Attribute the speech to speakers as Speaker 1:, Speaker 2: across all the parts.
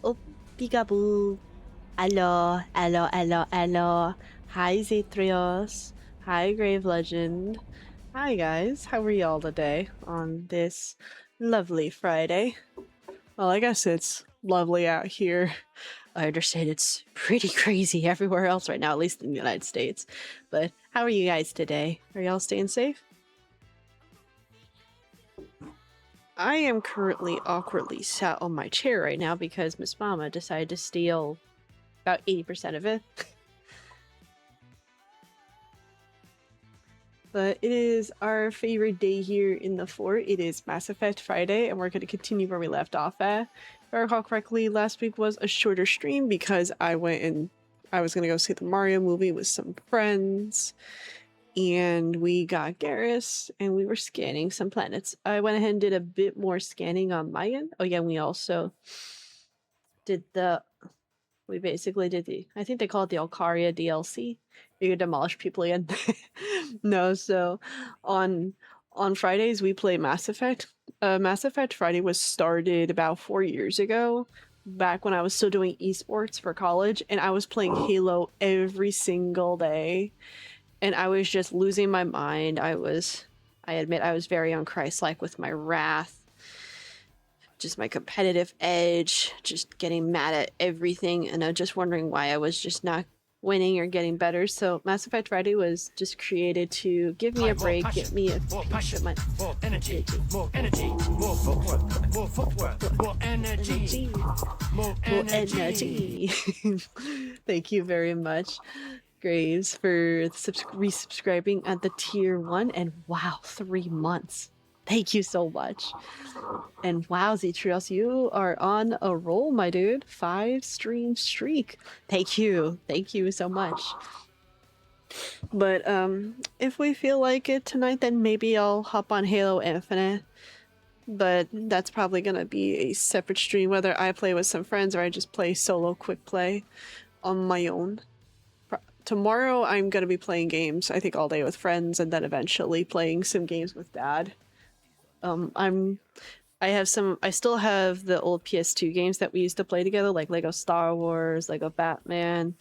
Speaker 1: Oh, peekaboo. Hello, hello, hello, hello. Hi, Zetrios. Hi, Grave Legend. Hi, guys. How are y'all today on this lovely Friday? Well, I guess it's lovely out here. I understand it's pretty crazy everywhere else right now, at least in the United States. But how are you guys today? Are y'all staying safe? I am currently awkwardly sat on my chair right now because Miss Mama decided to steal about 80% of it. But it is our favorite day here in the fort. It is Mass Effect Friday, and we're going to continue where we left off at. If I recall correctly, last week was a shorter stream because I went and I was going to go see the Mario movie with some friends. And we got Garrus, and we were scanning some planets. I went ahead and did a bit more scanning on my end. Oh yeah, we also did we basically did I think they call it the Alcaria DLC. You can demolish people again. No, so on Fridays we play Mass Effect. Mass Effect Friday was started about 4 years ago, back when I was still doing esports for college, and I was playing Halo every single day, and I was just losing my mind. I admit I was very unchristlike with my wrath, just my competitive edge, just getting mad at everything, and I'm just wondering why I was just not winning or getting better. So Mass Effect Friday was just created to give me a break, get me a piece of my
Speaker 2: more energy, more energy, more footwork, more footwork, more energy, more energy.
Speaker 1: Thank you very much, Graves, for resubscribing at the tier 1, and wow, 3 months. Thank you so much. And wow, Zetrios, you are on a roll, my dude. 5 stream streak. Thank you so much. But if we feel like it tonight, then maybe I'll hop on Halo Infinite. But that's probably gonna be a separate stream, whether I play with some friends or I just play solo quick play on my own. Tomorrow I'm gonna be playing games, I think all day with friends, and then eventually playing some games with Dad. I still have the old PS2 games that we used to play together, like Lego Star Wars, Lego Batman,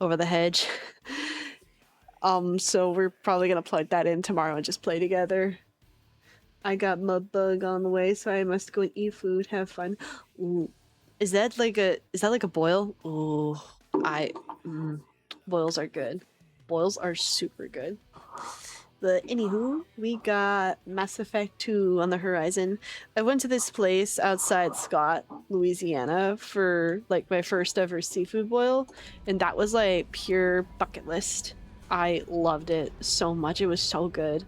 Speaker 1: Over the Hedge. So we're probably gonna plug that in tomorrow and just play together. I got Mudbug on the way, so I must go and eat food, have fun. Ooh. Is that like a boil? Ooh. Boils are good. Boils are super good. But anywho, we got Mass Effect 2 on the horizon. I went to this place outside Scott, Louisiana for like my first ever seafood boil, and that was like pure bucket list. I loved it so much. It was so good.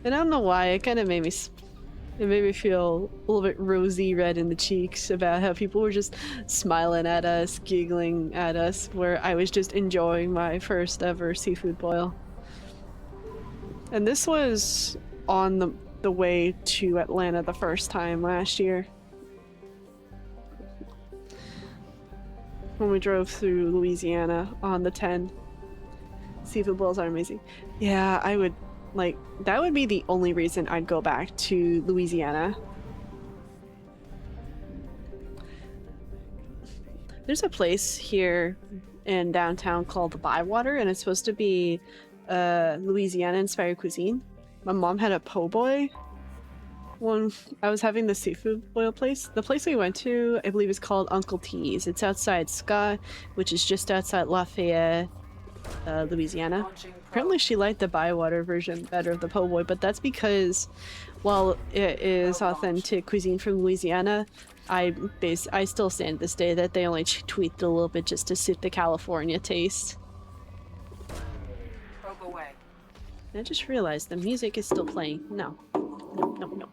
Speaker 1: And I don't know why, it kind of made me feel a little bit rosy red in the cheeks about how people were just smiling at us, giggling at us, where I was just enjoying my first ever seafood boil. And this was on the way to Atlanta the first time last year, when we drove through Louisiana on the 10. Seafood boils are amazing. Yeah, I would, like, that would be the only reason I'd go back to Louisiana. There's a place here in downtown called the Bywater, and it's supposed to be Louisiana-inspired cuisine. My mom had a po' boy when I was having the seafood boil place. The place we went to, I believe, is called Uncle T's. It's outside Scott, which is just outside Lafayette, Louisiana. Apparently she liked the Bywater version better of the po' boy, but that's because while it is authentic cuisine from Louisiana, I still stand to this day that they only tweaked a little bit just to suit the California taste.
Speaker 2: Away.
Speaker 1: I just realized the music is still playing. No. No, no, no.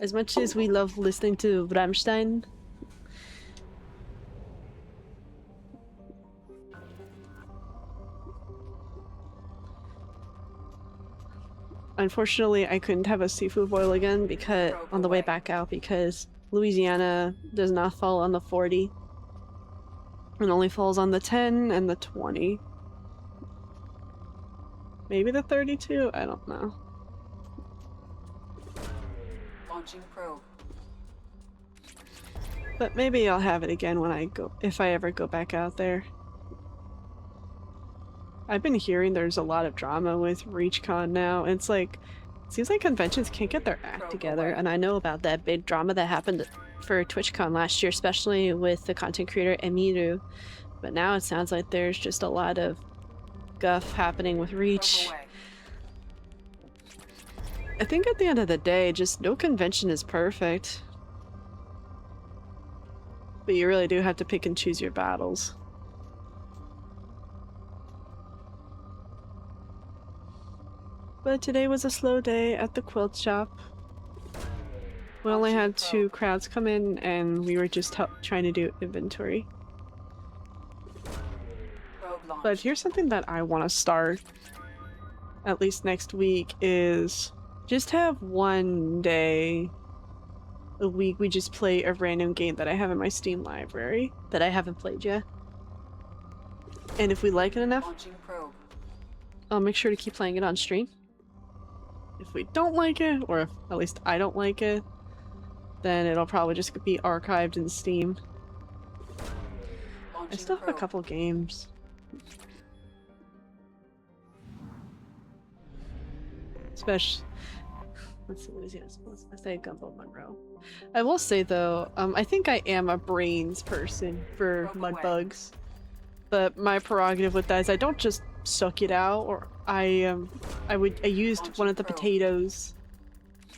Speaker 1: As much as we love listening to Rammstein, unfortunately I couldn't have a seafood boil again because on the way back out, because Louisiana does not fall on the 40. It only falls on the 10 and the 20. Maybe the 32? I don't know.
Speaker 3: Launching probe.
Speaker 1: But maybe I'll have it again when I go, if I ever go back out there. I've been hearing there's a lot of drama with ReachCon now. It's like, it seems like conventions can't get their act together. And I know about that big drama that happened for TwitchCon last year, especially with the content creator Emiru. But now it sounds like there's just a lot of guff happening with Reach. I think at the end of the day, just no convention is perfect. But you really do have to pick and choose your battles. But today was a slow day at the quilt shop. We only had 2 crowds come in and we were just trying to do inventory. But here's something that I want to start, at least next week, is just have one day a week we just play a random game that I have in my Steam library that I haven't played yet. And if we like it enough, I'll make sure to keep playing it on stream. If we don't like it, or if at least I don't like it, then it'll probably just be archived in Steam. I still have a couple games. Especially, let's see, what is he supposed to say? Gumball Monroe. I will say though, I think I am a brains person for Mudbugs, but my prerogative with that is I don't just suck it out, or I used one of the potatoes,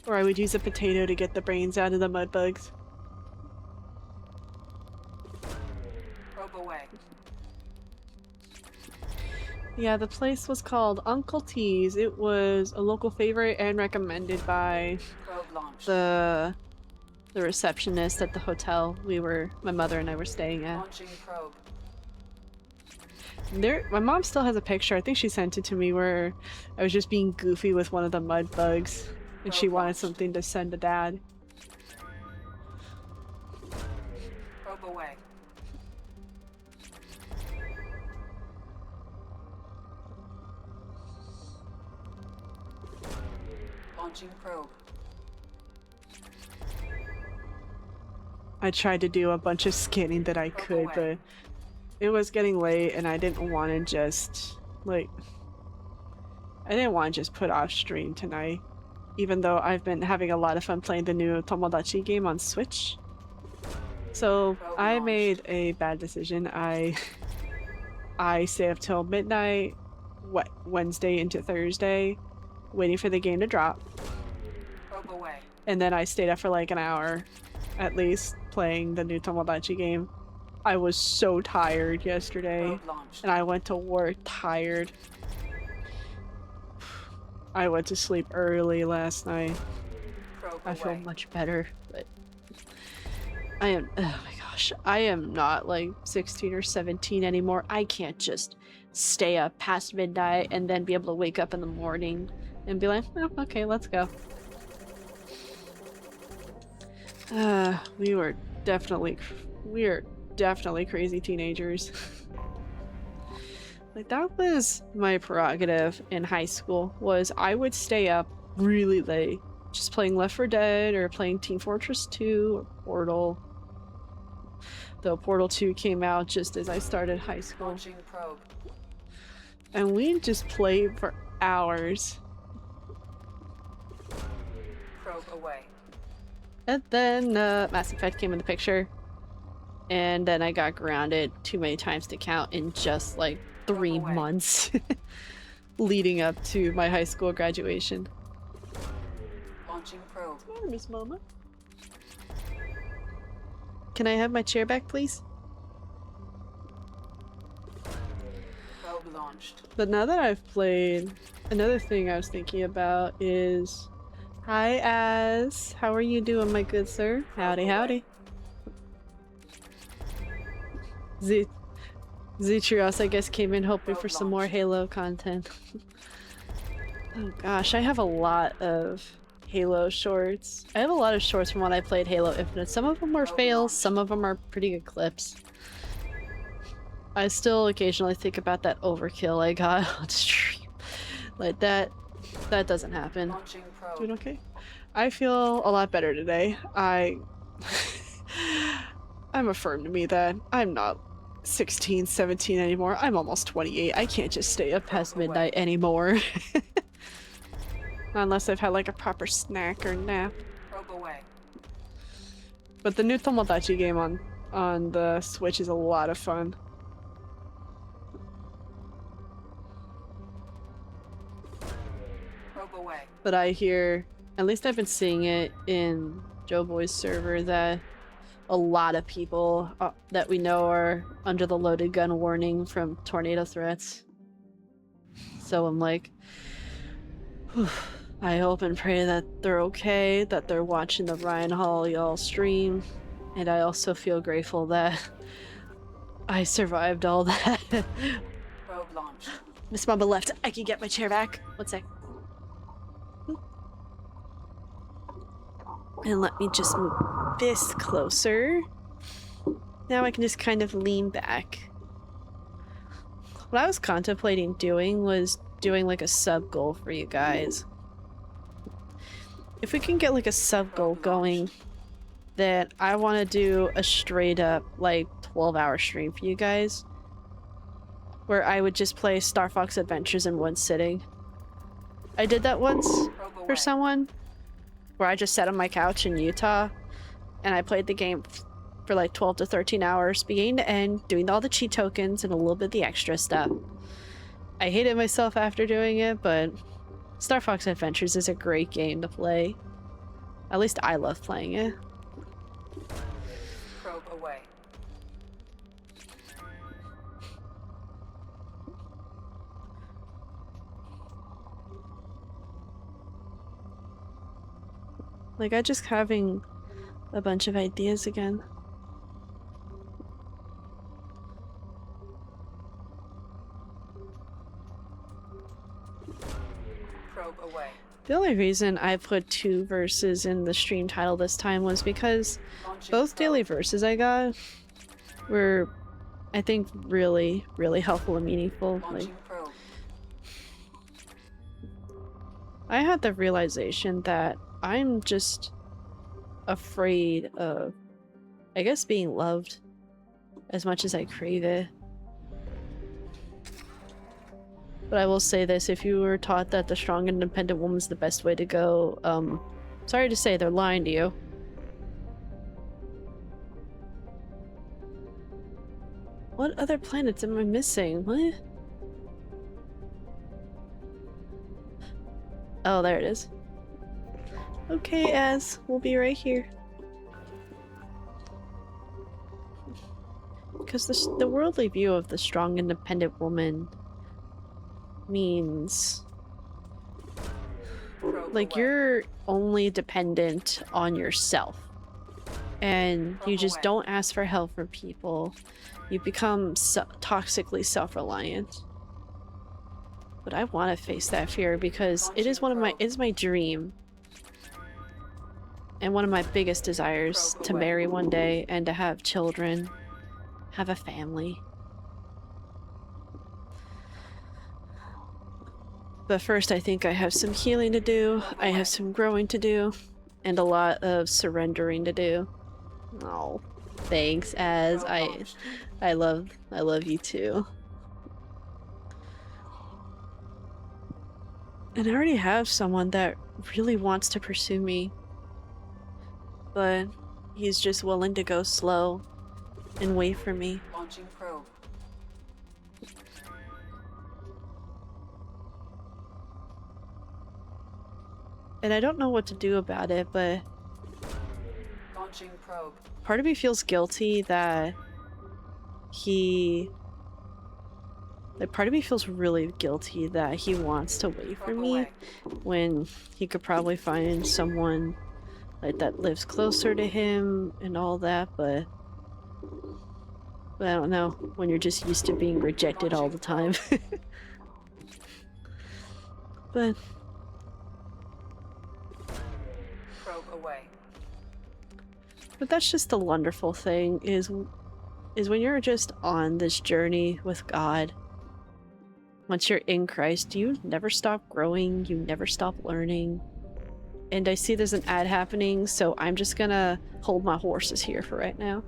Speaker 1: or I would use a potato to get the brains out of the Mudbugs. Yeah, the place was called Uncle T's. It was a local favorite and recommended by the receptionist at the hotel my mother and I were staying at. My mom still has a picture, I think she sent it to me, where I was just being goofy with one of the mud bugs and she wanted something to send to Dad.
Speaker 3: Launching probe.
Speaker 1: I tried to do a bunch of scanning that I could, but it was getting late and I didn't want to just, I didn't want to just put off stream tonight. Even though I've been having a lot of fun playing the new Tomodachi game on Switch. So I made a bad decision. I stayed up till midnight, Wednesday into Thursday, waiting for the game to drop. And then I stayed up for like an hour, at least, playing the new Tomodachi game. I was so tired yesterday, and I went to work tired. I went to sleep early last night. I feel much better, but I am, oh my gosh, I am not like 16 or 17 anymore. I can't just stay up past midnight and then be able to wake up in the morning and be like, oh, okay, let's go. We are definitely crazy teenagers. Like, that was my prerogative in high school, was I would stay up really late, just playing Left 4 Dead or playing Team Fortress 2 or Portal. Though Portal 2 came out just as I started high school. And we just played for hours.
Speaker 3: Probe away.
Speaker 1: And then Mass Effect came in the picture. And then I got grounded too many times to count in just like 3 months leading up to my high school graduation.
Speaker 3: Launching probe.
Speaker 1: Hi, Miss Mama. Can I have my chair back, please?
Speaker 3: Probe launched.
Speaker 1: But now that I've played, another thing I was thinking about is... Hi, Az. How are you doing, my good sir? Howdy, howdy. Zutrios, I guess, came in hoping for some more Halo content. Oh gosh, I have a lot of Halo shorts. I have a lot of shorts from when I played Halo Infinite. Some of them are fails, some of them are pretty good clips. I still occasionally think about that overkill I got on stream. Like, that doesn't happen. Doing okay? I feel a lot better today. I'm affirmed to me that I'm not 16, 17 anymore. I'm almost 28. I can't just stay up past midnight anymore. Unless I've had like a proper snack or nap.
Speaker 3: Probe away.
Speaker 1: But the new Tomodachi game on the Switch is a lot of fun.
Speaker 3: Probe away.
Speaker 1: But I hear, at least I've been seeing it in Joe Boy's server, that a lot of people that we know are under the loaded gun warning from tornado threats. So I'm like, whew, I hope and pray that they're okay, that they're watching the Ryan Hall y'all stream, and I also feel grateful that I survived all that.
Speaker 3: Probe launched.
Speaker 1: Miss Mama left. I can get my chair back. One sec. And let me just move this closer. Now I can just kind of lean back. What I was contemplating doing was doing like a sub goal for you guys. If we can get like a sub goal going, then I want to do a straight up like 12-hour stream for you guys. Where I would just play Star Fox Adventures in one sitting. I did that once for someone. Where I just sat on my couch in Utah and I played the game for like 12 to 13 hours, beginning to end, doing all the cheat tokens and a little bit of the extra stuff. I hated myself after doing it, but Star Fox Adventures is a great game to play. At least I love playing it.
Speaker 3: Probe away.
Speaker 1: Like, I just having a bunch of ideas again.
Speaker 3: Probe away.
Speaker 1: The only reason I put 2 verses in the stream title this time was because
Speaker 3: Launching
Speaker 1: both
Speaker 3: probe.
Speaker 1: daily verses I got were, I think, really, really helpful and meaningful. Like,
Speaker 3: Launching probe.
Speaker 1: I had the realization that I'm just afraid of, I guess, being loved as much as I crave it. But I will say this, if you were taught that the strong independent woman's the best way to go, sorry to say, they're lying to you. What other planets am I missing? What? Oh, there it is. Okay, Az, we'll be right here. Because the worldly view of the strong independent woman means
Speaker 3: Probe
Speaker 1: like
Speaker 3: away.
Speaker 1: you're only dependent on yourself and you just
Speaker 3: away.
Speaker 1: don't ask for help from people. You become toxically self-reliant. But I want to face that fear because it is it's my dream and one of my biggest desires to marry one day and to have children, have a family. But first, I think I have some healing to do, I have some growing to do, and a lot of surrendering to do. Oh, thanks, Az.
Speaker 3: Probe
Speaker 1: I
Speaker 3: launched.
Speaker 1: love you too. And I already have someone that really wants to pursue me, but he's just willing to go slow and wait for me.
Speaker 3: Launching probe.
Speaker 1: And I don't know what to do about it, but
Speaker 3: Launching probe.
Speaker 1: part of me feels guilty that part of me feels really guilty that he wants to wait for
Speaker 3: Probe
Speaker 1: me
Speaker 3: away.
Speaker 1: when he could probably find someone like that lives closer to him and all that, but I don't know, when you're just used to being rejected all the time. But
Speaker 3: Probe away.
Speaker 1: that's just the wonderful thing is when you're just on this journey with God. Once you're in Christ, you never stop growing, you never stop learning. and I see there's an ad happening, so I'm just gonna hold my horses here for right now.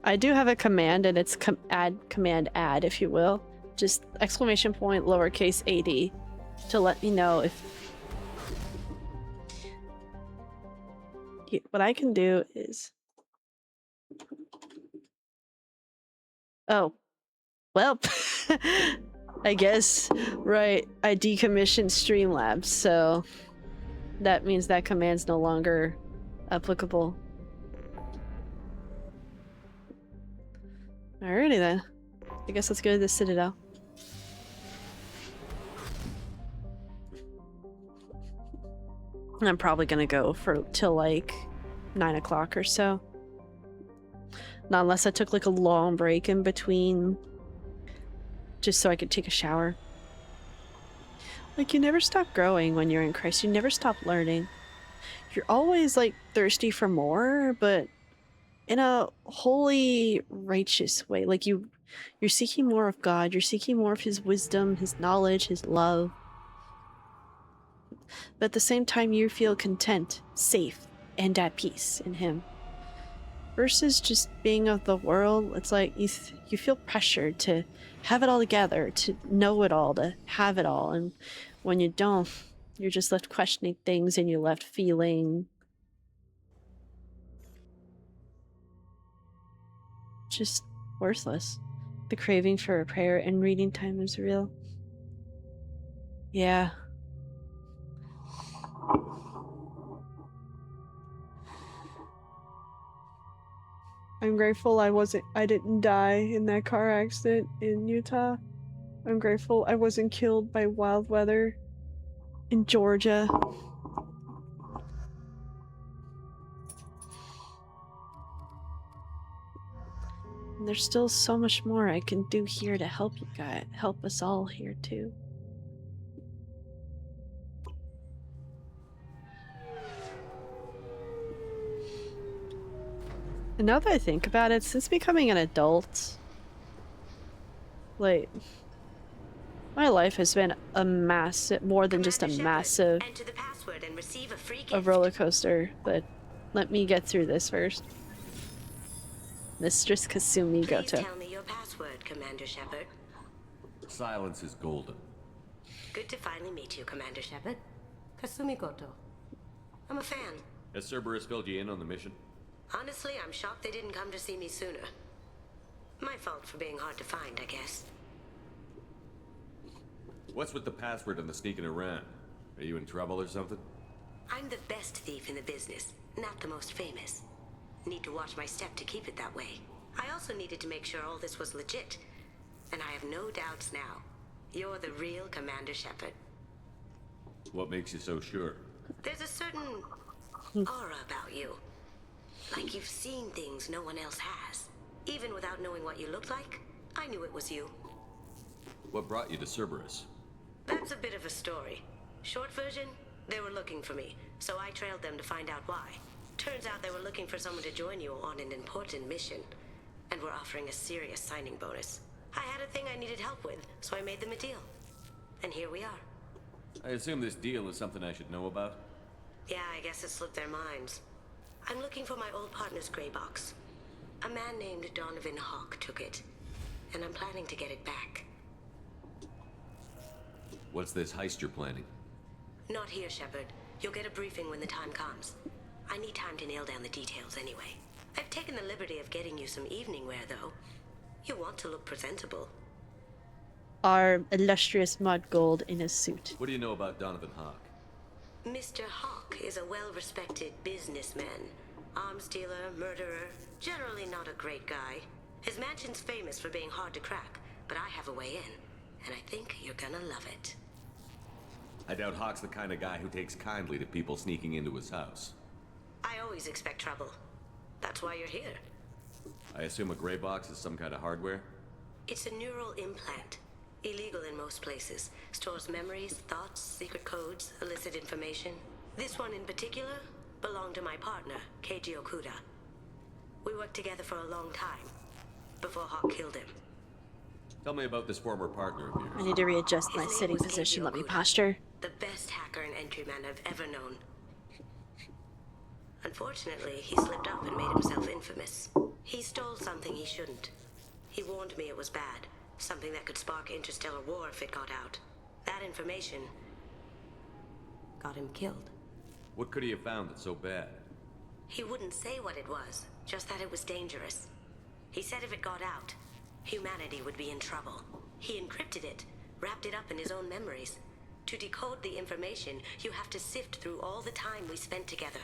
Speaker 1: I do have a command, and it's command add, if you will. Just exclamation point lowercase AD to let me know if... What I can do is... Oh. Well, I guess, right, I decommissioned Streamlabs, so that means that command's no longer applicable. Alrighty then. I guess let's go to the Citadel. I'm probably gonna go for till like 9 o'clock or so. Not unless I took like a long break in between, just so I could take a shower. Like, you never stop growing when you're in Christ. You never stop learning. You're always like thirsty for more, but in a holy, righteous way. Like you're seeking more of God. You're seeking more of his wisdom, his knowledge, his love. But at the same time, you feel content, safe, and at peace in him. Versus just being of the world, it's like you feel pressured to have it all together, to know it all, to have it all. And when you don't, you're just left questioning things, and you're left feeling just worthless. The craving for a prayer and reading time is real. Yeah. I'm grateful I didn't die in that car accident in Utah. I'm grateful I wasn't killed by wild weather in Georgia. And there's still so much more I can do here to help you guys, help us all here too. And now that I think about it, since becoming an adult, like, my life has been a massive, more than just a massive, a roller coaster. But let me get through this first. Mistress Kasumi Goto.
Speaker 4: Please tell me your password, Commander Shepard.
Speaker 5: Silence is golden.
Speaker 4: Good to finally meet you, Commander Shepard. Kasumi Goto. I'm a fan.
Speaker 5: Has Cerberus filled you in on the mission?
Speaker 4: Honestly, I'm shocked they didn't come to see me sooner. My fault for being hard to find, I guess.
Speaker 5: What's with the password and the sneaking around? Are you in trouble or something?
Speaker 4: I'm the best thief in the business, not the most famous. Need to watch my step to keep it that way. I also needed to make sure all this was legit. And I have no doubts now. You're the real Commander Shepard.
Speaker 5: What makes you so sure?
Speaker 4: There's a certain aura about you. Like you've seen things no one else has. Even without knowing what you looked like, I knew it was you.
Speaker 5: What brought you to Cerberus?
Speaker 4: That's a bit of a story. Short version, they were looking for me, so I trailed them to find out why. Turns out they were looking for someone to join you on an important mission, and were offering a serious signing bonus. I had a thing I needed help with, so I made them a deal. And here we are.
Speaker 5: I assume this deal is something I should know about?
Speaker 4: Yeah, I guess it slipped their minds. I'm looking for my old partner's gray box. A man named Donovan Hawk took it, and I'm planning to get it back.
Speaker 5: What's this heist you're planning?
Speaker 4: Not here, Shepard. You'll get a briefing when the time comes. I need time to nail down the details anyway. I've taken the liberty of getting you some evening wear, though. You want to look presentable.
Speaker 1: Our illustrious Mud Gold in his suit.
Speaker 5: What do you know about Donovan Hawk?
Speaker 4: Mr. Hawk is a well-respected businessman. Arms dealer, murderer, generally not a great guy. His mansion's famous for being hard to crack, but I have a way in, and I think you're gonna love it.
Speaker 5: I doubt Hawk's the kind of guy who takes kindly to people sneaking into his house.
Speaker 4: I always expect trouble. That's why you're here.
Speaker 5: I assume a gray box is some kind of hardware?
Speaker 4: It's a neural implant. Illegal in most places. Stores memories, thoughts, secret codes, illicit information. This one in particular belonged to my partner, Keiji Okuda. We worked together for a long time, before Hawk killed him.
Speaker 5: Tell me about this former partner of
Speaker 1: I
Speaker 5: yours.
Speaker 1: need to readjust my
Speaker 4: His name
Speaker 1: sitting
Speaker 4: was
Speaker 1: position.
Speaker 4: Keiji
Speaker 1: Let me
Speaker 4: Okuda,
Speaker 1: posture.
Speaker 4: the best hacker and entryman I've ever known. Unfortunately, he slipped up and made himself infamous. He stole something he shouldn't. He warned me it was bad, something that could spark interstellar war if it got out. That information got him killed.
Speaker 5: What could he have found that's so bad?
Speaker 4: He wouldn't say what it was, just that it was dangerous. He said if it got out, humanity would be in trouble. He encrypted it, wrapped it up in his own memories. To decode the information, you have to sift through all the time we spent together.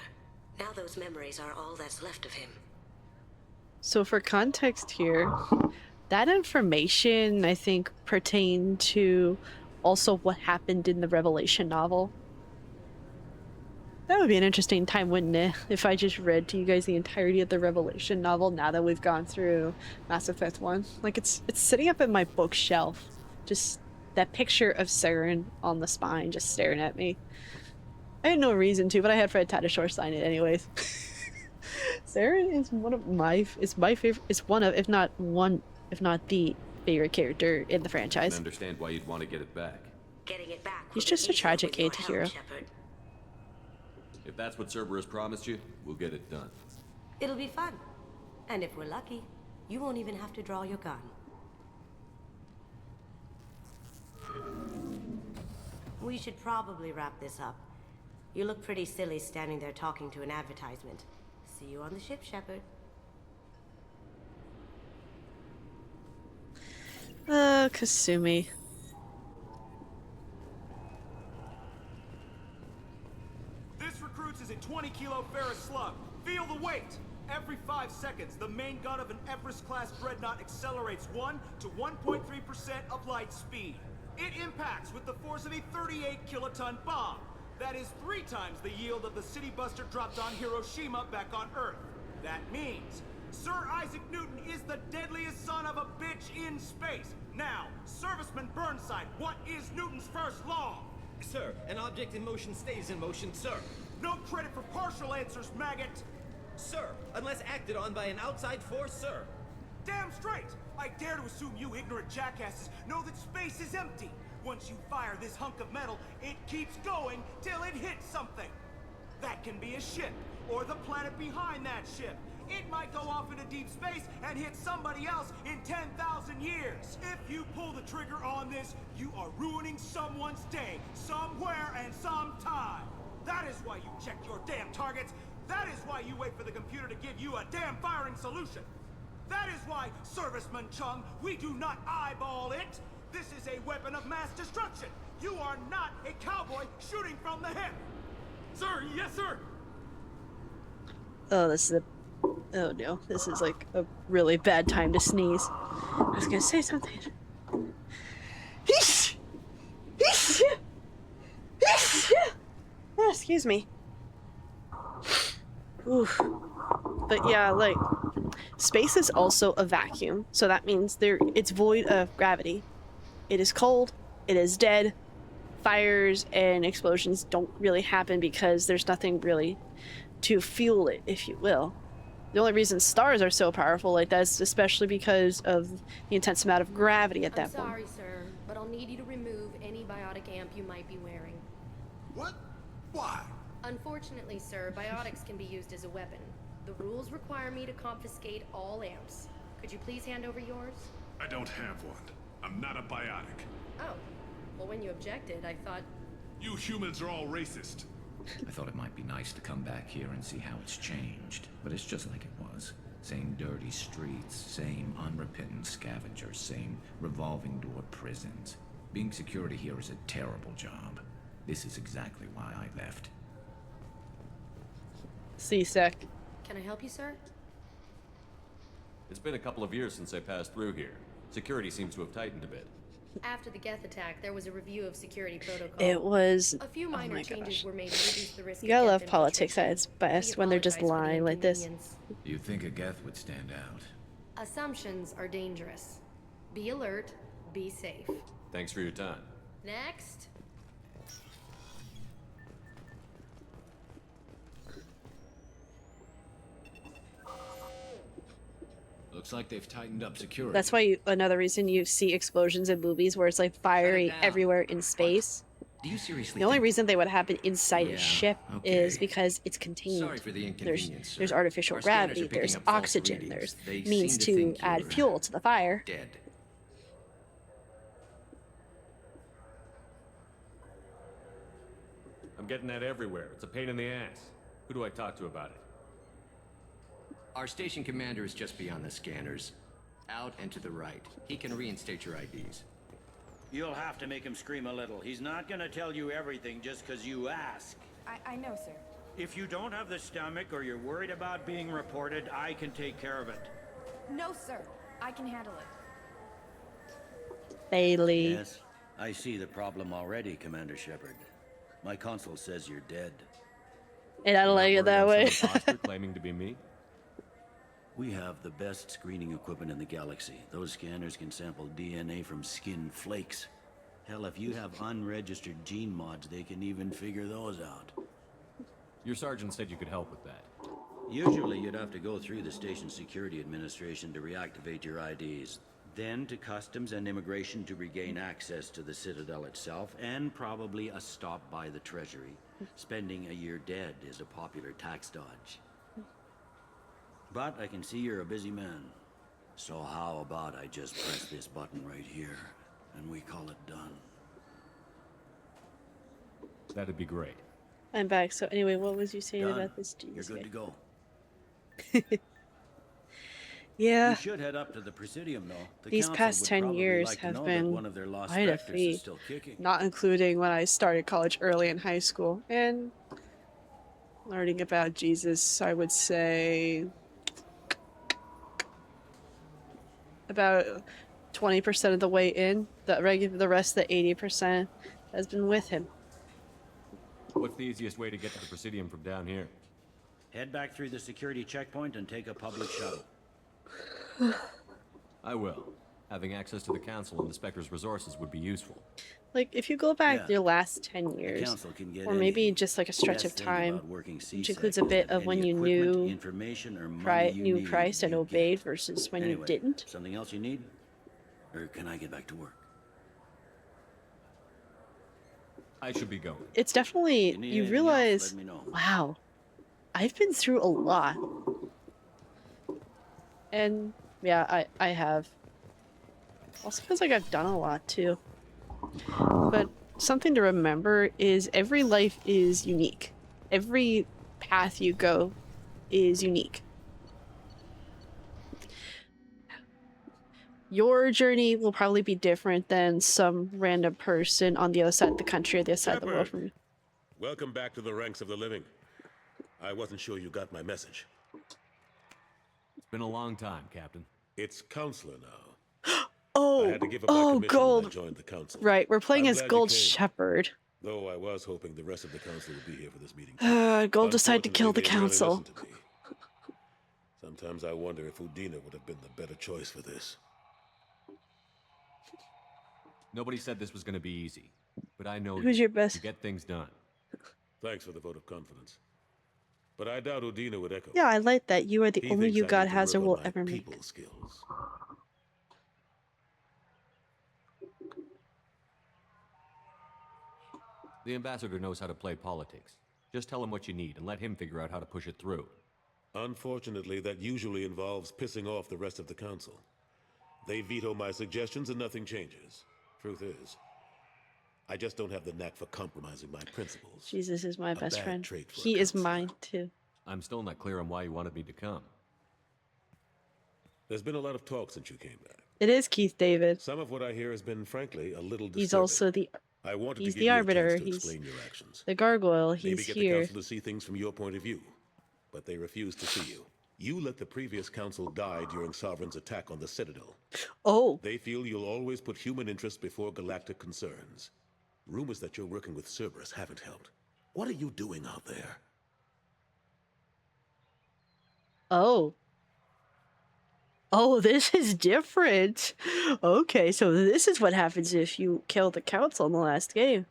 Speaker 4: Now those memories are all that's left of him.
Speaker 1: So for context here, that information I think pertained to also what happened in the Revelation novel. That would be an interesting time, wouldn't it? If I just read to you guys the entirety of the Revelation novel now that we've gone through Mass Effect 1. Like it's sitting up in my bookshelf. Just that picture of Saren on the spine just staring at me. I had no reason to, but I had Fred Tatasciore sign it anyways. Saren is one of my favorite, it's one of, if not the favorite character in the
Speaker 5: I
Speaker 1: franchise.
Speaker 5: can understand why you'd want to get it back.
Speaker 4: Getting it back.
Speaker 1: He's
Speaker 4: will be
Speaker 1: just a
Speaker 4: easier
Speaker 1: tragic
Speaker 4: with your
Speaker 1: anti-hero.
Speaker 4: help, Shepard.
Speaker 5: If that's what Cerberus promised you, we'll get it done.
Speaker 4: It'll be fun. And if we're lucky, you won't even have to draw your gun. We should probably wrap this up. You look pretty silly standing there talking to an advertisement. See you on the ship, Shepard.
Speaker 1: Kasumi.
Speaker 6: This recruits is a 20-kilo ferrous slug. Feel the weight! Every 5 seconds, the main gun of an Everest-class dreadnought accelerates 1 to 1.3% of light speed. It impacts with the force of a 38-kiloton bomb. That is 3 times the yield of the city buster dropped on Hiroshima back on Earth. That means Sir Isaac Newton is the deadliest son of a bitch in space. Now, Serviceman Burnside, what is Newton's first law?
Speaker 2: Sir, an object in motion stays in motion, sir.
Speaker 6: No credit for partial answers, maggot!
Speaker 2: Sir, unless acted on by an outside force, sir.
Speaker 6: Damn straight! I dare to assume you ignorant jackasses know that space is empty. Once you fire this hunk of metal, it keeps going till it hits something. That can be a ship, or the planet behind that ship. It might go off into deep space and hit somebody else in 10,000 years. If you pull the trigger on this, you are ruining someone's day, somewhere and sometime. That is why you check your damn targets. That is why you wait for the computer to give you a damn firing solution. That is why, Serviceman Chung, we do not eyeball it. This is a weapon of mass destruction. You are not a cowboy shooting from the hip. Sir, yes, sir.
Speaker 1: Oh, oh no, this is like a really bad time to sneeze. I was gonna say something. Oh, excuse me. Oof. But yeah, like, space is also a vacuum, so that means it's void of gravity. It is cold, it is dead. Fires and explosions don't really happen because there's nothing really to fuel it, if you will. The only reason stars are so powerful like that is especially because of the intense amount of gravity at that
Speaker 7: I'm
Speaker 1: point.
Speaker 7: sorry, sir, but I'll need you to remove any biotic amp you might be wearing.
Speaker 6: What? Why?
Speaker 7: Unfortunately, sir, biotics can be used as a weapon. The rules require me to confiscate all amps. Could you please hand over yours?
Speaker 8: I don't have one. I'm not a biotic.
Speaker 7: Oh. Well, when you objected, I thought...
Speaker 8: You humans are all racist.
Speaker 9: I thought it might be nice to come back here and see how it's changed. But it's just like it was. Same dirty streets, same unrepentant scavengers, same revolving door prisons. Being security here is a terrible job. This is exactly why I left.
Speaker 1: C-Sec.
Speaker 7: Can I help you, sir?
Speaker 5: It's been a couple of years since I passed through here. Security seems to have tightened a bit.
Speaker 7: After the Geth attack, there was a review of security protocol.
Speaker 1: It was...
Speaker 7: A few
Speaker 1: oh
Speaker 7: minor
Speaker 1: my
Speaker 7: changes
Speaker 1: gosh.
Speaker 7: were made to reduce the risk
Speaker 1: You
Speaker 7: of
Speaker 1: gotta
Speaker 7: Geth
Speaker 1: love politics at
Speaker 7: infiltration.
Speaker 1: its best
Speaker 7: We
Speaker 1: when they're just
Speaker 7: apologize for the
Speaker 1: lying like this.
Speaker 7: inconvenience.
Speaker 9: You think a Geth would stand out?
Speaker 7: Assumptions are dangerous. Be alert, be safe.
Speaker 5: Thanks for your time.
Speaker 7: Next.
Speaker 9: Looks like they've tightened up security.
Speaker 1: That's why another reason you see explosions in movies where it's like fiery
Speaker 9: down.
Speaker 1: everywhere in space.
Speaker 9: Do you seriously
Speaker 1: The only
Speaker 9: think-
Speaker 1: reason they would happen inside
Speaker 9: Yeah,
Speaker 1: a ship is
Speaker 9: okay.
Speaker 1: because it's contained.
Speaker 9: Sorry for the inconvenience,
Speaker 1: There's
Speaker 9: sir.
Speaker 1: artificial
Speaker 9: Our scanners are
Speaker 1: gravity,
Speaker 9: picking
Speaker 1: there's
Speaker 9: up false
Speaker 1: oxygen,
Speaker 9: readings.
Speaker 1: there's
Speaker 9: They
Speaker 1: means
Speaker 9: seem to
Speaker 1: to
Speaker 9: think
Speaker 1: add
Speaker 9: you're
Speaker 1: fuel to the fire.
Speaker 9: Dead.
Speaker 5: I'm getting that everywhere. It's a pain in the ass. Who do I talk to about it?
Speaker 9: Our station commander is just beyond the scanners. Out and to the right. He can reinstate your IDs.
Speaker 10: You'll have to make him scream a little. He's not gonna tell you everything just because you ask.
Speaker 11: I know, sir.
Speaker 10: If you don't have the stomach or you're worried about being reported, I can take care of it.
Speaker 11: No, sir. I can handle it.
Speaker 1: Bailey.
Speaker 12: Yes, I see the problem already, Commander Shepard. My console says you're dead.
Speaker 1: And I don't like it that way.
Speaker 5: Some imposter claiming to be me?
Speaker 12: We have the best screening equipment in the galaxy. Those scanners can sample DNA from skin flakes. Hell, if you have unregistered gene mods, they can even figure those out.
Speaker 5: Your sergeant said you could help with that.
Speaker 12: Usually you'd have to go through the station security administration to reactivate your IDs. Then to customs and immigration to regain access to the Citadel itself, and probably a stop by the Treasury. Spending a year dead is a popular tax dodge. But I can see you're a busy man. So how about I just press this button right here, and we call it done?
Speaker 5: That'd be great.
Speaker 1: I'm back. So anyway, what was you saying
Speaker 12: Done.
Speaker 1: about this Jesus
Speaker 12: You're good
Speaker 1: guy?
Speaker 12: to go.
Speaker 1: Yeah.
Speaker 12: You should head up to the Presidium, though. The
Speaker 1: These
Speaker 12: Council
Speaker 1: past
Speaker 12: would
Speaker 1: 10
Speaker 12: probably
Speaker 1: years
Speaker 12: like to
Speaker 1: have
Speaker 12: know that
Speaker 1: been
Speaker 12: one of their lost
Speaker 1: quite a
Speaker 12: vectors is
Speaker 1: feat,
Speaker 12: still kicking.
Speaker 1: not including when I started college early in high school. And learning about Jesus, I would say about 20% of the way in. The rest, the 80%, has been with him.
Speaker 5: What's the easiest way to get to the Presidium from down here?
Speaker 12: Head back through the security checkpoint and take a public shuttle.
Speaker 5: I will. Having access to the Council and the Spectre's resources would be useful.
Speaker 1: Like, if you go back
Speaker 12: Yeah.
Speaker 1: your last 10 years,
Speaker 12: Council can get
Speaker 1: or maybe
Speaker 12: anything.
Speaker 1: just like a stretch
Speaker 12: Best
Speaker 1: of
Speaker 12: thing
Speaker 1: time,
Speaker 12: about working
Speaker 1: which
Speaker 12: CSEC
Speaker 1: includes a
Speaker 12: is
Speaker 1: bit
Speaker 12: that
Speaker 1: of when
Speaker 12: any
Speaker 1: you
Speaker 12: equipment,
Speaker 1: knew
Speaker 12: information, or money you
Speaker 1: knew
Speaker 12: need,
Speaker 1: Christ and
Speaker 12: you
Speaker 1: obeyed
Speaker 12: get.
Speaker 1: versus when you
Speaker 12: Anyway,
Speaker 1: didn't.
Speaker 12: Something else you need? Or can I get back to work?
Speaker 5: I should be going.
Speaker 1: It's definitely,
Speaker 12: You need
Speaker 1: you
Speaker 12: anything else,
Speaker 1: realize,
Speaker 12: let me know.
Speaker 1: wow, I've been through a lot. And yeah, I have. Also feels like I've done a lot too. But something to remember is every life is unique. Every path you go is unique. Your journey will probably be different than some random person on the other side of the country or the other side of the world from you.
Speaker 8: Welcome back to the ranks of the living. I wasn't sure you got my message.
Speaker 5: It's been a long time, Captain.
Speaker 8: It's Counselor now. I
Speaker 1: Oh,
Speaker 8: had to give up my
Speaker 1: oh,
Speaker 8: commission when I
Speaker 1: Gold.
Speaker 8: joined the Council.
Speaker 1: Right, we're playing
Speaker 8: I'm
Speaker 1: as
Speaker 8: glad you
Speaker 1: Gold
Speaker 8: came,
Speaker 1: Shepherd.
Speaker 8: Though I was hoping the rest of the Council would be here for this meeting.
Speaker 1: Gold decided to kill the
Speaker 8: Unfortunately, they
Speaker 1: council.
Speaker 8: rarely listen to me. Sometimes I wonder if Udina would have been the better choice for this.
Speaker 5: Nobody said this was going to be easy, but I know
Speaker 1: Who's your best?
Speaker 5: you get things done.
Speaker 8: Thanks for the vote of confidence. But I doubt Udina would echo.
Speaker 1: Yeah, I like that. You are the
Speaker 8: He
Speaker 1: only
Speaker 8: thinks
Speaker 1: you
Speaker 8: I
Speaker 1: God
Speaker 8: need to
Speaker 1: has or
Speaker 8: work on
Speaker 1: will
Speaker 8: my
Speaker 1: ever make.
Speaker 8: people skills.
Speaker 5: The ambassador knows how to play politics. Just tell him what you need and let him figure out how to push it through.
Speaker 8: Unfortunately, that usually involves pissing off the rest of the council. They veto my suggestions and nothing changes. Truth is, I just don't have the knack for compromising my principles.
Speaker 1: Jesus is my best
Speaker 8: bad
Speaker 1: friend.
Speaker 8: trait for a
Speaker 1: He is
Speaker 8: counselor.
Speaker 1: mine too.
Speaker 5: I'm still not clear on why you wanted me to come.
Speaker 8: There's been a lot of talk since you came back.
Speaker 1: It is Keith David.
Speaker 8: Some of what I hear has been, frankly, a little disturbing.
Speaker 1: He's also the
Speaker 8: I wanted
Speaker 1: he's
Speaker 8: to give
Speaker 1: the
Speaker 8: you a
Speaker 1: arbiter.
Speaker 8: chance to
Speaker 1: He's
Speaker 8: explain your actions.
Speaker 1: the gargoyle.
Speaker 8: Maybe
Speaker 1: He's
Speaker 8: get the
Speaker 1: here.
Speaker 8: council to see things from your point of view. But they refuse to see you. You let the previous council die during Sovereign's attack on the Citadel.
Speaker 1: Oh,
Speaker 8: They feel you'll always put human interests before galactic concerns. Rumors that you're working with Cerberus haven't helped. What are you doing out there?
Speaker 1: oh. Oh, this is different. Okay, so this is what happens if you kill the council in the last game.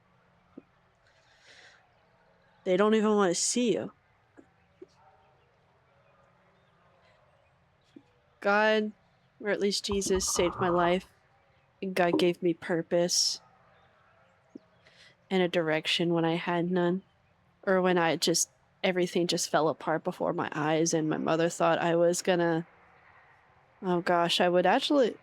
Speaker 1: They don't even want to see you. God Or at least Jesus saved my life. And God gave me purpose and a direction when I had none. Or when everything just fell apart before my eyes and my mother thought I was gonna... Oh gosh, I would actually...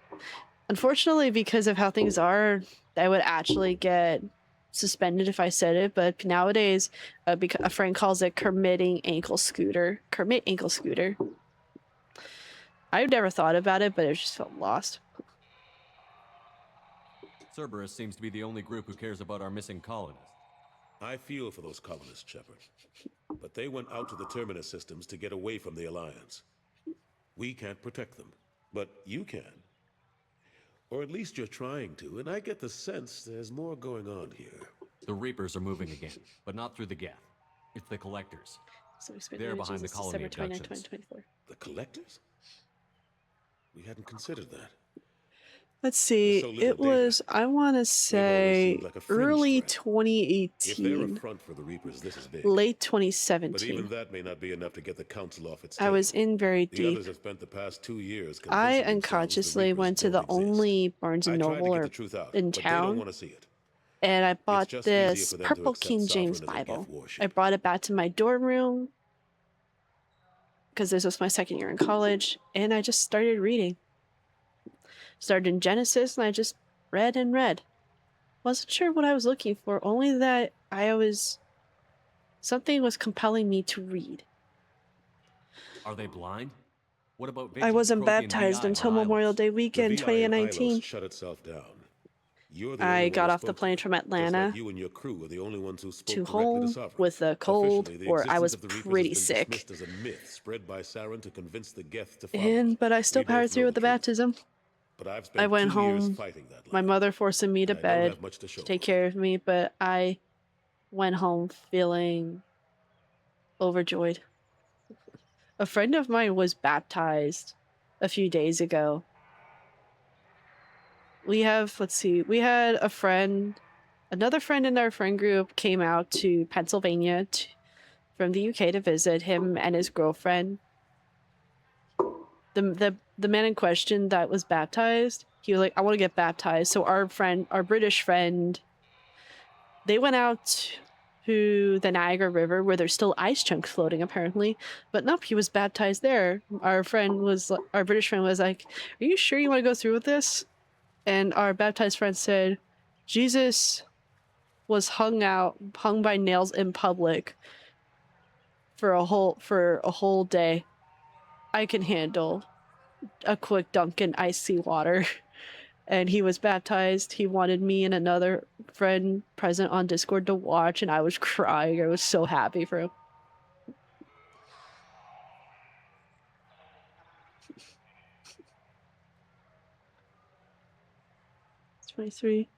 Speaker 1: Unfortunately, because of how things are, I would actually get suspended if I said it, but nowadays, a friend calls it committing ankle scooter. Commit ankle scooter. I've never thought about it, but it just felt lost.
Speaker 5: Cerberus seems to be the only group who cares about our missing colonists.
Speaker 8: I feel for those colonists, Shepard. But they went out to the Terminus systems to get away from the Alliance. We can't protect them, but you can. Or at least you're trying to, and I get the sense there's more going on here.
Speaker 5: The Reapers are moving again, but not through the Geth. It's the Collectors.
Speaker 1: So
Speaker 5: They're behind the colony
Speaker 1: December 29,
Speaker 5: abductions.
Speaker 1: 2024.
Speaker 8: The Collectors? We hadn't considered that.
Speaker 1: Let's see,
Speaker 8: There's so little
Speaker 1: it was, I want to say,
Speaker 8: seemed like a fringe
Speaker 1: early
Speaker 8: threat. If they're a
Speaker 1: 2018,
Speaker 8: front for the Reapers, this is big.
Speaker 1: late
Speaker 8: But
Speaker 1: 2017.
Speaker 8: even that may not be enough to get the Council off its
Speaker 1: I
Speaker 8: tail.
Speaker 1: was in very
Speaker 8: The
Speaker 1: deep.
Speaker 8: others have spent the past 2 years
Speaker 1: I
Speaker 8: convincing themselves the
Speaker 1: unconsciously
Speaker 8: Reapers
Speaker 1: went to the
Speaker 8: don't exist.
Speaker 1: only Barnes
Speaker 8: I
Speaker 1: and
Speaker 8: tried to
Speaker 1: Noble
Speaker 8: get
Speaker 1: or
Speaker 8: the truth out,
Speaker 1: in
Speaker 8: but they don't
Speaker 1: town,
Speaker 8: want to see it.
Speaker 1: and I bought
Speaker 8: just easier
Speaker 1: this
Speaker 8: for them to
Speaker 1: purple
Speaker 8: accept
Speaker 1: King
Speaker 8: Sovereign
Speaker 1: James
Speaker 8: as a
Speaker 1: Bible.
Speaker 8: Geth warship.
Speaker 1: I brought it back to my dorm room because this was my second year in college, and I just started reading. Started in Genesis, and I just read and read. Wasn't sure what I was looking for, only that something was compelling me to read.
Speaker 5: Are they blind? What about
Speaker 1: I
Speaker 5: Vision,
Speaker 1: wasn't
Speaker 5: Protean
Speaker 1: baptized
Speaker 5: VI
Speaker 1: until
Speaker 5: on
Speaker 1: Memorial
Speaker 5: Ilos?
Speaker 1: Day
Speaker 8: The
Speaker 1: weekend
Speaker 8: VI in
Speaker 1: 2019.
Speaker 8: Ilos shut itself down. You're the
Speaker 1: I
Speaker 8: only
Speaker 1: got
Speaker 8: one
Speaker 1: off
Speaker 8: who
Speaker 1: the
Speaker 8: spoke
Speaker 1: plane
Speaker 8: to
Speaker 1: from
Speaker 8: it,
Speaker 1: Atlanta
Speaker 8: just like you and your crew are the only ones who spoke
Speaker 1: to
Speaker 8: directly to
Speaker 1: home
Speaker 8: Sovereign.
Speaker 1: with a cold,
Speaker 8: Officially, the
Speaker 1: or I
Speaker 8: existence
Speaker 1: was
Speaker 8: of the Reapers has
Speaker 1: pretty
Speaker 8: been
Speaker 1: sick.
Speaker 8: dismissed as a myth spread by Saren to convince the Geth to follow.
Speaker 1: But I still
Speaker 8: We both
Speaker 1: powered
Speaker 8: know
Speaker 1: through with the
Speaker 8: truth.
Speaker 1: baptism.
Speaker 8: But I've spent
Speaker 1: I went
Speaker 8: 2 years
Speaker 1: home.
Speaker 8: fighting that
Speaker 1: My
Speaker 8: lie.
Speaker 1: mother forcing me to
Speaker 8: I don't
Speaker 1: bed
Speaker 8: have much to show
Speaker 1: to take
Speaker 8: for it.
Speaker 1: care of me, but I went home feeling overjoyed. A friend of mine was baptized a few days ago. We had a friend, another friend in our friend group came out to Pennsylvania from the UK to visit him and his girlfriend. The man in question that was baptized, he was like, I want to get baptized. So our British friend, they went out to the Niagara River where there's still ice chunks floating apparently, but nope, he was baptized there. Our British friend was like, are you sure you want to go through with this? And our baptized friend said, Jesus was hung by nails in public for a whole day. I can handle a quick dunk in icy water. And he was baptized. He wanted me and another friend present on Discord to watch, and I was crying. I was so happy for him. It's 23.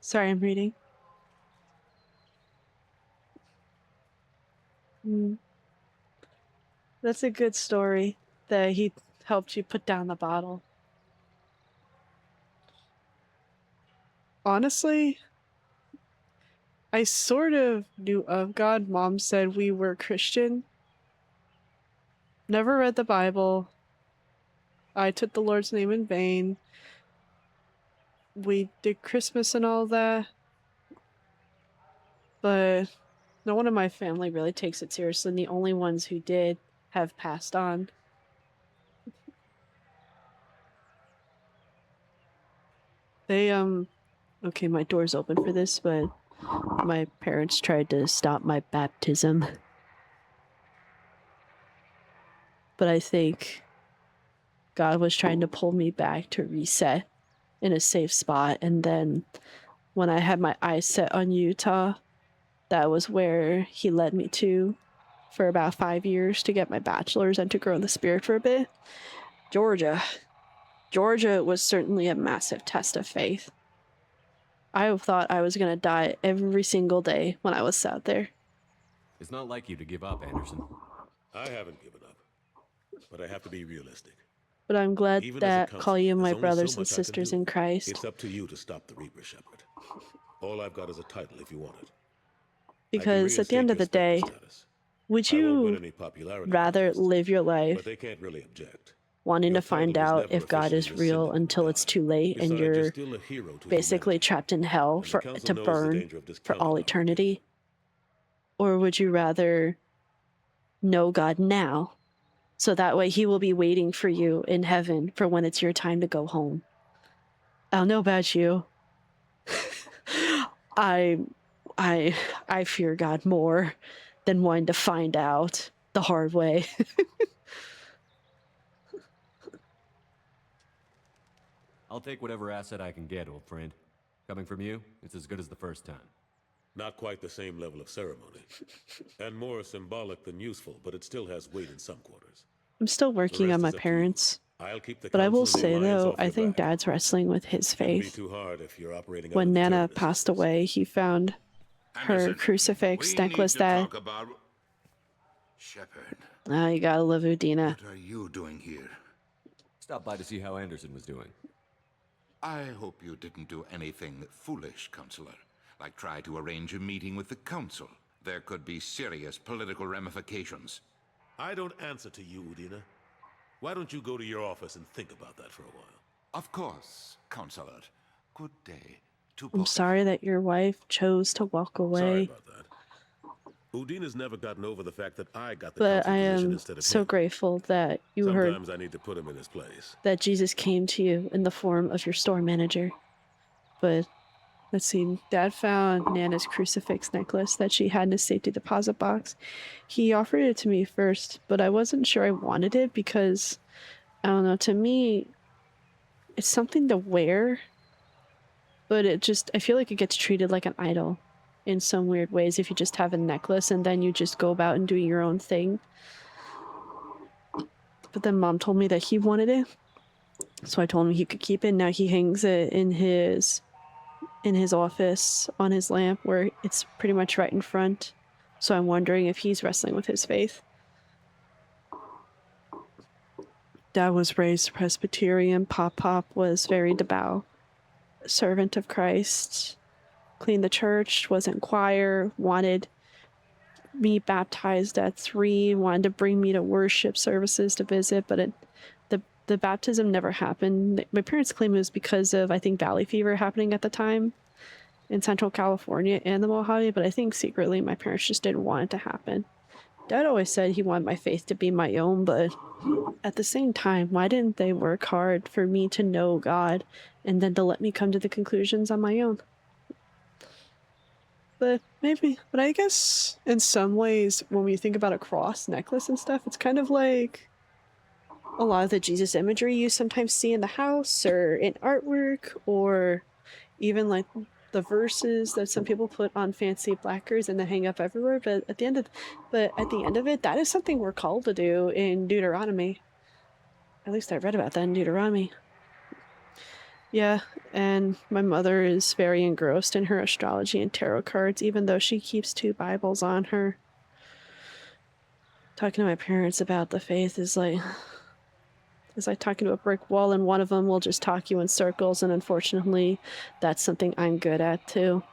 Speaker 1: Sorry, I'm reading. That's a good story that he helped you put down the bottle. Honestly, I sort of knew of God. Mom said we were Christian. Never read the Bible. I took the Lord's name in vain. We did Christmas and all that. But no one in my family really takes it seriously, and the only ones who did have passed on. They, okay, my door's open for this, but my parents tried to stop my baptism. But I think God was trying to pull me back to reset in a safe spot, and then when I had my eyes set on Utah, that was where he led me to for about 5 years to get my bachelor's and to grow in the spirit for a bit. Georgia was certainly a massive test of faith. I thought I was gonna die every single day when I was out there.
Speaker 5: It's not like you to give up, Anderson.
Speaker 8: I haven't given up, but I have to be realistic.
Speaker 1: But I'm glad
Speaker 8: Even as a
Speaker 1: that
Speaker 8: counselor,
Speaker 1: call you
Speaker 8: there's
Speaker 1: my
Speaker 8: only
Speaker 1: brothers
Speaker 8: so
Speaker 1: and
Speaker 8: much I can
Speaker 1: sisters
Speaker 8: do.
Speaker 1: in Christ.
Speaker 8: It's up to you to stop the Reaper, Shepard. All I've got is a title if you want it.
Speaker 1: Because at the end of the day, would
Speaker 8: I won't win
Speaker 1: you
Speaker 8: any popularity
Speaker 1: rather live your
Speaker 8: but
Speaker 1: life
Speaker 8: they can't really object.
Speaker 1: wanting
Speaker 8: Your
Speaker 1: to find
Speaker 8: title was
Speaker 1: out
Speaker 8: never
Speaker 1: if God is
Speaker 8: officially
Speaker 1: real
Speaker 8: rescinded
Speaker 1: until it's too late and
Speaker 8: Besides, you're
Speaker 1: you're
Speaker 8: still a hero to
Speaker 1: basically trapped in hell
Speaker 8: the
Speaker 1: for
Speaker 8: council
Speaker 1: to
Speaker 8: knows the
Speaker 1: burn
Speaker 8: danger of
Speaker 1: for
Speaker 8: discounting
Speaker 1: all
Speaker 8: our
Speaker 1: eternity? Or would you rather know God now, so that way he will be waiting for you in heaven for when it's your time to go home? I don't know about you. I fear God more than wanting to find out the hard way.
Speaker 5: I'll take whatever asset I can get, old friend. Coming from you, it's as good as the first time.
Speaker 8: Not quite the same level of ceremony. And more symbolic than useful, but it still has weight in some quarters.
Speaker 1: I'm still working on my parents.
Speaker 8: I'll keep the
Speaker 1: But I will
Speaker 8: council and the
Speaker 1: say,
Speaker 8: alliance
Speaker 1: though,
Speaker 8: off
Speaker 1: I
Speaker 8: your
Speaker 1: think
Speaker 8: back.
Speaker 1: Dad's wrestling with his
Speaker 8: Shouldn't be
Speaker 1: faith.
Speaker 8: too hard if you're operating
Speaker 1: When
Speaker 8: under the
Speaker 1: Nana
Speaker 8: terrorist
Speaker 1: passed away, he found her crucifix necklace that...
Speaker 13: about Shepard.
Speaker 1: Oh, you gotta love Udina.
Speaker 13: What are you doing here?
Speaker 5: Stop by to see how Anderson was doing.
Speaker 13: I hope you didn't do anything foolish, Counselor. Like try to arrange a meeting with the Council. There could be serious political ramifications.
Speaker 8: I don't answer to you, Udina. Why don't you go to your office and think about that for a while?
Speaker 13: Of course, Counselor. Good day.
Speaker 1: I'm sorry that your wife chose to walk
Speaker 8: Sorry
Speaker 1: away.
Speaker 8: about that. Udina's never gotten over the fact that I got the
Speaker 1: But
Speaker 8: council
Speaker 1: I
Speaker 8: position
Speaker 1: am
Speaker 8: instead of
Speaker 1: so
Speaker 8: him.
Speaker 1: grateful that you heard
Speaker 8: Sometimes I need to put him in his place.
Speaker 1: that Jesus came to you in the form of your store manager. But let's see, Dad found Nana's crucifix necklace that she had in his safety deposit box. He offered it to me first, but I wasn't sure I wanted it because, I don't know, to me, it's something to wear, but I feel like it gets treated like an idol in some weird ways if you just have a necklace and then you just go about and do your own thing. But then Mom told me that he wanted it, so I told him he could keep it. Now he hangs it in his office on his lamp where it's pretty much right in front. So I'm wondering if he's wrestling with his faith. Dad was raised Presbyterian. Pop was very devout, servant of Christ, cleaned the church, was in choir, wanted me baptized at 3, wanted to bring me to worship services to visit, but the baptism never happened. My parents claim it was because of, I think, valley fever happening at the time in Central California and the Mojave, but I think secretly my parents just didn't want it to happen. Dad always said he wanted my faith to be my own, but at the same time, why didn't they work hard for me to know God and then to let me come to the conclusions on my own? But I guess in some ways, when we think about a cross necklace and stuff, it's kind of like a lot of the Jesus imagery you sometimes see in the house or in artwork, or even like the verses that some people put on fancy placards and then hang up everywhere. But at the end of it, that is something we're called to do in Deuteronomy. At least I read about that in Deuteronomy. Yeah, and my mother is very engrossed in her astrology and tarot cards, even though she keeps 2 Bibles on her. Talking to my parents about the faith is like talking to a brick wall, and one of them will just talk you in circles, and unfortunately, that's something I'm good at too.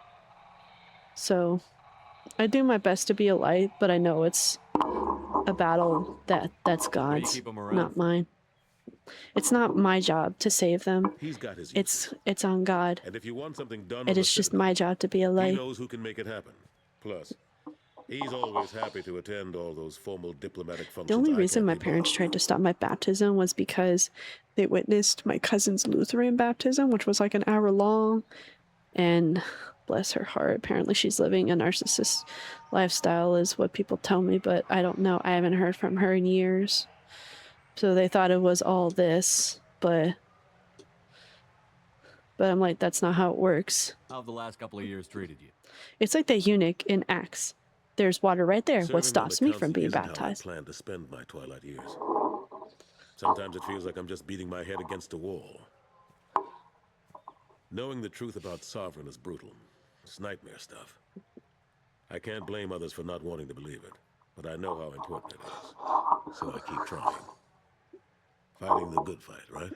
Speaker 1: So, I do my best to be a light, but I know it's a battle that's God's,
Speaker 5: keep 'em around
Speaker 1: not mine. It's not my job to save them.
Speaker 8: He's got his
Speaker 1: It's on God.
Speaker 8: And if you want something done,
Speaker 1: It is just my job to be a
Speaker 8: he
Speaker 1: light.
Speaker 8: knows who can make it happen. Plus, he's always happy to attend all those formal diplomatic functions.
Speaker 1: The only
Speaker 8: I
Speaker 1: reason
Speaker 8: can't
Speaker 1: my
Speaker 8: be
Speaker 1: parents tried to stop my baptism was because they witnessed my cousin's Lutheran baptism, which was like an hour long. And bless her heart, apparently she's living a narcissist lifestyle is what people tell me, but I don't know. I haven't heard from her in years. So they thought it was all this, but I'm like, that's not how it works.
Speaker 5: How have the last couple of years treated you?
Speaker 1: It's like the eunuch in Acts. There's water right there.
Speaker 8: Serving
Speaker 1: What
Speaker 8: on
Speaker 1: stops
Speaker 8: the
Speaker 1: me
Speaker 8: council
Speaker 1: from being
Speaker 8: isn't how I
Speaker 1: baptized?
Speaker 8: plan to spend my twilight years. Sometimes it feels like I'm just beating my head against a wall. Knowing the truth about Sovereign is brutal. It's nightmare stuff. I can't blame others for not wanting to believe it, but I know how important it is. So I keep trying. Fighting the good fight, right?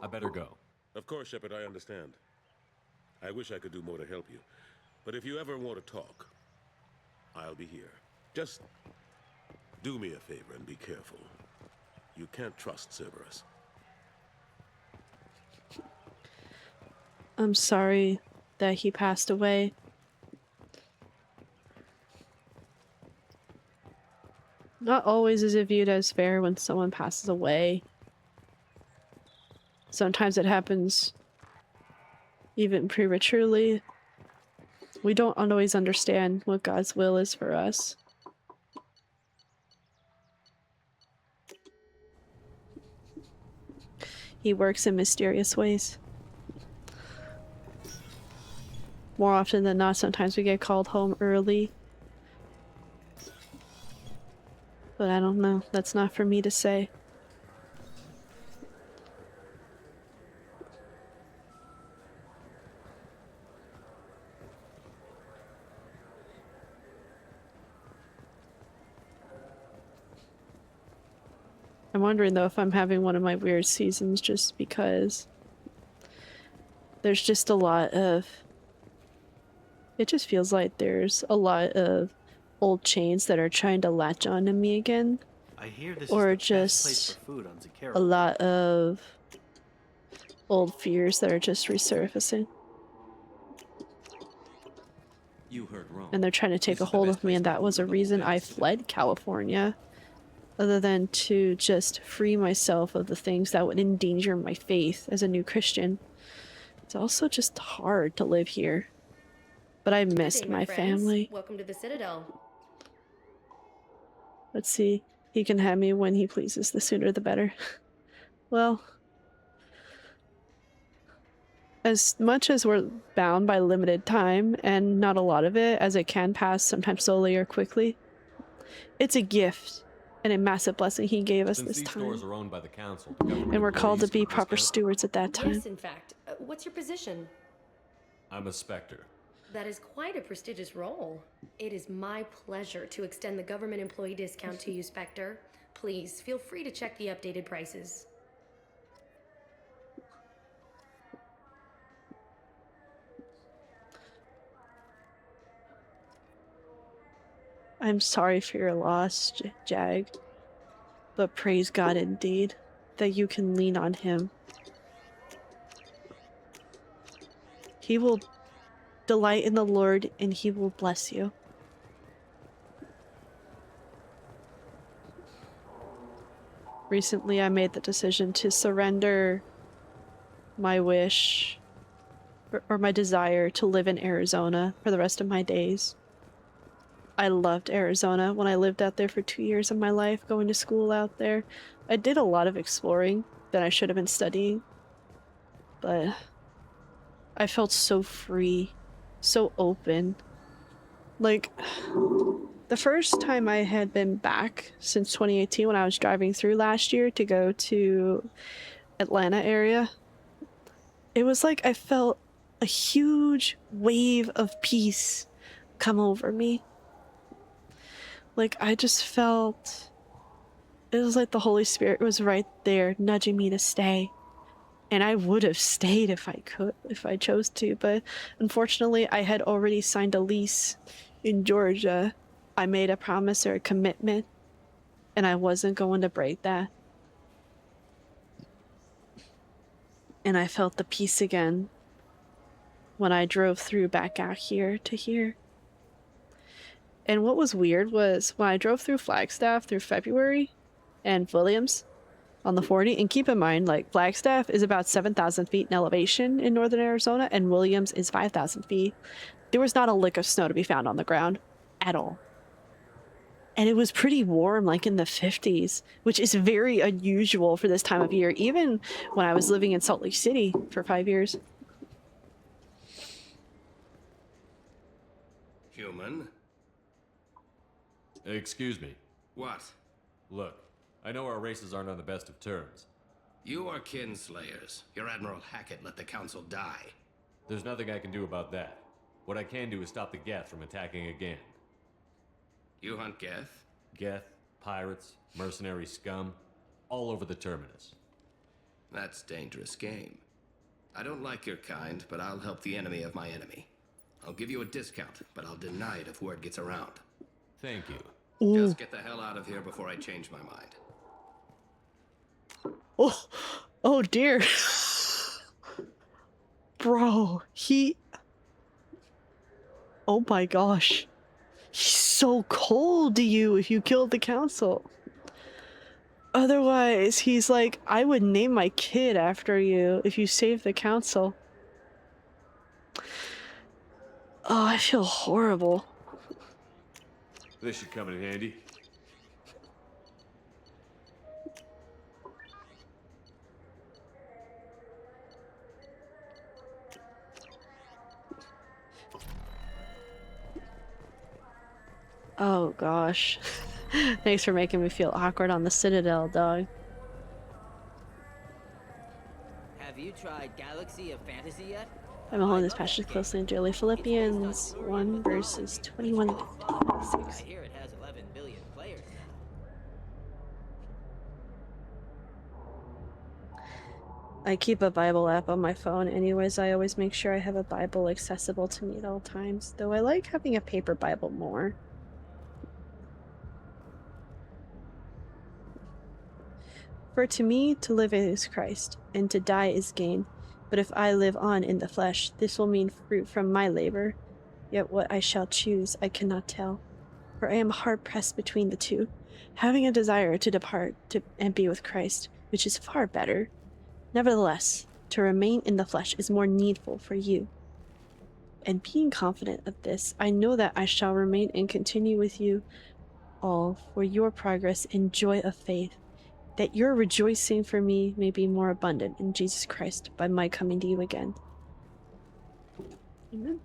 Speaker 5: I better go.
Speaker 8: Of course, Shepard, I understand. I wish I could do more to help you. But if you ever want to talk, I'll be here. Just do me a favor and be careful. You can't trust Cerberus.
Speaker 1: I'm sorry that he passed away. Not always is it viewed as fair when someone passes away. Sometimes it happens even prematurely. We don't always understand what God's will is for us. He works in mysterious ways. More often than not, sometimes we get called home early. But I don't know. That's not for me to say. I'm wondering though if I'm having one of my weird seasons just because there's just a lot of... It just feels like there's a lot of old chains that are trying to latch on to me again.
Speaker 2: I hear this
Speaker 1: or
Speaker 2: is the best place
Speaker 1: just
Speaker 2: for food on Zakera.
Speaker 1: a lot of old fears that are just resurfacing.
Speaker 5: You heard wrong.
Speaker 1: And they're trying to take a hold of me, and that was a reason I fled California. Other than to just free myself of the things that would endanger my faith as a new Christian. It's also just hard to live here. But I missed
Speaker 7: Hey,
Speaker 1: my
Speaker 7: friends.
Speaker 1: family.
Speaker 7: Welcome to the Citadel.
Speaker 1: Let's see. He can have me when he pleases. The sooner the better. Well, as much as we're bound by limited time, and not a lot of it, as it can pass sometimes slowly or quickly, it's a gift and a massive blessing he gave us
Speaker 5: Since
Speaker 1: this
Speaker 5: these
Speaker 1: time.
Speaker 5: stores are owned by the council, government
Speaker 1: And we're called to
Speaker 5: employees
Speaker 1: be
Speaker 5: get a
Speaker 1: proper
Speaker 5: discount.
Speaker 1: stewards at that time.
Speaker 7: Yes, in fact. What's your position?
Speaker 5: I'm a Spectre.
Speaker 7: That is quite a prestigious role. It is my pleasure to extend the government employee discount to you, Spectre. Please, feel free to check the updated prices.
Speaker 1: I'm sorry for your loss, Jag. But praise God indeed that you can lean on him. He will delight in the Lord and he will bless you. Recently, I made the decision to surrender my wish or my desire to live in Arizona for the rest of my days. I loved Arizona when I lived out there for 2 years of my life, going to school out there. I did a lot of exploring that I should have been studying, but I felt so free, so open. Like, the first time I had been back since 2018 when I was driving through last year to go to Atlanta area, it was like I felt a huge wave of peace come over me. Like, I just felt, it was like the Holy Spirit was right there nudging me to stay. And I would have stayed if I could, if I chose to, but unfortunately I had already signed a lease in Georgia. I made a promise or a commitment, and I wasn't going to break that. And I felt the peace again when I drove through back out here to here. And what was weird was when I drove through Flagstaff through February and Williams on the 40, and keep in mind, like, Flagstaff is about 7,000 feet in elevation in northern Arizona, and Williams is 5,000 feet. There was not a lick of snow to be found on the ground at all. And it was pretty warm, like in the 50s, which is very unusual for this time of year, even when I was living in Salt Lake City for 5 years.
Speaker 14: Human?
Speaker 5: Excuse me.
Speaker 14: What?
Speaker 5: Look, I know our races aren't on the best of terms.
Speaker 14: You are kinslayers. Your Admiral Hackett let the Council die.
Speaker 5: There's nothing I can do about that. What I can do is stop the Geth from attacking again.
Speaker 14: You hunt Geth?
Speaker 5: Geth, pirates, mercenary scum. all over the terminus.
Speaker 14: That's dangerous game. I don't like your kind, but I'll help the enemy of my enemy. I'll give you a discount, but I'll deny it if word gets around.
Speaker 5: Thank you.
Speaker 14: Just get the hell out of here before I change my mind.
Speaker 1: Oh dear. Bro, oh my gosh. He's so cold to you if you killed the council. Otherwise, he's like, I would name my kid after you if you saved the council. Oh, I feel horrible.
Speaker 5: This should come in handy.
Speaker 1: Oh gosh. Thanks for making me feel awkward on the Citadel, dog.
Speaker 15: Have you tried Galaxy of Fantasy yet?
Speaker 1: I'm holding this passage closely and dearly. Philippians 1 verses 21 to 26.
Speaker 15: I hear it has 11 billion players now.
Speaker 1: I keep a Bible app on my phone anyways. I always make sure I have a Bible accessible to me at all times, though I like having a paper Bible more. For to me, to live is Christ, and to die is gain. But if I live on in the flesh, this will mean fruit from my labor. Yet what I shall choose, I cannot tell. For I am hard pressed between the two, having a desire to depart and be with Christ, which is far better. Nevertheless, to remain in the flesh is more needful for you. And being confident of this, I know that I shall remain and continue with you all for your progress and joy of faith, that your rejoicing for me may be more abundant in Jesus Christ by my coming to you again. Amen.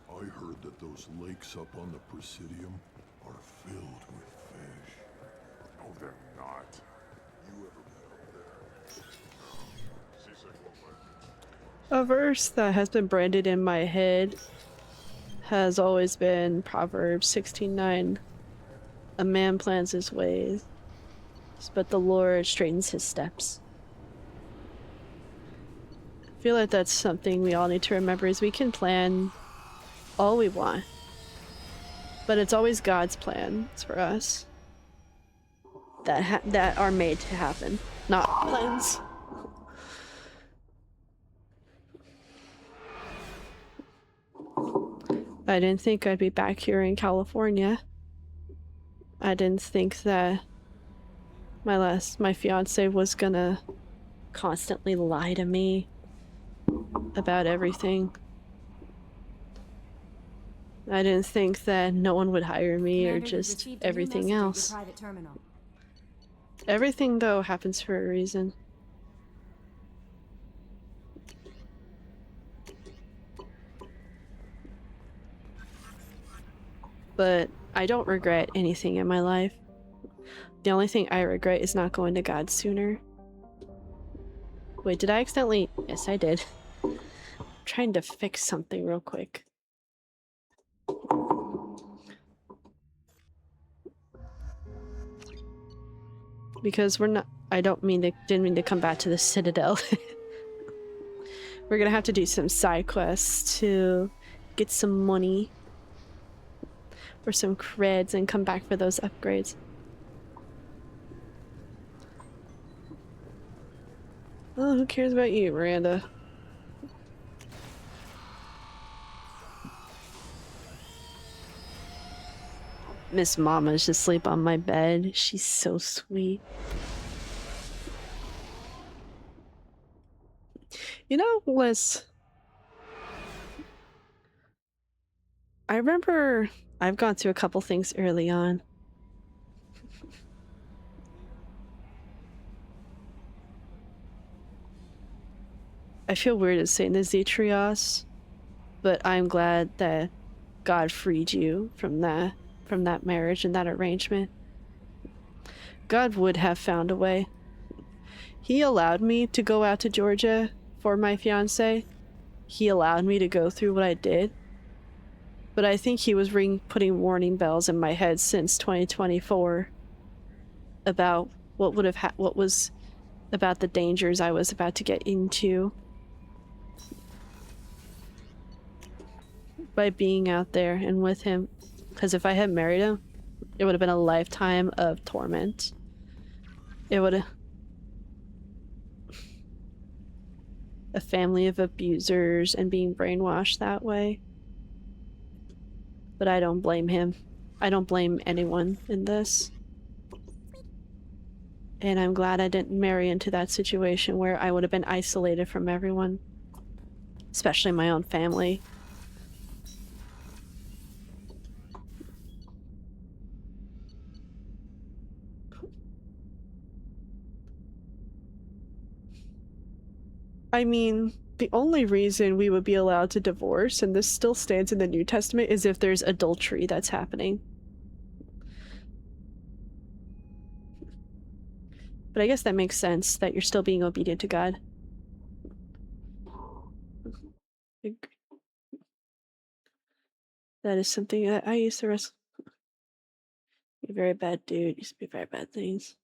Speaker 16: I heard that those lakes up on the Presidium are filled with fish. No, they're not. You ever been up there?
Speaker 1: A verse that has been branded in my head has always been Proverbs 16:9. A man plans his ways, but the Lord straightens his steps. I feel like that's something we all need to remember, is we can plan all we want, but it's always God's plans for us that are made to happen, not plans. I didn't think I'd be back here in California. I didn't think that my fiance was gonna constantly lie to me about everything. I didn't think that no one would hire me or just everything else. Everything, though, happens for a reason. But I don't regret anything in my life. The only thing I regret is not going to God sooner. Wait, did I accidentally? Yes, I did. I'm trying to fix something real quick. Because didn't mean to come back to the Citadel. We're gonna have to do some side quests to get some money or some creds and come back for those upgrades. Oh, who cares about you, Miranda? Miss Mama's just asleep on my bed. She's so sweet. You know, Liz, I remember I've gone through a couple things early on. I feel weird at saying this, Zetrios, but I'm glad that God freed you from that. from that marriage and that arrangement. God would have found a way. He allowed me to go out to Georgia for my fiance. He allowed me to go through what I did. But I think he was putting warning bells in my head since 2024 about what would have what was about the dangers I was about to get into by being out there and with him. Because if I had married him, it would have been a lifetime of torment. It would have... a family of abusers and being brainwashed that way. But I don't blame him. I don't blame anyone in this. And I'm glad I didn't marry into that situation where I would have been isolated from everyone. Especially my own family. I mean, the only reason we would be allowed to divorce, and this still stands in the New Testament, is if there's adultery that's happening. But I guess that makes sense, that you're still being obedient to God. That is something that I used to wrestle. Be a very bad dude, used to be very bad things.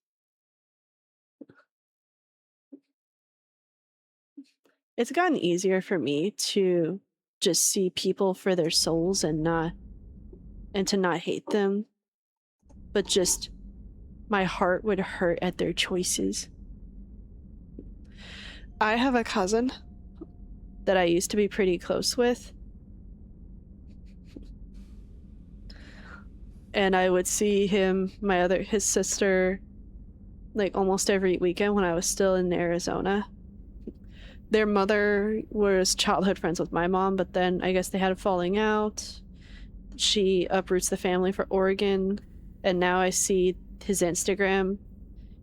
Speaker 1: It's gotten easier for me to just see people for their souls and to not hate them, but just my heart would hurt at their choices. I have a cousin that I used to be pretty close with, and I would see his sister, like almost every weekend when I was still in Arizona. Their mother was childhood friends with my mom, but then I guess they had a falling out. She uproots the family for Oregon, and now I see his Instagram.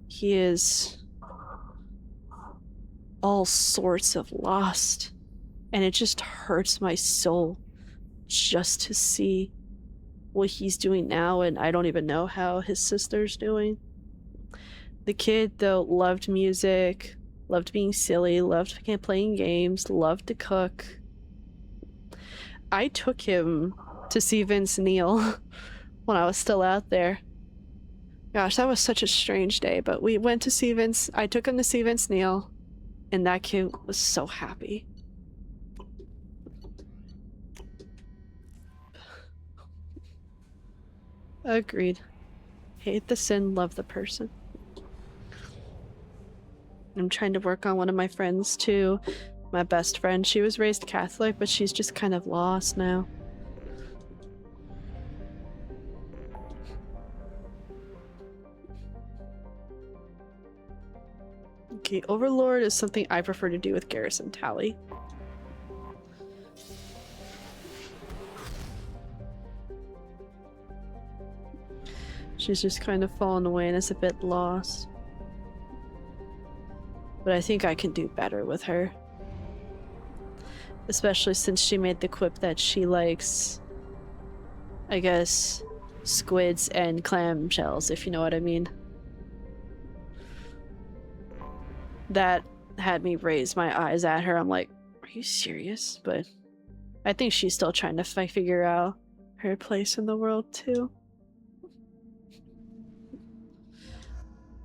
Speaker 1: He is all sorts of lost, and it just hurts my soul just to see what he's doing now, and I don't even know how his sister's doing. The kid, though, loved music, loved being silly, loved playing games, loved to cook. I took him to see Vince Neil when I was still out there. Gosh, that was such a strange day, but we went to see Vince. I took him to see Vince Neil, and that kid was so happy. Agreed. Hate the sin, love the person. I'm trying to work on one of my friends too. My best friend, she was raised Catholic, but she's just kind of lost now. Okay, Overlord is something I prefer to do with Garrison Tally. She's just kind of fallen away and is a bit lost. But I think I can do better with her. Especially since she made the quip that she likes, I guess, squids and clam shells, if you know what I mean. That had me raise my eyes at her. I'm like, are you serious? But I think she's still trying to figure out her place in the world too.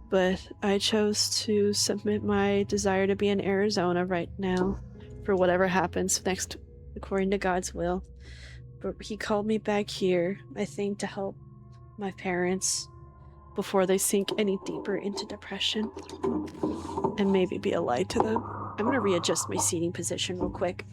Speaker 1: But I chose to submit my desire to be in Arizona right now for whatever happens next according to God's will. But he called me back here, I think, to help my parents before they sink any deeper into depression and maybe be a light to them. I'm gonna readjust my seating position real quick.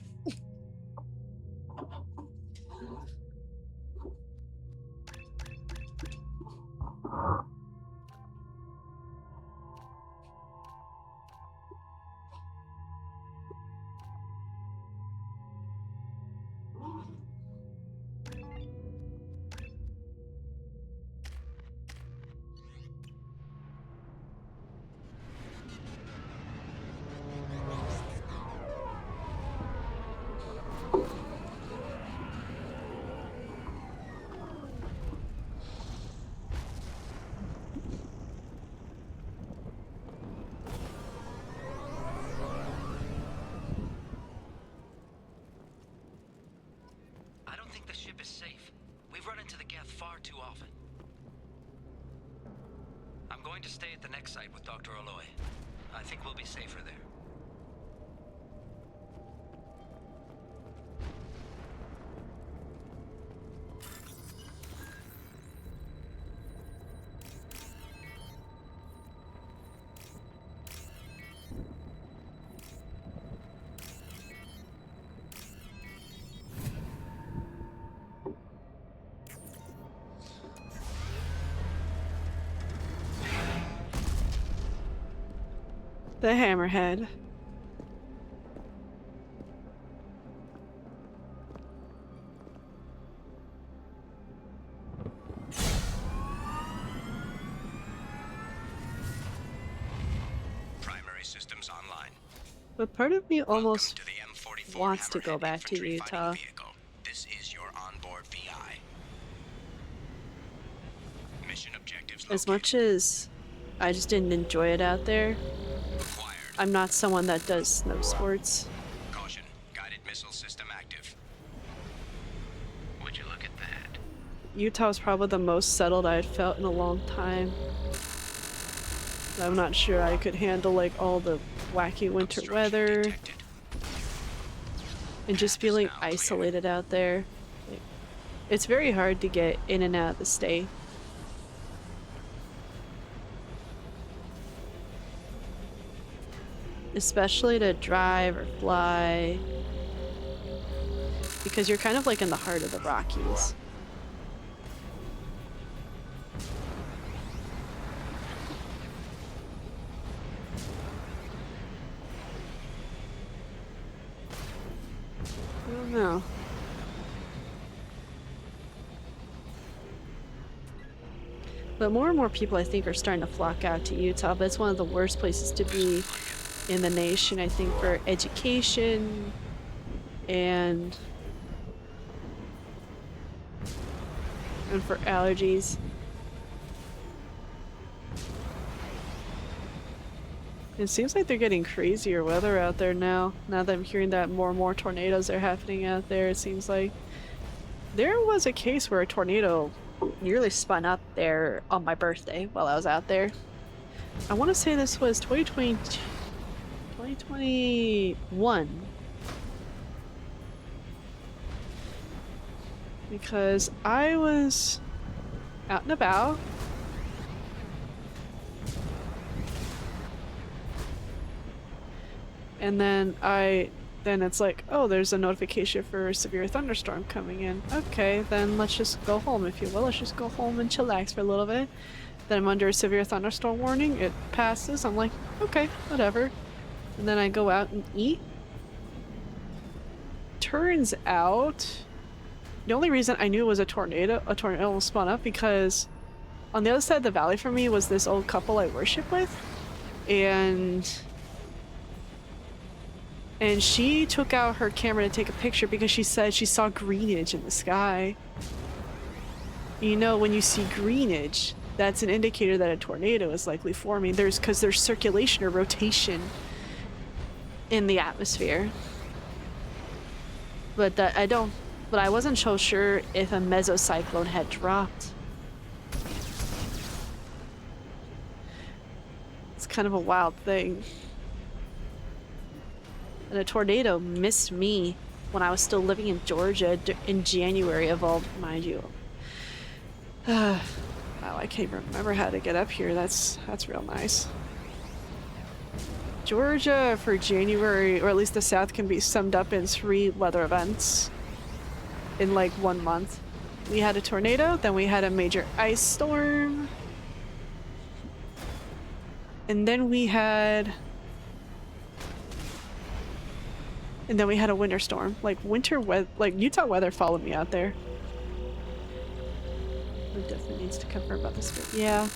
Speaker 17: is safe. We've run into the Geth far too often. I'm going to stay at the next site with Dr. Aloy. I think we'll be safer there.
Speaker 1: The Hammerhead.
Speaker 18: Primary systems online.
Speaker 1: But part of me almost wants to go back to Utah.
Speaker 18: This is your onboard VI. Mission objectives
Speaker 1: As much as I just didn't enjoy it out there, I'm not someone that does snow sports.
Speaker 18: Caution, guided missile system active.
Speaker 17: Would you look at that?
Speaker 1: Utah was probably the most settled I had felt in a long time. I'm not sure I could handle like all the wacky winter weather and just feeling isolated out there. It's very hard to get in and out of the state. Especially to drive or fly, because you're kind of like in the heart of the Rockies. I don't know. But more and more people I think are starting to flock out to Utah, but it's one of the worst places to be in the nation, I think, for education and for allergies. It seems like they're getting crazier weather out there now. Now that I'm hearing that more and more tornadoes are happening out there, it seems like there was a case where a tornado nearly spun up there on my birthday while I was out there. I want to say this was 2021, because I was out and about and then it's like, oh, there's a notification for a severe thunderstorm coming in. Okay, then let's just go home, if you will. Let's just go home and chillax for a little bit. Then I'm under a severe thunderstorm warning. It passes. I'm like, okay, whatever. And then I go out and eat. Turns out, the only reason I knew it was a tornado spun up, because on the other side of the valley from me was this old couple I worship with, and she took out her camera to take a picture because she said she saw greenage in the sky. You know, when you see greenage, that's an indicator that a tornado is likely forming. Because there's circulation or rotation in the atmosphere. But I wasn't so sure if a mesocyclone had dropped. It's kind of a wild thing. And a tornado missed me when I was still living in Georgia in January of all, mind you. Wow, I can't remember how to get up here. That's real nice. Georgia for January, or at least the South, can be summed up in 3 weather events in like 1 month. We had a tornado, then we had a major ice storm, and then we had a winter storm. Like Utah weather followed me out there. It definitely needs to confirm about this, but yeah.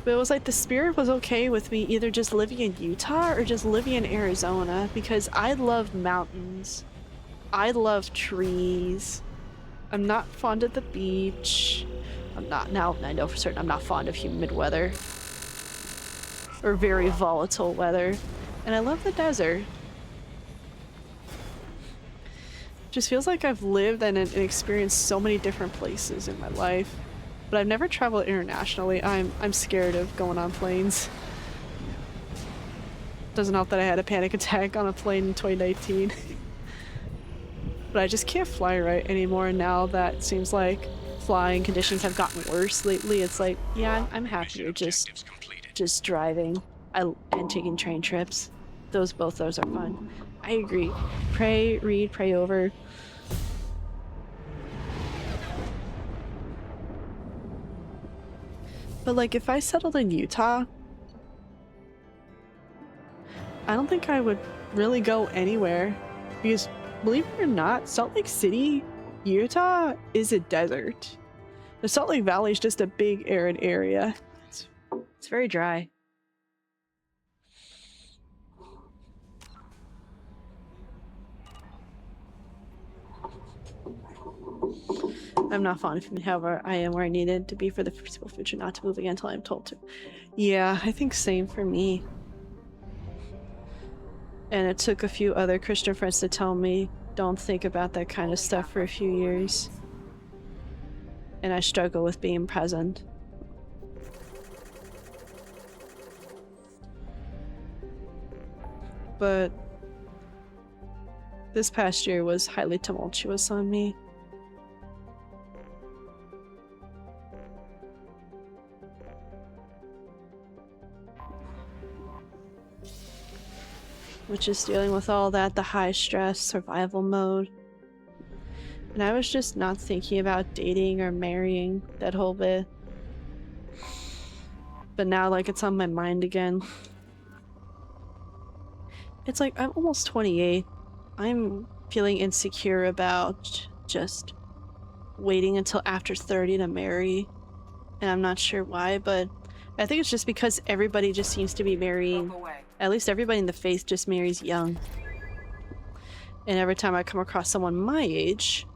Speaker 1: But it was like the spirit was okay with me either just living in Utah or just living in Arizona, because I love mountains. I love trees. I'm not fond of the beach. Now I know for certain I'm not fond of humid weather. Or very volatile weather. And I love the desert. Just feels like I've lived and experienced so many different places in my life, but I've never traveled internationally. I'm scared of going on planes. Doesn't help that I had a panic attack on a plane in 2019. But I just can't fly right anymore now that it seems like flying conditions have gotten worse lately. It's like, yeah, I'm happier just driving and taking train trips. Both those are fun. I agree. Pray, read, pray over. But like if I settled in Utah, I don't think I would really go anywhere because, believe it or not, Salt Lake City, Utah is a desert. The Salt Lake Valley is just a big arid area. It's very dry. I'm not fond of him, however, I am where I needed to be for the foreseeable future, not to move again until I'm told to. Yeah, I think same for me. And it took a few other Christian friends to tell me, don't think about that kind of stuff for a few years. And I struggle with being present. But this past year was highly tumultuous on me. Which is dealing with all that, the high stress survival mode. And I was just not thinking about dating or marrying that whole bit. But now, like, it's on my mind again. It's like, I'm almost 28. I'm feeling insecure about just waiting until after 30 to marry. And I'm not sure why, but I think it's just because everybody just seems to be marrying. At least everybody in the faith just marries young. And every time I come across someone my age,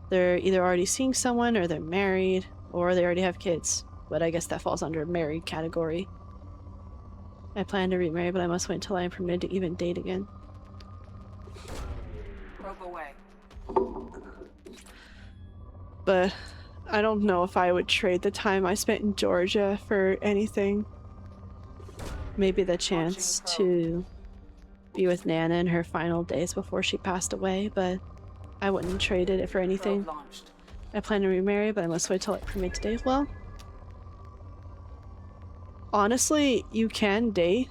Speaker 1: they're either already seeing someone, or they're married, or they already have kids. But I guess that falls under married category. I plan to remarry, but I must wait until I am permitted to even date again.
Speaker 3: Probe away.
Speaker 1: But I don't know if I would trade the time I spent in Georgia for anything. Maybe the chance to be with Nana in her final days before she passed away, but I wouldn't trade it for anything. I plan to remarry, but I must wait till I permit to date. Well, honestly, you can date,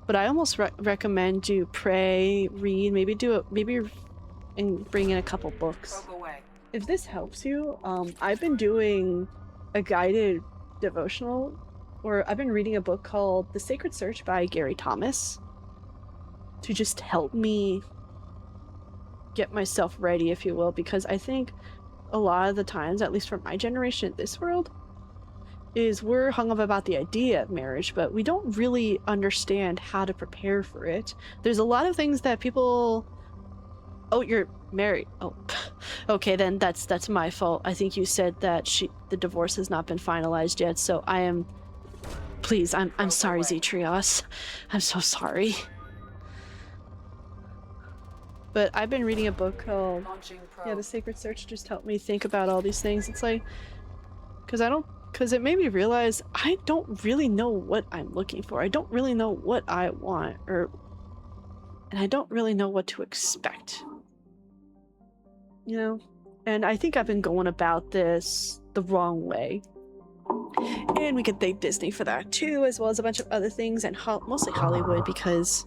Speaker 1: but I almost recommend you pray, read, maybe and bring in a couple books. If this helps you, I've been doing a guided devotional, or I've been reading a book called The Sacred Search by Gary Thomas to just help me get myself ready, if you will, because I think a lot of the times, at least for my generation in this world, is we're hung up about the idea of marriage, but we don't really understand how to prepare for it. There's a lot of things that people... Oh, you're married. Oh, okay, then that's my fault. I think you said that the divorce has not been finalized yet, so I am... Please, I'm sorry, Zetrios. I'm so sorry. But I've been reading a book called The Sacred Search. Just helped me think about all these things. It's like, because it made me realize I don't really know what I'm looking for. I don't really know what I want, and I don't really know what to expect. You know? And I think I've been going about this the wrong way. And we could thank Disney for that too, as well as a bunch of other things, and mostly Hollywood, because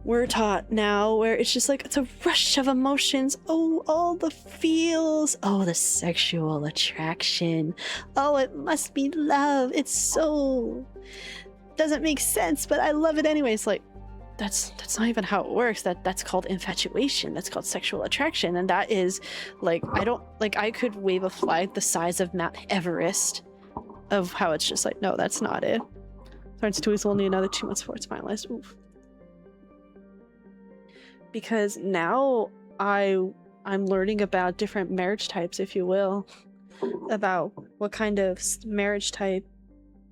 Speaker 1: we're taught now where it's just like, it's a rush of emotions. Oh, all the feels. Oh, the sexual attraction. Oh, it must be love. It's so... doesn't make sense, but I love it anyway. It's like, that's not even how it works. That's called infatuation. That's called sexual attraction. And that is like, I could wave a flag the size of Mount Everest of how it's just like, no, that's not it. Turns 2 weeks, only another 2 months before it's finalized. Oof. Because now I'm learning about different marriage types, if you will, about what kind of marriage type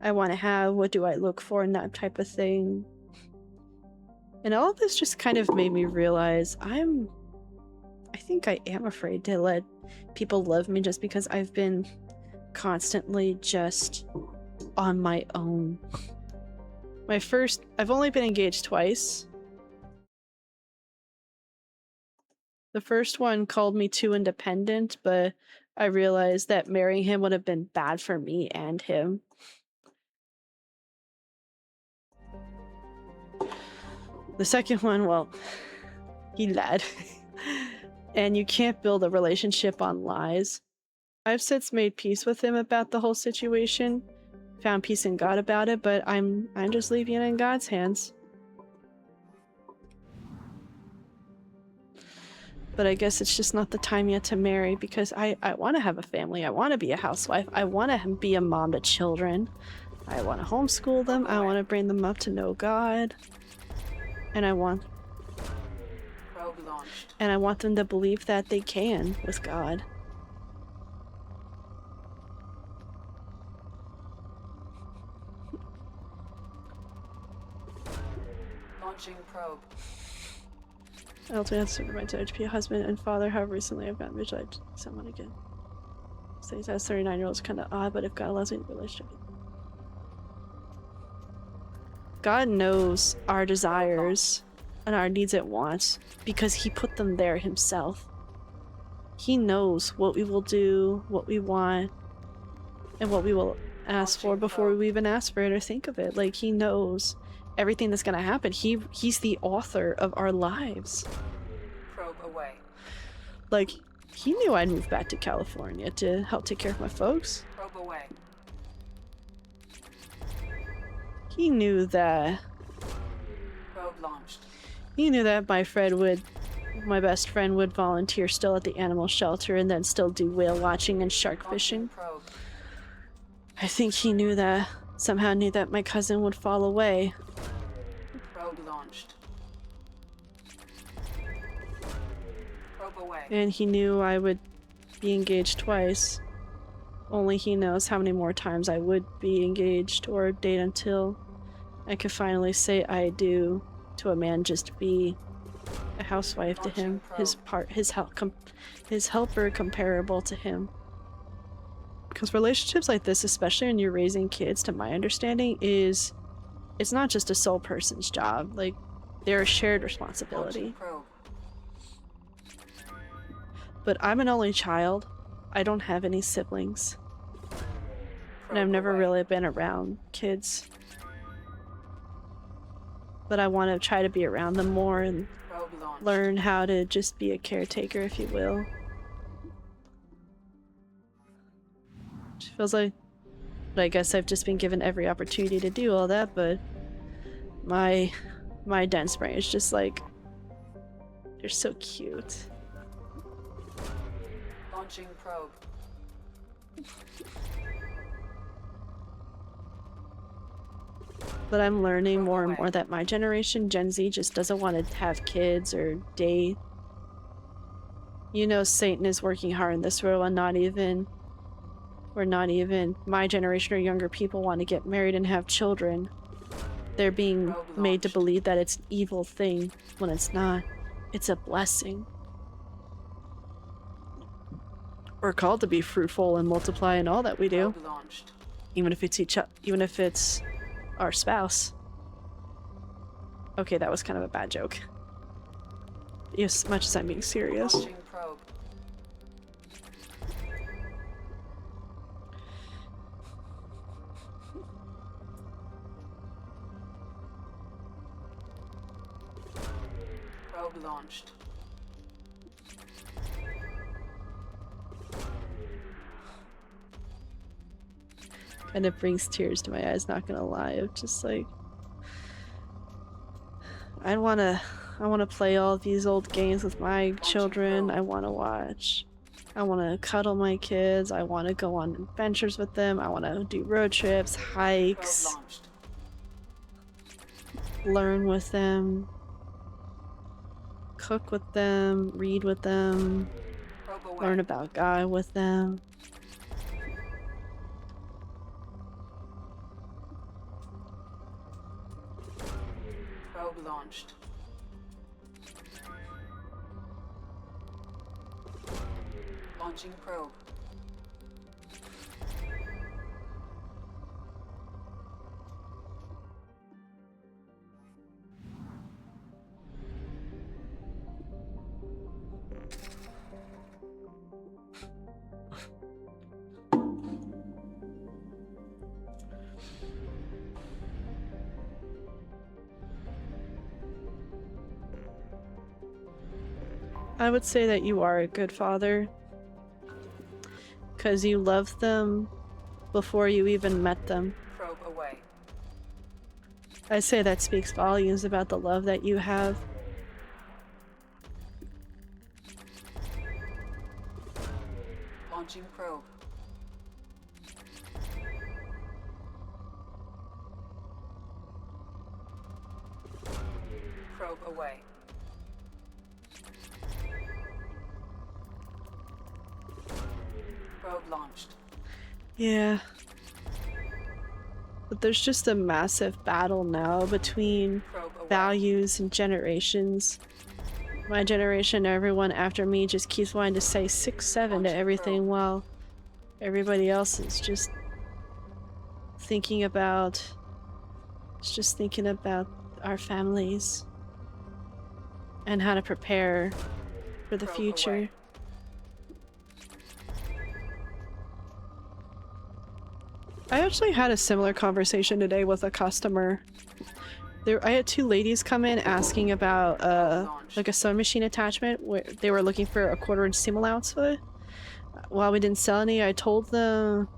Speaker 1: I want to have, what do I look for in that type of thing. And all of this just kind of made me realize I think I am afraid to let people love me just because I've been constantly just on my own. I've only been engaged twice. The first one called me too independent, but I realized that marrying him would have been bad for me and him. The second one, well, he lied. And you can't build a relationship on lies. I've since made peace with him about the whole situation, found peace in God about it, but I'm just leaving it in God's hands. But I guess it's just not the time yet to marry because I want to have a family. I want to be a housewife. I want to be a mom to children. I want to homeschool them. I want to bring them up to know God. And I want them to believe that they can with God.
Speaker 3: Launching probe.
Speaker 1: I also have to my to be a husband and father. However, recently I've gotten visualized someone again. Saying as 39-year-old is kind of odd, but if God allows me to relationship. God knows our desires and our needs and wants because he put them there himself. He knows what we will do, what we want, and what we will ask for before we even ask for it or think of it. Like, he knows everything that's gonna happen. He's the author of our lives.
Speaker 3: Probe away.
Speaker 1: Like, he knew I'd move back to California to help take care of my folks.
Speaker 3: Probe away.
Speaker 1: He knew that.
Speaker 3: Probe launched.
Speaker 1: He knew that my best friend would volunteer still at the animal shelter and then still do whale watching and shark fishing.
Speaker 3: Probe.
Speaker 1: I think he knew that. Somehow knew that my cousin would fall away.
Speaker 3: Probe launched. Probe away.
Speaker 1: And he knew I would be engaged twice. Only he knows how many more times I would be engaged or date until I could finally say I do to a man, just be a housewife to him, his helper comparable to him. Because relationships like this, especially when you're raising kids, to my understanding, it's not just a sole person's job. Like, they're a shared responsibility. But I'm an only child. I don't have any siblings. And I've never really been around kids. But I want to try to be around them more and learn how to just be a caretaker, if you will. Which feels like... But I guess I've just been given every opportunity to do all that, but... My dense brain is just like... They're so cute.
Speaker 3: Launching probe.
Speaker 1: But I'm learning more and more that my generation, Gen Z, just doesn't want to have kids or date. You know, Satan is working hard in this world, and not even my generation or younger people want to get married and have children. They're being made to believe that it's an evil thing when it's not. It's a blessing. We're called to be fruitful and multiply in all that we do. Even if it's our spouse. Okay, that was kind of a bad joke. As much as I'm being serious.
Speaker 3: Probe. Probe launched.
Speaker 1: And it brings tears to my eyes, not gonna lie. It's just like... I wanna play all these old games with my children. I wanna watch. I wanna cuddle my kids. I wanna go on adventures with them. I wanna do road trips, hikes. Learn with them. Cook with them. Read with them. Learn about God with them.
Speaker 3: Probe launched. Launching probe.
Speaker 1: I would say that you are a good father. Because you loved them before you even met them.
Speaker 3: Probe away.
Speaker 1: I say that speaks volumes about the love that you have.
Speaker 3: Launching probe. Probe away. Probe launched.
Speaker 1: Yeah. But there's just a massive battle now between values and generations. My generation, everyone after me just keeps wanting to say 6-7 to everything while everybody else is just thinking about our families and how to prepare for the future. I actually had a similar conversation today with a customer. I had two ladies come in asking about like a sewing machine attachment where they were looking for a 1/4-inch seam allowance for it. While we didn't sell any, I told them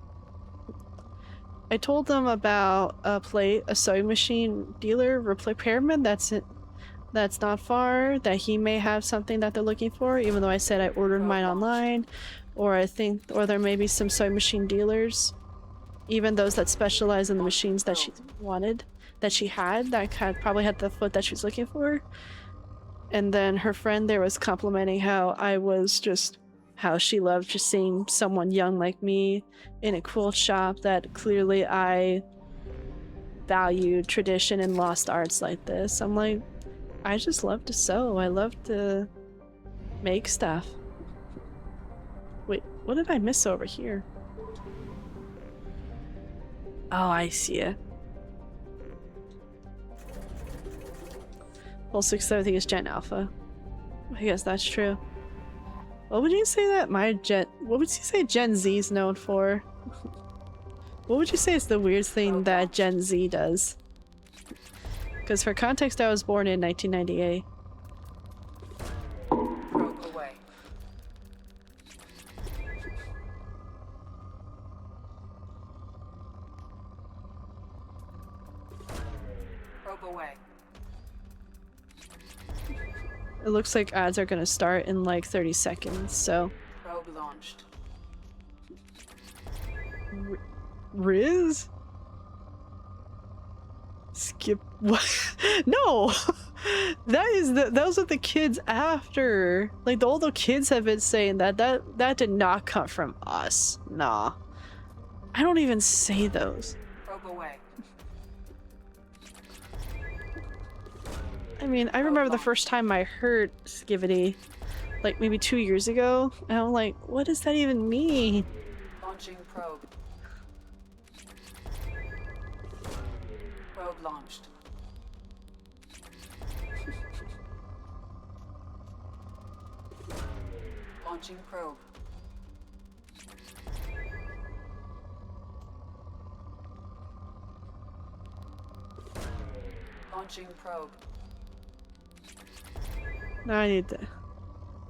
Speaker 1: about a sewing machine dealer repairman that's not far, that he may have something that they're looking for, even though I said I ordered mine online, or there may be some sewing machine dealers, even those that specialize in the machines that she wanted, that she had, that probably had the foot that she was looking for. And then her friend there was complimenting how she loved just seeing someone young like me in a quilt shop, that clearly I valued tradition and lost arts like this. I'm like, I just love to sew. I love to make stuff. Wait, what did I miss over here? Oh, I see it. Well, 6 everything is Gen Alpha. I guess that's true. What would you say that what would you say Gen Z is known for? What would you say is the weirdest thing that Gen Z does? Because for context, I was born in 1998.
Speaker 3: Probe away. Probe away.
Speaker 1: It looks like ads are gonna start in like 30 seconds, so...
Speaker 3: Probe launched.
Speaker 1: Riz? Skip what? No! Those are the kids after. Like, all the kids have been saying that did not come from us. Nah. I don't even say those.
Speaker 3: Probe away.
Speaker 1: I mean, I remember the first time I heard Skivity, like maybe 2 years ago, and I'm like, what does that even mean?
Speaker 3: Launching probe. Probe launched. Launching probe. Launching probe.
Speaker 1: No, I need to...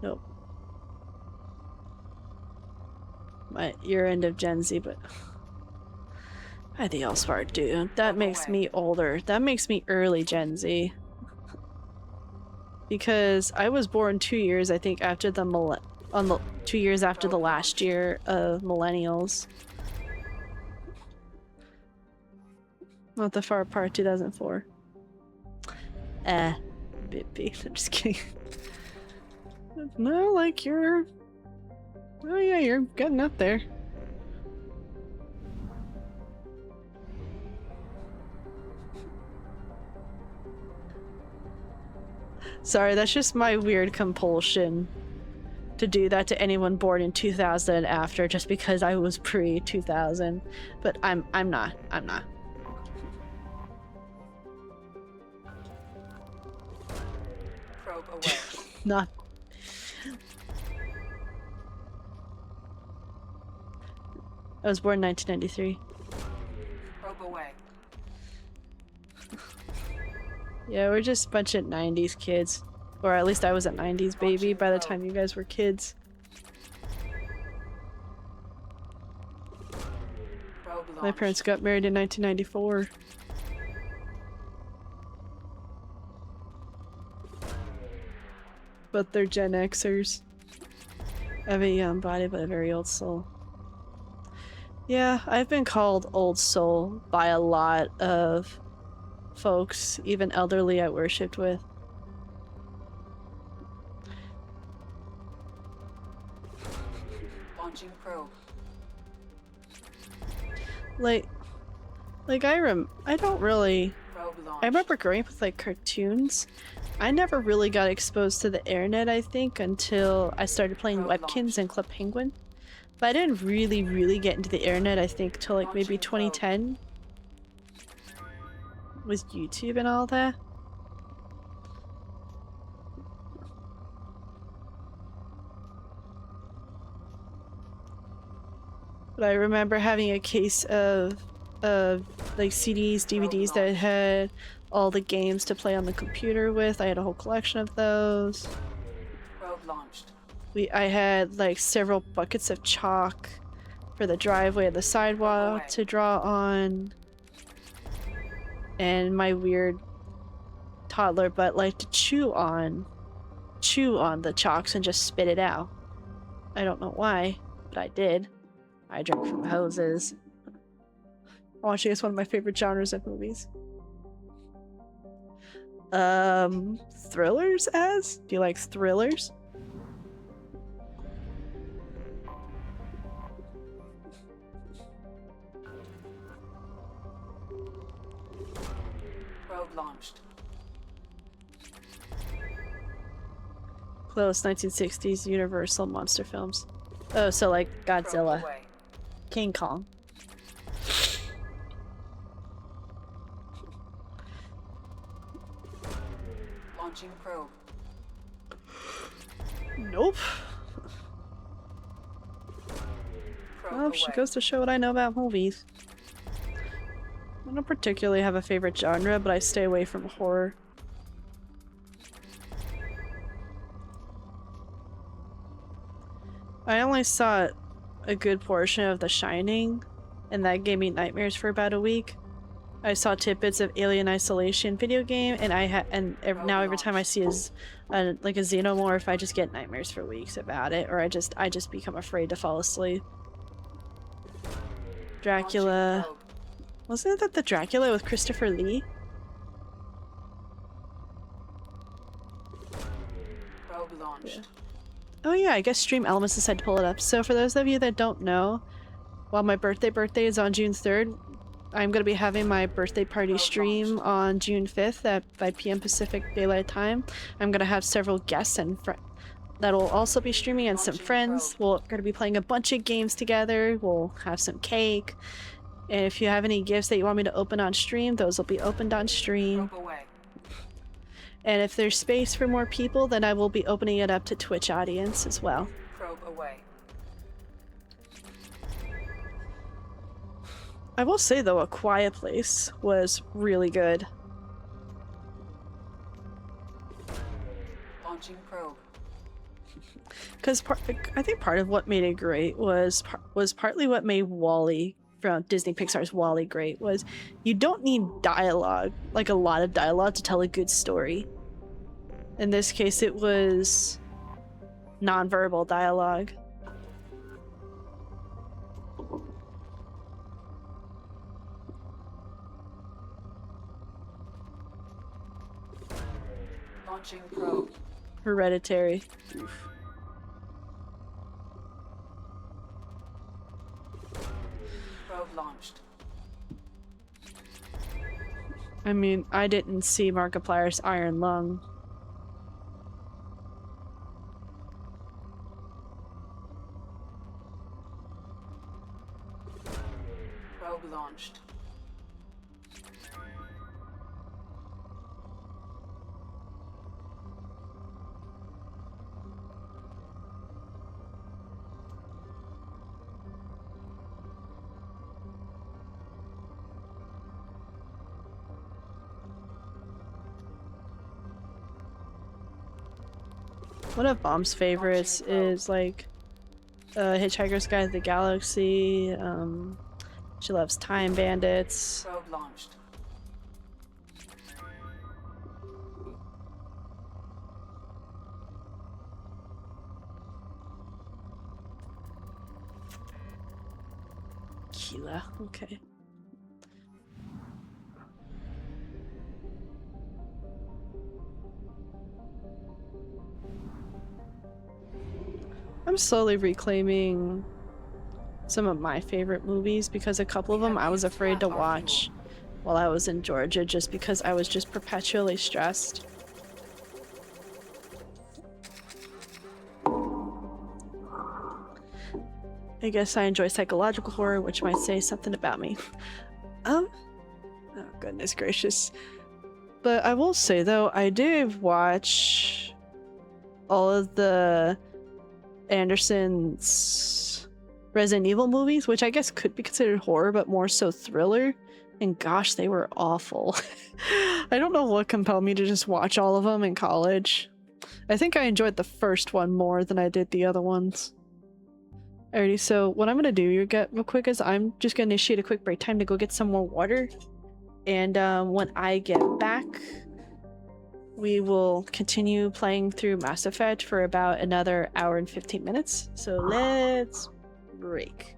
Speaker 1: Nope. You're end of Gen Z, but... I think I'll start, dude. That makes me older. That makes me early Gen Z. Because I was born 2 years, I think, after the 2 years after the last year of millennials. Not the far apart, 2004. Bit. I'm just kidding. No, like you're... Oh yeah, you're getting up there. Sorry, that's just my weird compulsion to do that to anyone born in 2000 and after, just because I was pre-2000. But I'm not. I'm not.
Speaker 3: Probe away.
Speaker 1: Not. I was born in 1993.
Speaker 3: Probe away.
Speaker 1: Yeah, we're just a bunch of 90s kids. Or at least I was a 90s baby by the time you guys were kids. My parents got married in 1994. But they're Gen Xers. I have a young body but a very old soul. Yeah, I've been called old soul by a lot of folks, even elderly I worshipped with.
Speaker 3: Launching probe.
Speaker 1: Like I don't really...
Speaker 3: Probe launch.
Speaker 1: I remember growing up with like cartoons. I never really got exposed to the internet, I think, until I started playing Webkins and Club Penguin. But I didn't really get into the internet, I think, till like maybe 2010. With YouTube and all that. But I remember having a case of like CDs, DVDs that had all the games to play on the computer with. I had a whole collection of those.
Speaker 3: Probe launched.
Speaker 1: I had like several buckets of chalk for the driveway and the sidewalk to draw on. And my weird toddler butt liked to chew on the chalks and just spit it out. I don't know why, but I did. I drank from hoses. Oh, actually, it's one of my favorite genres of movies. Thrillers, Az? Do you like thrillers?
Speaker 3: Probe launched.
Speaker 1: Close 1960s Universal monster films. Oh, so like Godzilla, King Kong.
Speaker 3: Launching probe.
Speaker 1: Nope.
Speaker 3: Probe
Speaker 1: Well, she
Speaker 3: away.
Speaker 1: goes to show what I know about movies. I don't particularly have a favorite genre, but I stay away from horror. I only saw a good portion of The Shining, and that gave me nightmares for about a week. I saw tidbits of Alien Isolation video game, and now every time I see like a xenomorph, I just get nightmares for weeks about it, or I just become afraid to fall asleep. Dracula. Wasn't that the Dracula with Christopher Lee?
Speaker 3: Probe launched.
Speaker 1: Yeah. Oh yeah, I guess Stream Elements decided to pull it up. So for those of you that don't know, while my birthday is on June 3rd, I'm going to be having my birthday party stream on June 5th at 5 p.m. Pacific Daylight Time. I'm going to have several guests and that will also be streaming, and some friends. We're going to be playing a bunch of games together. We'll have some cake. And if you have any gifts that you want me to open on stream, those will be opened on stream.
Speaker 3: Probe away.
Speaker 1: And if there's space for more people, then I will be opening it up to Twitch audience as well.
Speaker 3: Probe away.
Speaker 1: I will say though, A Quiet Place was really good.
Speaker 3: Launching probe.
Speaker 1: Because I think part of what made it great was partly what made WALL-E from Disney Pixar's WALL-E great was you don't need dialogue, like a lot of dialogue, to tell a good story. In this case, it was non-verbal dialogue.
Speaker 3: Launching probe.
Speaker 1: Hereditary.
Speaker 3: Probe launched.
Speaker 1: I mean, I didn't see Markiplier's Iron Lung.
Speaker 3: Probe launched.
Speaker 1: One of Mom's favorites is like Hitchhiker's Guide to the Galaxy. She loves Time Bandits.
Speaker 3: Probe launched.
Speaker 1: Keela, okay. I'm slowly reclaiming some of my favorite movies because a couple of them I was afraid to watch while I was in Georgia just because I was just perpetually stressed. I guess I enjoy psychological horror, which might say something about me. Oh goodness gracious. But I will say though, I did watch all of the Anderson's Resident Evil movies, which I guess could be considered horror, but more so thriller. And gosh, they were awful. I don't know what compelled me to just watch all of them in college. I think I enjoyed the first one more than I did the other ones. Alrighty, so what I'm gonna do real quick is I'm just gonna initiate a quick break time to go get some more water. And when I get back, we will continue playing through Mass Effect for about another hour and 15 minutes. So let's break.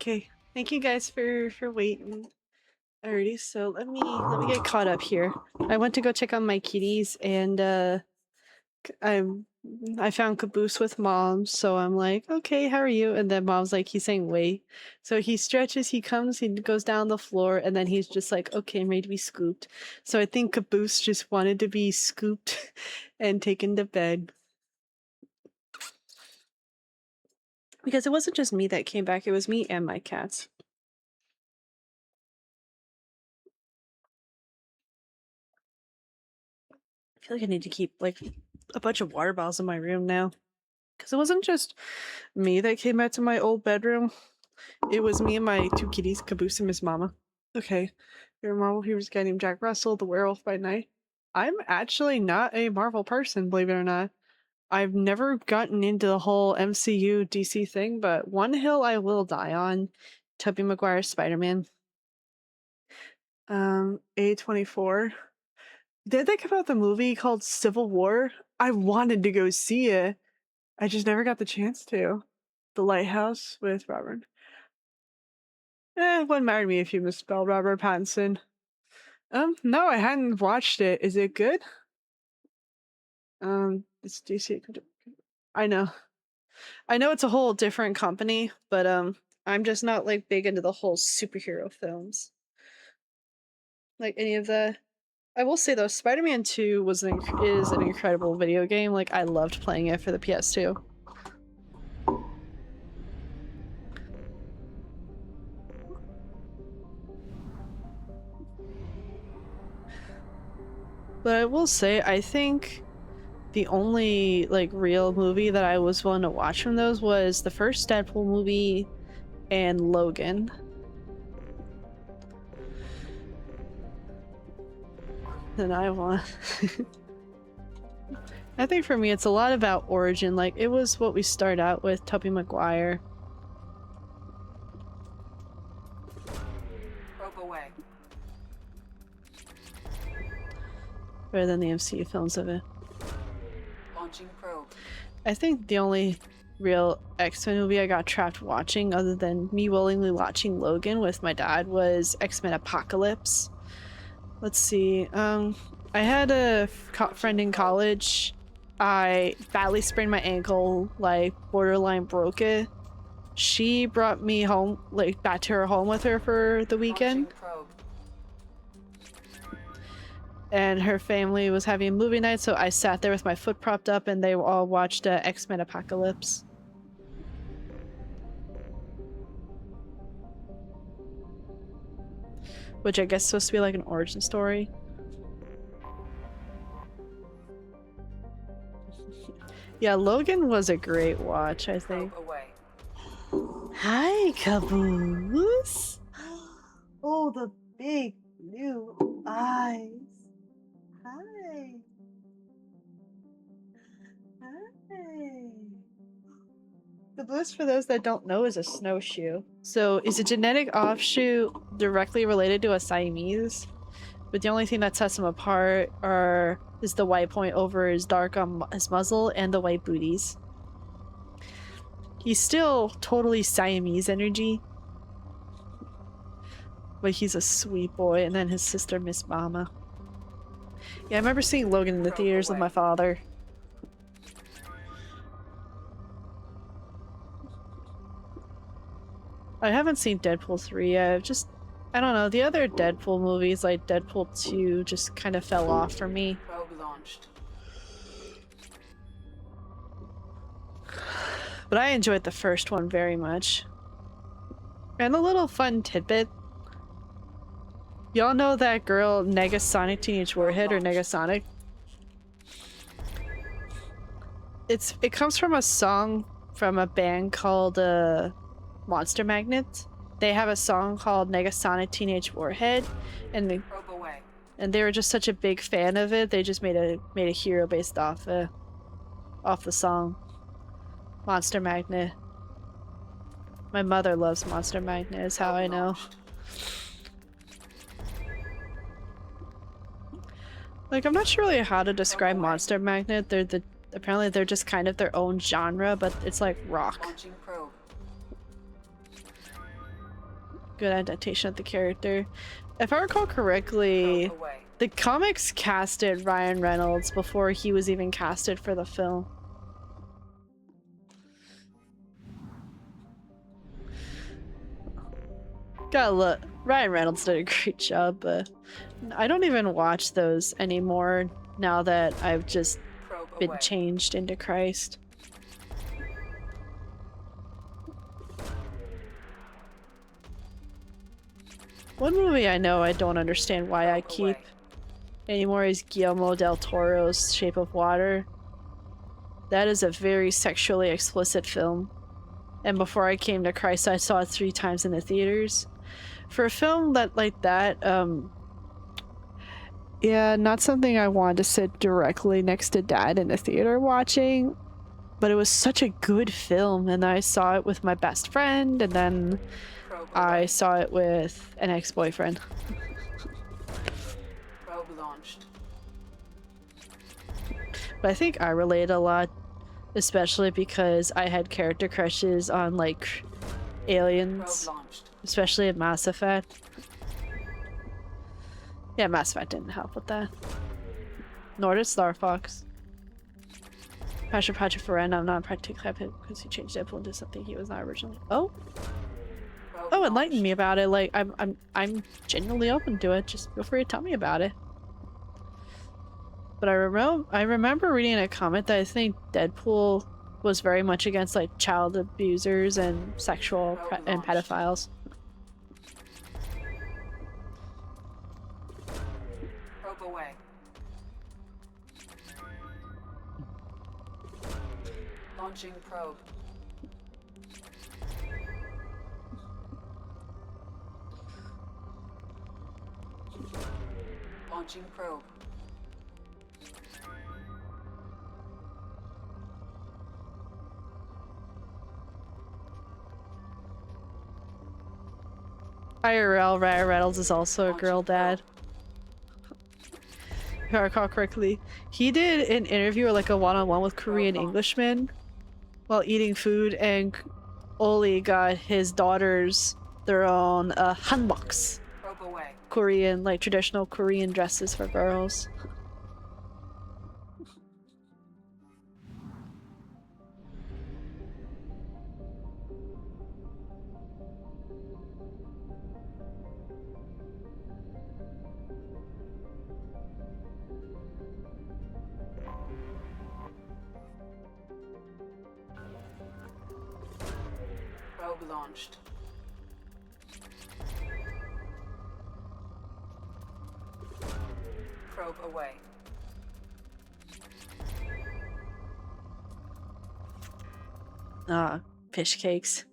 Speaker 1: Okay. Thank you guys for waiting. Alrighty, so let me get caught up here. I went to go check on my kitties, and I found Caboose with Mom, so I'm like, okay, how are you? And then Mom's like, he's saying wait. So he stretches, he comes, he goes down the floor, and then he's just like, okay, I'm ready to be scooped. So I think Caboose just wanted to be scooped and taken to bed. Because it wasn't just me that came back, it was me and my cats. I feel like I need to keep like a bunch of water bottles in my room now. Because it wasn't just me that came back to my old bedroom. It was me and my two kitties, Caboose and Miss Mama. Okay. You're a Marvel heroes guy named Jack Russell, the werewolf by night. I'm actually not a Marvel person, believe it or not. I've never gotten into the whole MCU DC thing, but one hill I will die on. Tobey Maguire's Spider-Man. A24. Did they come out with a movie called Civil War? I wanted to go see it. I just never got the chance to. The Lighthouse with Robert. Wouldn't matter to me if you misspelled Robert Pattinson. No, I hadn't watched it. Is it good? It's DC. I know it's a whole different company, but I'm just not like big into the whole superhero films. Like any of the. I will say though, Spider-Man 2 is an incredible video game. Like I loved playing it for the PS2. But I will say, I think the only like real movie that I was willing to watch from those was the first Deadpool movie and Logan. And I want. I think for me, it's a lot about origin. Like it was what we start out with, Tobey Maguire.
Speaker 3: Probe away.
Speaker 1: Rather than the MCU films of it.
Speaker 3: Launching probe.
Speaker 1: I think the only real X-Men movie I got trapped watching, other than me willingly watching Logan with my dad, was X-Men Apocalypse. Let's see. I had a friend in college. I badly sprained my ankle, like borderline broke it. She brought me home, like back to her home with her for the weekend. And her family was having a movie night, so I sat there with my foot propped up and they all watched X-Men Apocalypse. Which I guess is supposed to be like an origin story. Yeah, Logan was a great watch, I think. Hi, Caboose! Oh, the big blue eyes. Hi. Hi. Caboose, for those that don't know, is a snowshoe. So, is a genetic offshoot directly related to a Siamese? But the only thing that sets them apart is the white point over his dark on his muzzle and the white booties. He's still totally Siamese energy. But he's a sweet boy. And then his sister, Miss Mama. Yeah, I remember seeing Logan in the theaters with my father. I haven't seen Deadpool 3 yet. I don't know, the other Deadpool movies, like Deadpool 2, just kind of fell off for me.
Speaker 3: Probe launched.
Speaker 1: But I enjoyed the first one very much. And a little fun tidbit. Y'all know that girl Negasonic Teenage Warhead, or Negasonic? It comes from a song from a band called Monster Magnet. They have a song called Negasonic Teenage Warhead, and they were just such a big fan of it. They just made a hero based off the song. Monster Magnet. My mother loves Monster Magnet, is how I know. Like, I'm not sure really how to describe Monster Magnet. Apparently they're just kind of their own genre, but it's like rock. good adaptation of the character. If I recall correctly, the comics casted Ryan Reynolds before he was even casted for the film. Gotta look. Ryan Reynolds did a great job, but I don't even watch those anymore now that I've just been changed into Christ. One movie I know I don't understand why I keep anymore is Guillermo del Toro's Shape of Water. That is a very sexually explicit film. And before I came to Christ, I saw it 3 times in the theaters. For a film like that, yeah, not something I wanted to sit directly next to Dad in the theater watching, but it was such a good film, and I saw it with my best friend, and then I saw it with an ex-boyfriend.
Speaker 3: Probe launched.
Speaker 1: But I think I relate a lot, especially because I had character crushes on, like, aliens, especially in Mass Effect. Yeah, Mass Effect didn't help with that. Nor did Star Fox. Passion Project for Ren, I'm not practically happy because he changed Deadpool into something he was not originally. Oh? Oh, enlighten me about it. Like, I'm genuinely open to it. Just feel free to tell me about it. But I remember reading in a comment that I think Deadpool was very much against, like, child abusers and sexual and pedophiles.
Speaker 3: Probe away. Launching probe. Launching probe.
Speaker 1: IRL, Ryan Reynolds is also a girl dad. If I recall correctly, he did an interview or like a one-on-one with Korean Englishmen while eating food, and Oli got his daughters their own hanboks. Korean, like traditional Korean dresses for girls.
Speaker 3: Probe launched. Probe away.
Speaker 1: Ah, fish cakes.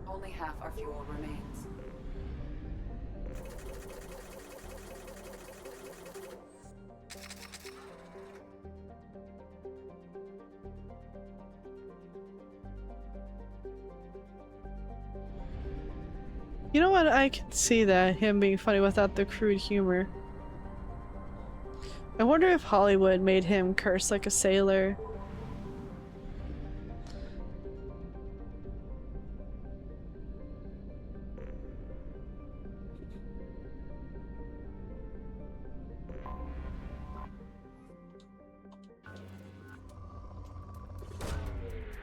Speaker 3: Only half our fuel remains.
Speaker 1: You know what? I can see that, him being funny without the crude humor. I wonder if Hollywood made him curse like a sailor.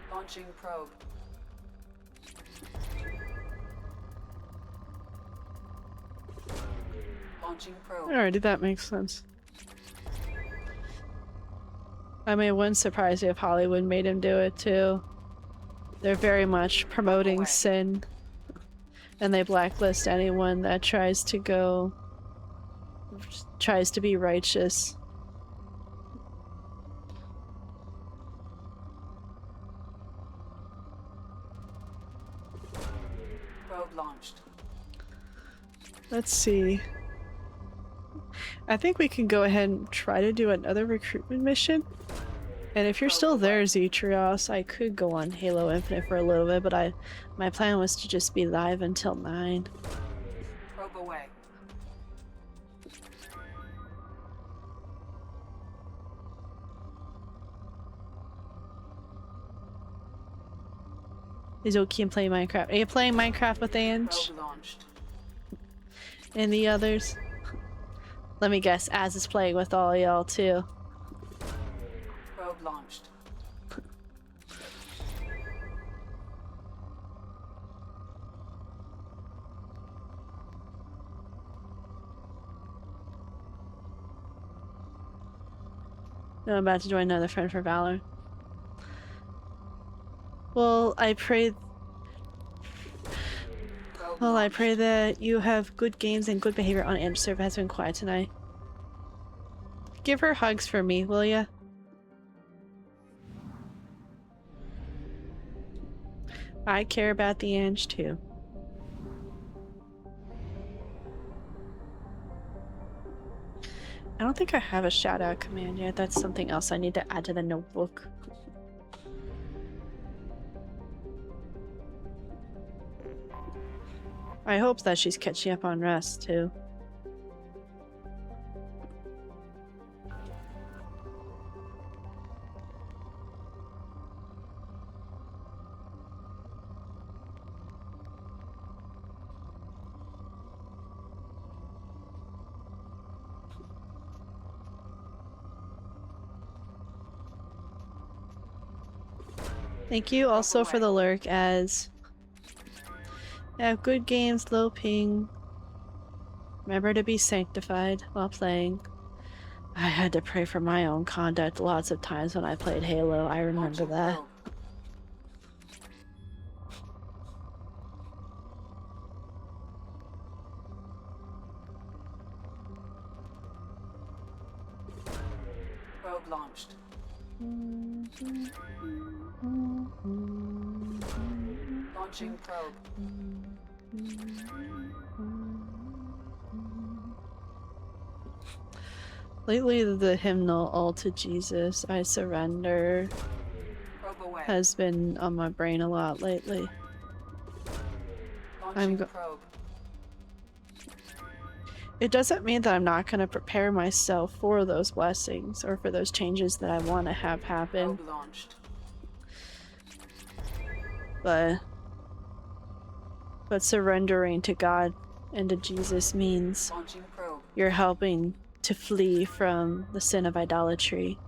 Speaker 3: Launching probe. Launching probe.
Speaker 1: Alrighty, that makes sense. I mean, it wouldn't surprise me if Hollywood made him do it too. They're very much promoting sin, and they blacklist anyone that tries to be righteous.
Speaker 3: Probe launched.
Speaker 1: Let's see. I think we can go ahead and try to do another recruitment mission. And if you're still there, Zetrios, I could go on Halo Infinite for a little bit, but my plan was to just be live until 9.
Speaker 3: Probe away.
Speaker 1: Is Oki playing Minecraft? Are you playing Minecraft with Ange?
Speaker 3: Probe launched.
Speaker 1: And the others? Let me guess, Az is playing with all y'all too.
Speaker 3: Probe launched.
Speaker 1: No, I'm about to join another friend for Valor. Well, I pray that you have good games and good behavior on Ange server. Has been quiet tonight. Give her hugs for me, will ya? I care about the Ange too. I don't think I have a shout out command yet. That's something else I need to add to the notebook. I hope that she's catching up on rest too. Thank you also for the lurk, as have good games, low ping. Remember to be sanctified while playing. I had to pray for my own conduct lots of times when I played Halo. I remember that.
Speaker 3: Probe launched. Launching probe.
Speaker 1: Lately, the hymnal "All to Jesus, I Surrender" has been on my brain a lot lately.
Speaker 3: Launching probe.
Speaker 1: It doesn't mean that I'm not going to prepare myself for those blessings or for those changes that I want to have happen.
Speaker 3: Probe launched.
Speaker 1: But surrendering to God and to Jesus means
Speaker 3: Launching probe.
Speaker 1: you're helping to flee from the sin of idolatry.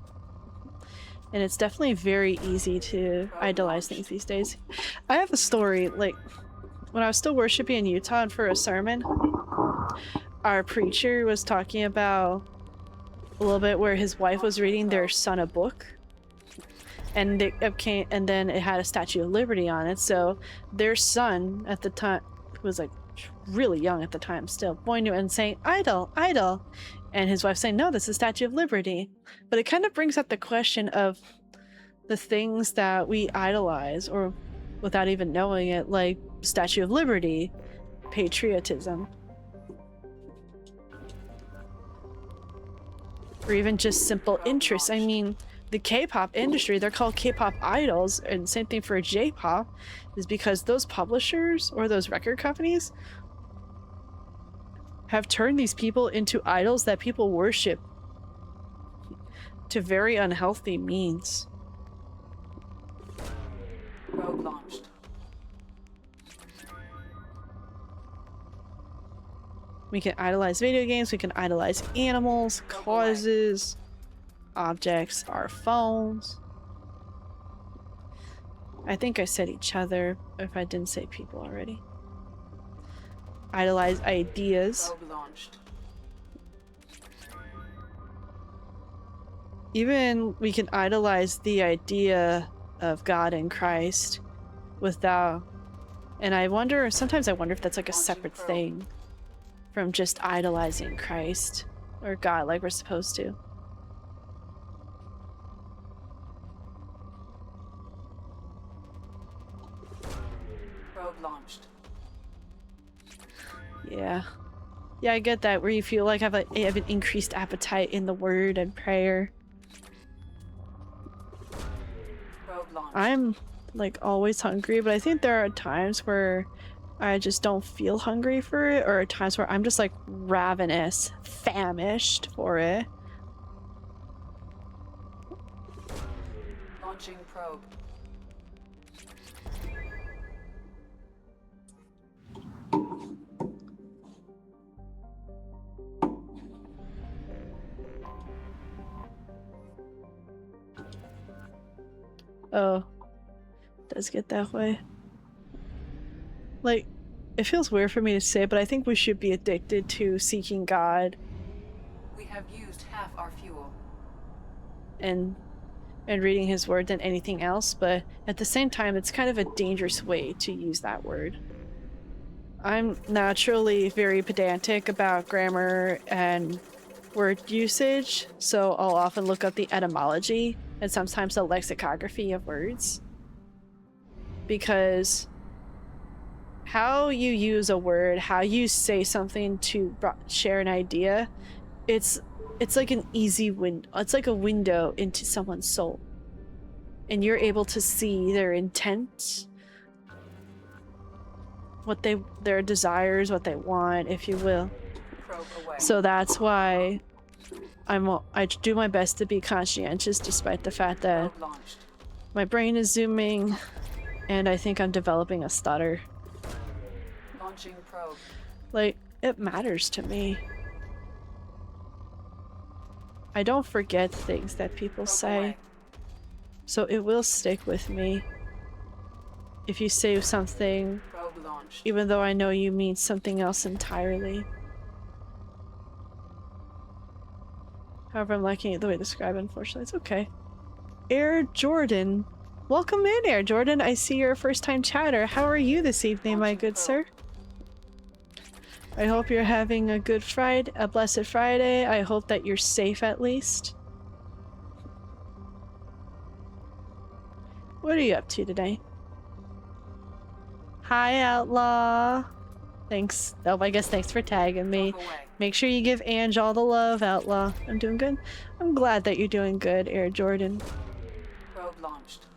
Speaker 1: And it's definitely very easy to idolize things these days. I have a story, like, when I was still worshiping in Utah and for a sermon, our preacher was talking about a little bit where his wife was reading their son a book. And then it had a Statue of Liberty on it, so their son at the time, who was like really young at the time still, pointing to it and saying, "Idol, idol," and his wife saying, "No, this is Statue of Liberty." But it kind of brings up the question of the things that we idolize, or without even knowing it, like Statue of Liberty, patriotism, or even just simple interests. I mean, the K-pop industry, they're called K-pop idols, and same thing for J-pop, is because those publishers or those record companies have turned these people into idols that people worship to very unhealthy means.
Speaker 3: Probe launched.
Speaker 1: We can idolize video games, we can idolize animals, causes, objects, our phones. I think I said each other, if I didn't say people already. Idolize ideas.
Speaker 3: Probe launched.
Speaker 1: Even we can idolize the idea of God and Christ without, and I wonder, sometimes I wonder if that's like a separate thing from just idolizing Christ or God like we're supposed to.
Speaker 3: Probe launched.
Speaker 1: Yeah, I get that, where you feel like I have an increased appetite in the word and prayer.
Speaker 3: Probe launched.
Speaker 1: I'm like always hungry, but I think there are times where I just don't feel hungry for it, or times where I'm just like ravenous, famished for it.
Speaker 3: Launching probe.
Speaker 1: Oh. It does get that way. Like, it feels weird for me to say, but I think we should be addicted to seeking God
Speaker 3: We have used half our fuel.
Speaker 1: and reading his word than anything else, but at the same time it's kind of a dangerous way to use that word. I'm naturally very pedantic about grammar and word usage, so I'll often look up the etymology and sometimes the lexicography of words. Because how you use a word, how you say something to share an idea, it's like an easy window. It's like a window into someone's soul. And you're able to see their intent, their desires, what they want, if you will. So that's why I do my best to be conscientious despite the fact that my brain is zooming and I think I'm developing a stutter.
Speaker 3: Launching probe.
Speaker 1: Like, it matters to me. I don't forget things that people say, so it will stick with me. If you say something, even though I know you mean something else entirely. However, I'm liking it the way you describe it, unfortunately. It's okay. Air Jordan. Welcome in, Air Jordan. I see you're a first-time chatter. How are you this evening, my good sir? I hope you're having a good Friday, a blessed Friday. I hope that you're safe at least. What are you up to today? Hi, Outlaw. Thanks. Oh, I guess thanks for tagging me. Make sure you give Ange all the love, Outlaw. I'm doing good. I'm glad that you're doing good, Air Jordan.
Speaker 3: Probe launched.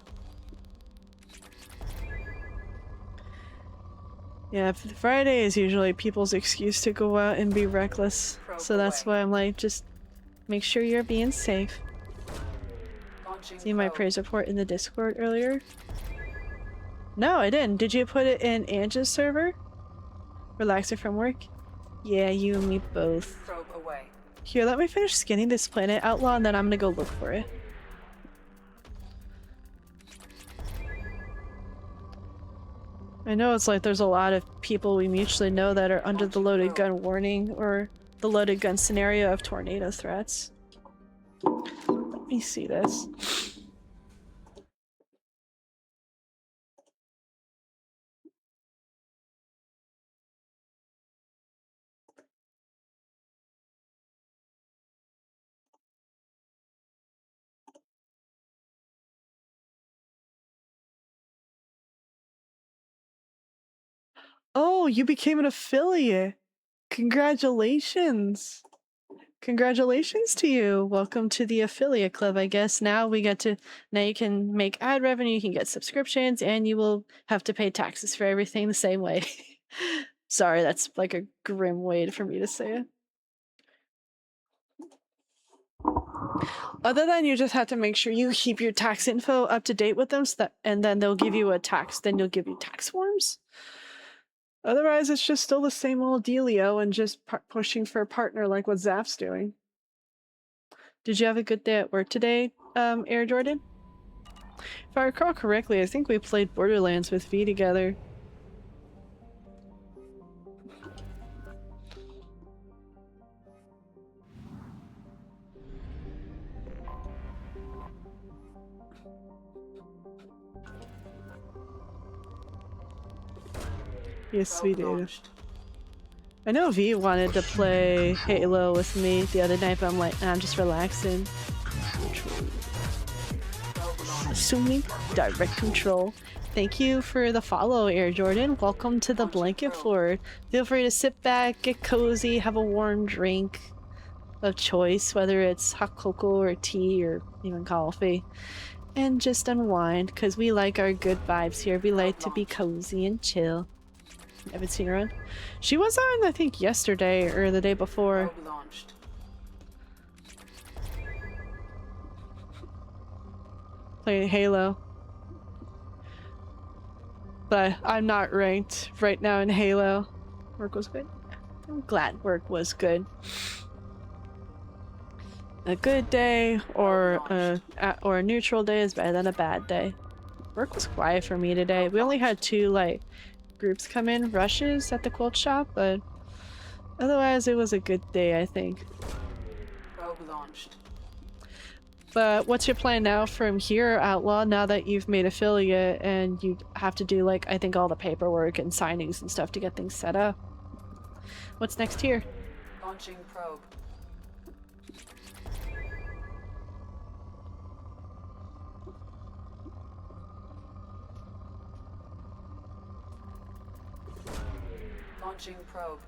Speaker 1: Yeah, Friday is usually people's excuse to go out and be reckless. So that's why I'm like, just make sure you're being safe. See my praise report in the Discord earlier? No, I didn't. Did you put it in Ange's server? Relaxer from work? Yeah, you and me both.
Speaker 3: Probe away.
Speaker 1: Here, let me finish scanning this planet, Outlaw, and then I'm gonna go look for it. I know it's like there's a lot of people we mutually know that are under the loaded gun warning or the loaded gun scenario of tornado threats. Let me see this. Oh, you became an affiliate. Congratulations. Congratulations to you. Welcome to the affiliate club, I guess. Now you can make ad revenue, you can get subscriptions, and you will have to pay taxes for everything the same way. Sorry, that's like a grim way for me to say it. Other than you just have to make sure you keep your tax info up to date with them, and then they'll give you then you'll give you tax forms. Otherwise, it's just still the same old dealio and just pushing for a partner like what Zaf's doing. Did you have a good day at work today, Air Jordan? If I recall correctly, I think we played Borderlands with V together. Yes, sweet Ada. I know V wanted to play Halo with me the other night, but I'm like, nah, I'm just relaxing. Assuming direct control. Thank you for the follow, Air Jordan. Welcome to the blanket floor. Feel free to sit back, get cozy, have a warm drink of choice, whether it's hot cocoa or tea or even coffee, and just unwind, because we like our good vibes here. We like to be cozy and chill. Haven't seen her on. She was on, I think, yesterday or the day before. Playing Halo. But I'm not ranked right now in Halo. Work was good. I'm glad work was good. A good day or a neutral day is better than a bad day. Work was quiet for me today. We only had 2 like groups come in, rushes at the quilt shop, but otherwise it was a good day, I think.
Speaker 3: Probe launched.
Speaker 1: But what's your plan now from here, Outlaw, now that you've made affiliate and you have to do like, I think all the paperwork and signings and stuff to get things set up? What's next here?
Speaker 3: Launching probe. Launching probe.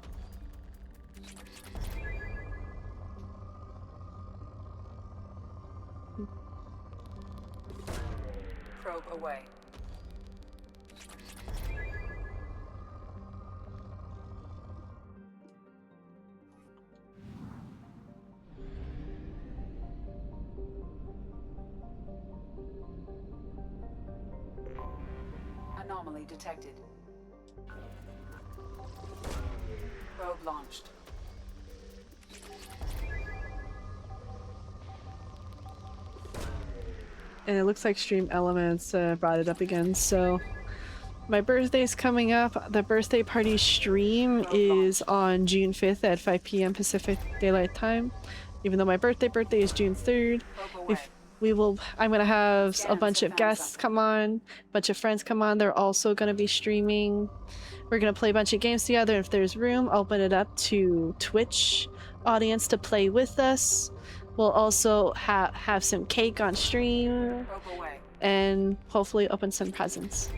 Speaker 3: Probe away. Anomaly detected. Probe launched.
Speaker 1: And it looks like Stream Elements brought it up again, so my birthday's coming up. The birthday party stream is on June 5th at 5 p.m. Pacific Daylight Time. Even though my birthday is June 3rd. I'm gonna have a bunch of guests come on, a bunch of friends come on. They're also gonna be streaming. We're gonna play a bunch of games together. If there's room, open it up to Twitch audience to play with us. We'll also have some cake on stream and hopefully open some presents.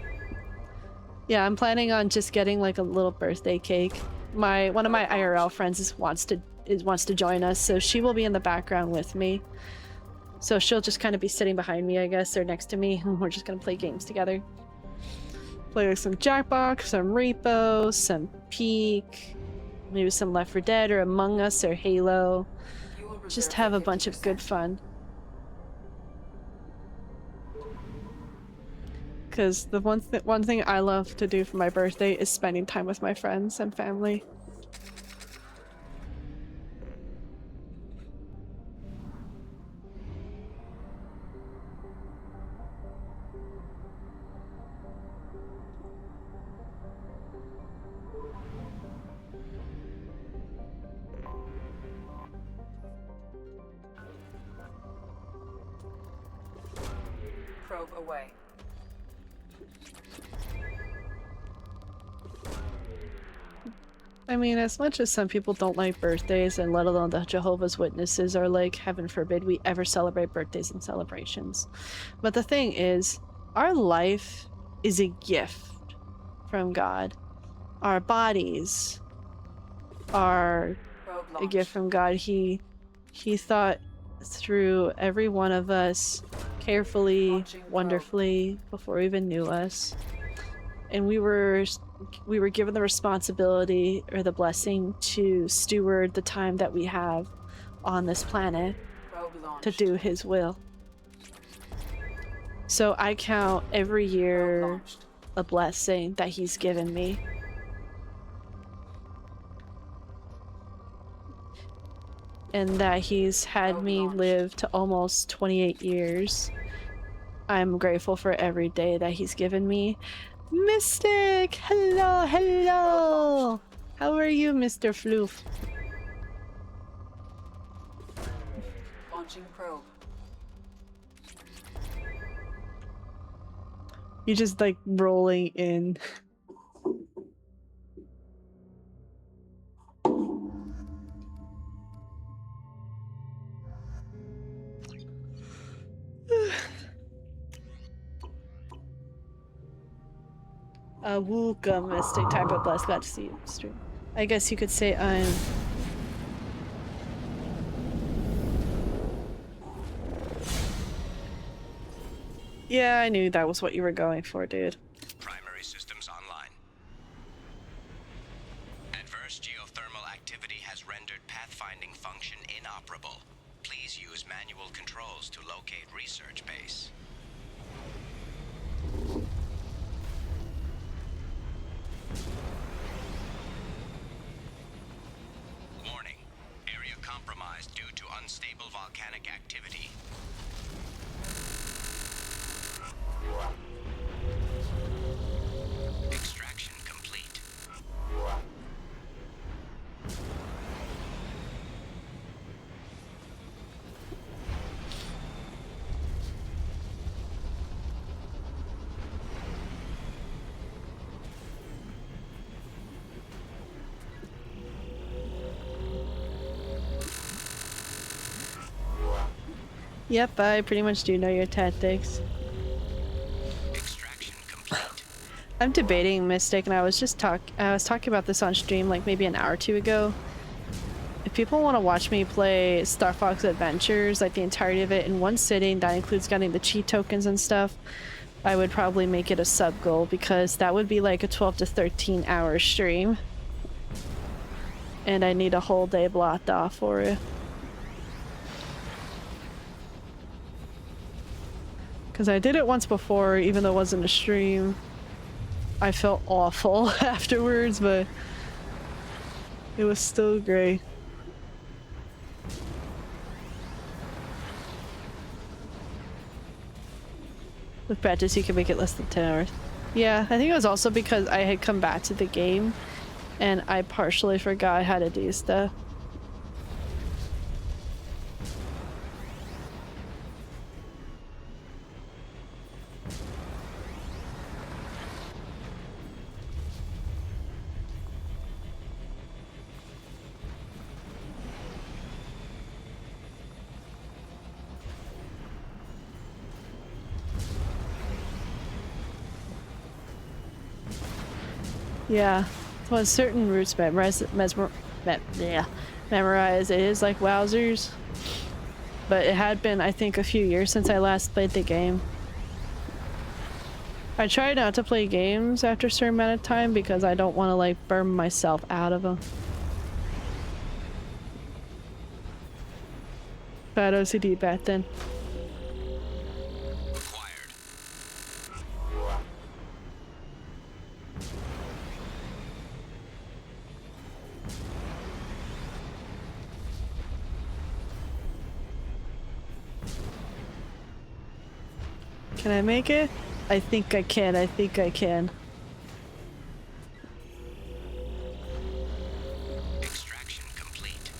Speaker 1: Yeah, I'm planning on just getting like a little birthday cake. One of my IRL friends wants to join us, so she will be in the background with me. So she'll just kind of be sitting behind me, I guess, or next to me, and we're just gonna play games together. Play like some Jackbox, some Repo, some Peak, maybe some Left 4 Dead or Among Us or Halo. Just have a bunch of good fun. Because the one thing I love to do for my birthday is spending time with my friends and family.
Speaker 3: Probe away.
Speaker 1: I mean, as much as some people don't like birthdays, and let alone the Jehovah's Witnesses are like, heaven forbid we ever celebrate birthdays and celebrations. But the thing is, our life is a gift from God. Our bodies are a gift from God. He thought through every one of us carefully, wonderfully, before he even knew us. And we were given the responsibility or the blessing to steward the time that we have on this planet to do his will. So I count every year a blessing that he's given me. And that he's had me live to almost 28 years. I'm grateful for every day that he's given me. Mystic! Hello, hello! How are you, Mr. Floof?
Speaker 3: Launching probe.
Speaker 1: You're just like rolling in. Wooka Mystic type of blessed. Glad to see you stream. I guess you could say I'm... Yeah, I knew that was what you were going for, dude.
Speaker 18: Primary systems online. Adverse geothermal activity has rendered pathfinding function inoperable. Please use manual controls to locate research base. Warning. Area compromised due to unstable volcanic activity.
Speaker 1: Yep, I pretty much do know your tactics. I'm debating Mystic, and I was talking about this on stream like maybe an hour or two ago. If people want to watch me play Star Fox Adventures, like the entirety of it in one sitting, that includes getting the cheat tokens and stuff, I would probably make it a sub goal, because that would be like a 12 to 13 hour stream. And I need a whole day blocked off for it. Because I did it once before, even though it wasn't a stream. I felt awful afterwards, but it was still great. With practice, you can make it less than 10 hours. Yeah, I think it was also because I had come back to the game and I partially forgot how to do stuff. Yeah, when certain routes memorize, memorize, it is like wowzers. But it had been, I think, a few years since I last played the game. I try not to play games after a certain amount of time because I don't want to like burn myself out of them. Bad OCD back then. Can I make it? I think I can. I think I can.
Speaker 18: Extraction complete.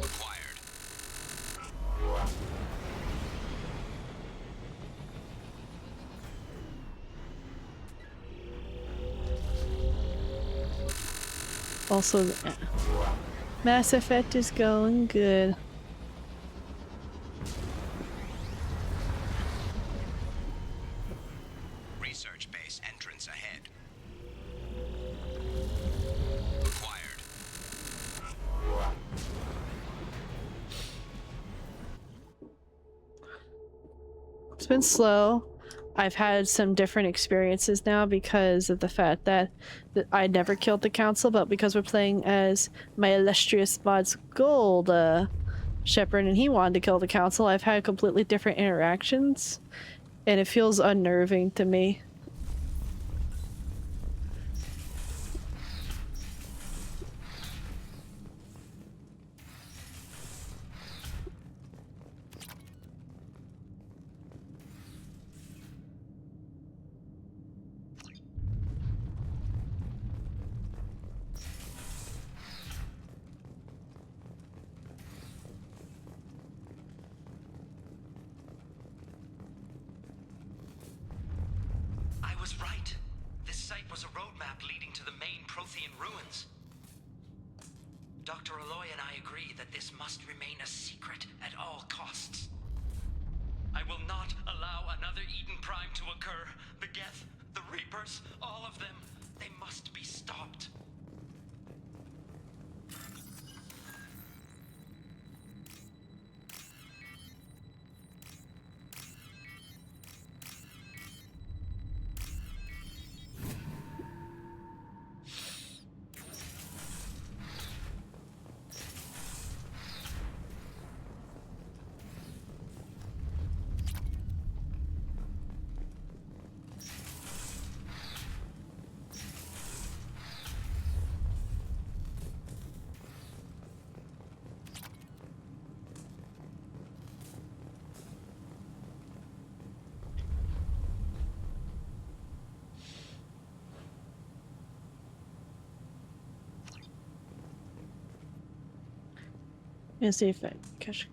Speaker 18: Acquired.
Speaker 1: Also, Mass Effect is going good.
Speaker 18: Research base entrance ahead. Acquired.
Speaker 1: It's been slow. I've had some different experiences now because of the fact that I never killed the council, but because we're playing as my illustrious mod's Gold Shepherd and he wanted to kill the council, I've had completely different interactions and it feels unnerving to me.
Speaker 17: Dr. Aloy and I agree that this must remain a secret at all costs. I will not allow another Eden Prime to occur. The Geth, the Reapers, all of them, they must be stopped. Let's see if I catch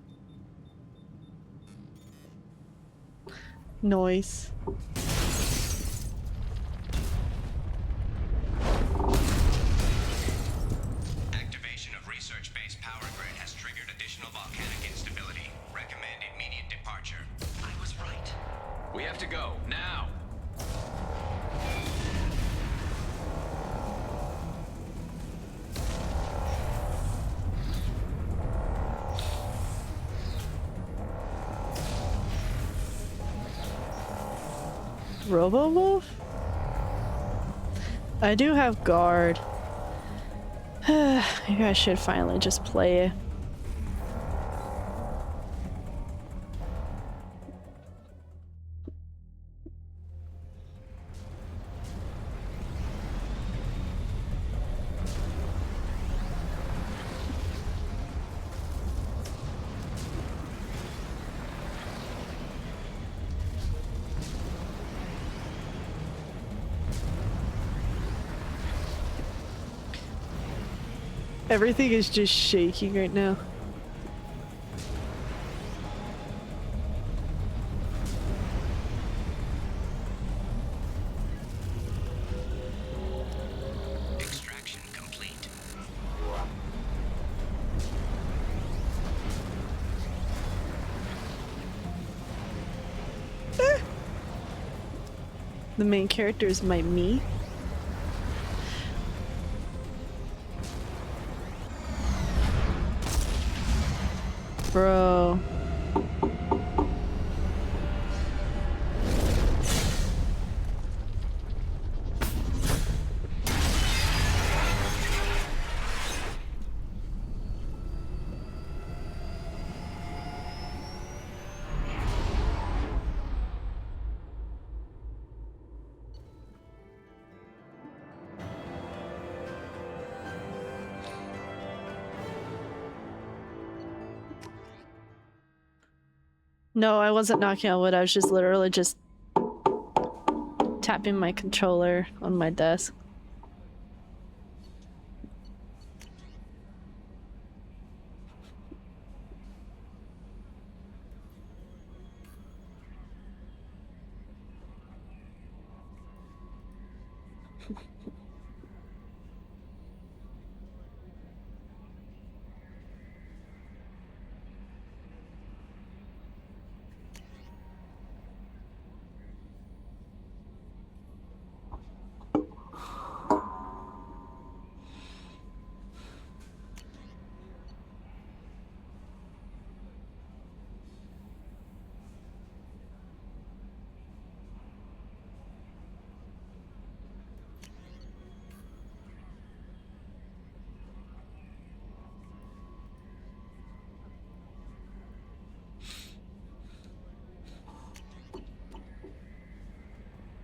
Speaker 17: noise.
Speaker 1: Robowolf? I do have guard. Maybe I should finally just play it. Everything is just shaking right now.
Speaker 18: Extraction complete.
Speaker 1: The main character is my me. Bro. No, I wasn't knocking on wood. I was just literally just tapping my controller on my desk.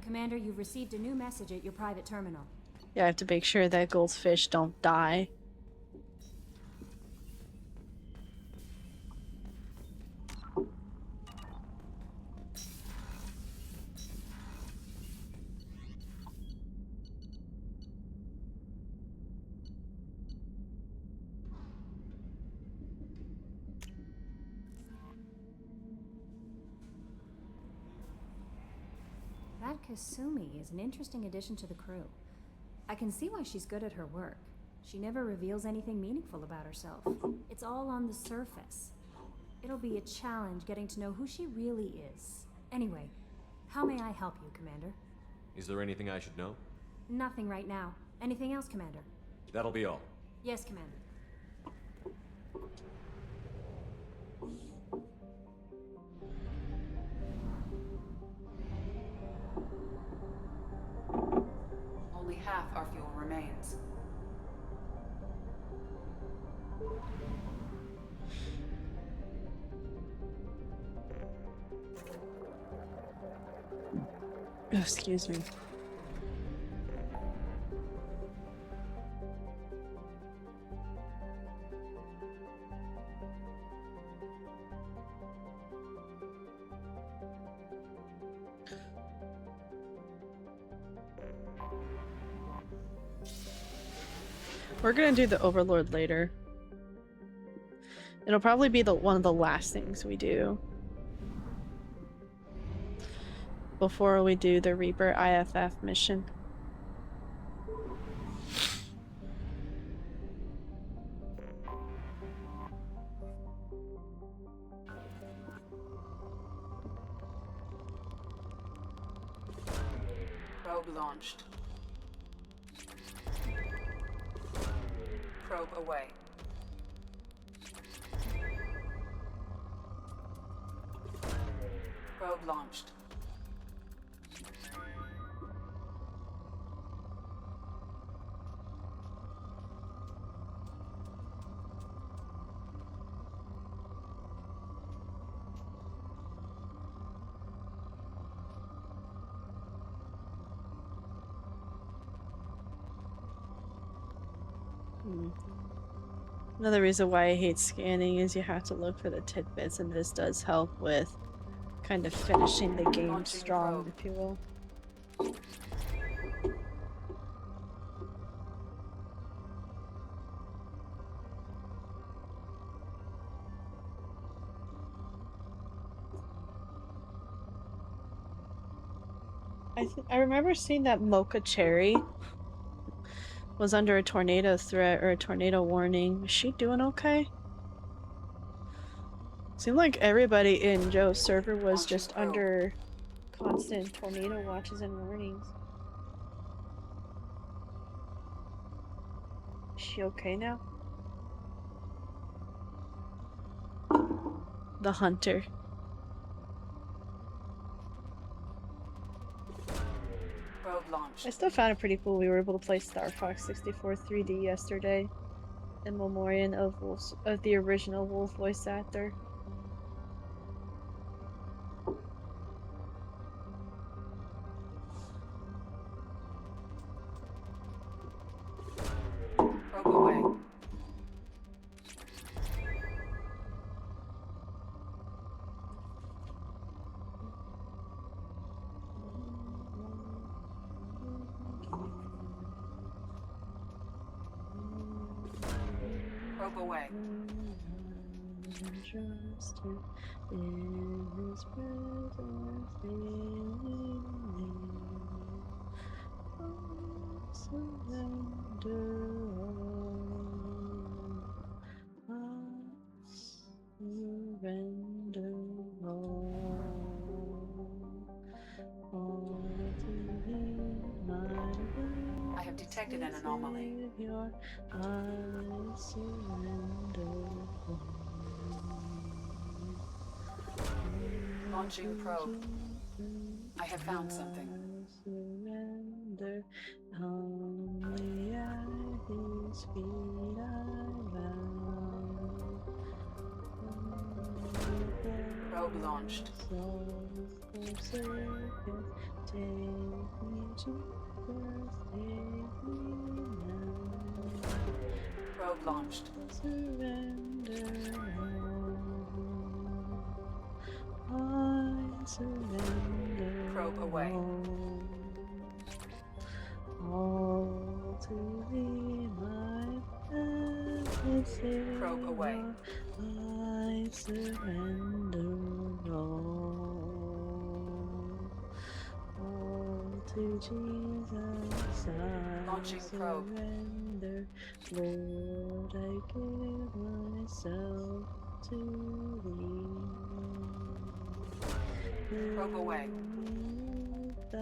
Speaker 19: Commander, you've received a new message at your private terminal.
Speaker 1: Yeah, I have to make sure that goldfish don't die.
Speaker 19: That Kasumi is an interesting addition to the crew. I can see why she's good at her work. She never reveals anything meaningful about herself. It's all on the surface. It'll be a challenge getting to know who she really is. Anyway, how may I help you, Commander?
Speaker 5: Is there anything I should know?
Speaker 19: Nothing right now. Anything else, Commander?
Speaker 5: That'll be all.
Speaker 19: Yes, Commander.
Speaker 3: Only half our fuel remains.
Speaker 1: Oh, excuse me. We're gonna do the Overlord later. It'll probably be one of the last things we do before we do the Reaper IFF mission.
Speaker 3: Probe launched. Probe away. Probe launched.
Speaker 1: Another reason why I hate scanning is you have to look for the tidbits, and this does help with kind of finishing the game strong, if you will. I remember seeing that Mocha Cherry was under a tornado threat or a tornado warning. Is she doing okay? Seemed like everybody in Joe's server was just under constant tornado watches and warnings. Is she okay now? The Hunter.
Speaker 3: Probe launched.
Speaker 1: I still found it pretty cool we were able to play Star Fox 64 3D yesterday in memoriam of the original Wolf voice actor.
Speaker 3: Probe away. Probe away.
Speaker 1: In his presence, surrender
Speaker 3: I have detected an anomaly. Launching probe. I have found something.
Speaker 1: Surrender, only at his feet I bow.
Speaker 3: Probe launched.
Speaker 1: Take me to
Speaker 3: Probe launched.
Speaker 1: surrender all. I surrender.
Speaker 3: Probe away.
Speaker 1: All to thee, my blessed Savior.
Speaker 3: Probe away.
Speaker 1: I surrender all. All to Jesus I
Speaker 3: Launching probe.
Speaker 1: surrender. Lord, I give myself to thee.
Speaker 3: Probe away.
Speaker 1: Thy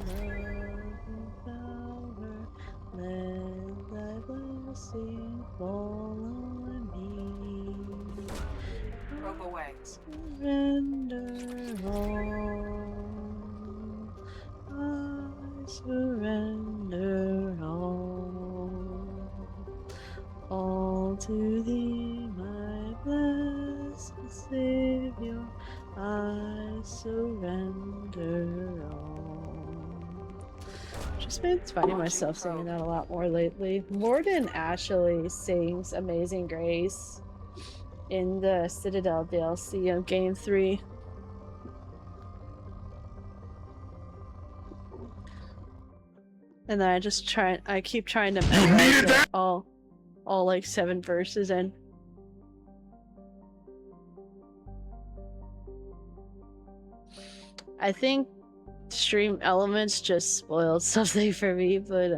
Speaker 1: loving power, let thy blessing fall on me.
Speaker 3: Probe away.
Speaker 1: Surrender all. I surrender all. All to thee, my blessed Savior, I surrender all. Just been finding myself singing that a lot more lately. Morden Ashley sings Amazing Grace in the Citadel DLC of Game 3. And then I keep trying to memorize it all like 7 verses in. I think Stream Elements just spoiled something for me, but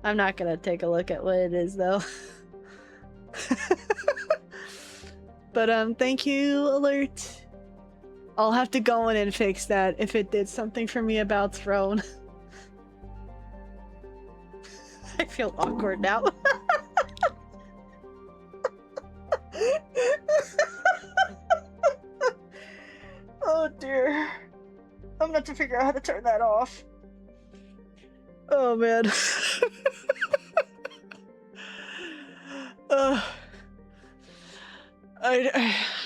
Speaker 1: I'm not gonna take a look at what it is though. But thank you, Alert. I'll have to go in and fix that if it did something for me about Throne. I feel awkward now. Oh dear. I'm gonna have to figure out how to turn that off. Oh man.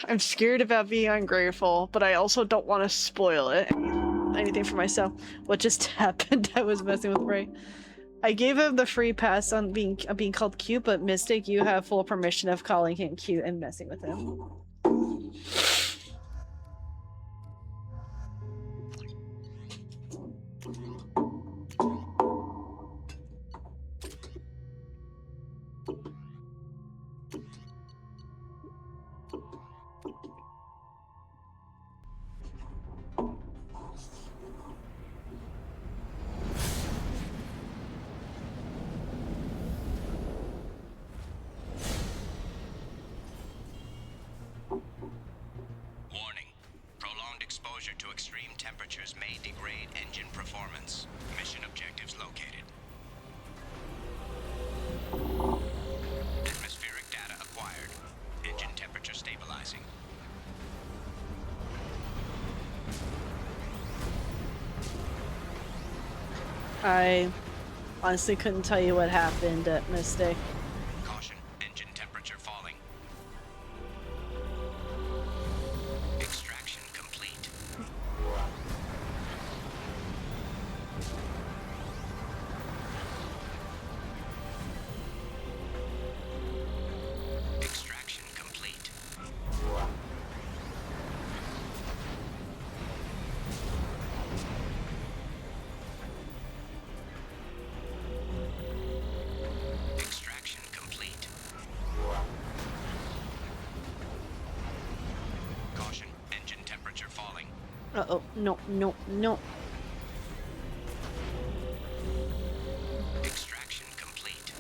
Speaker 1: I'm scared about being ungrateful, but I also don't want to spoil anything for myself. What just happened? I was messing with Ray. I gave him the free pass on being called cute, but Mystic, you have full permission of calling him cute and messing with him.
Speaker 18: Warning. Prolonged exposure to extreme temperatures may degrade engine performance. Mission objectives located. Atmospheric data acquired. Engine temperature stabilizing.
Speaker 1: I honestly couldn't tell you what happened at Mystic.
Speaker 18: Caution, engine temperature falling. Extraction complete. Extraction complete. Extraction complete. Caution, engine temperature falling.
Speaker 1: Uh-oh, no, no, no.
Speaker 18: Extraction complete.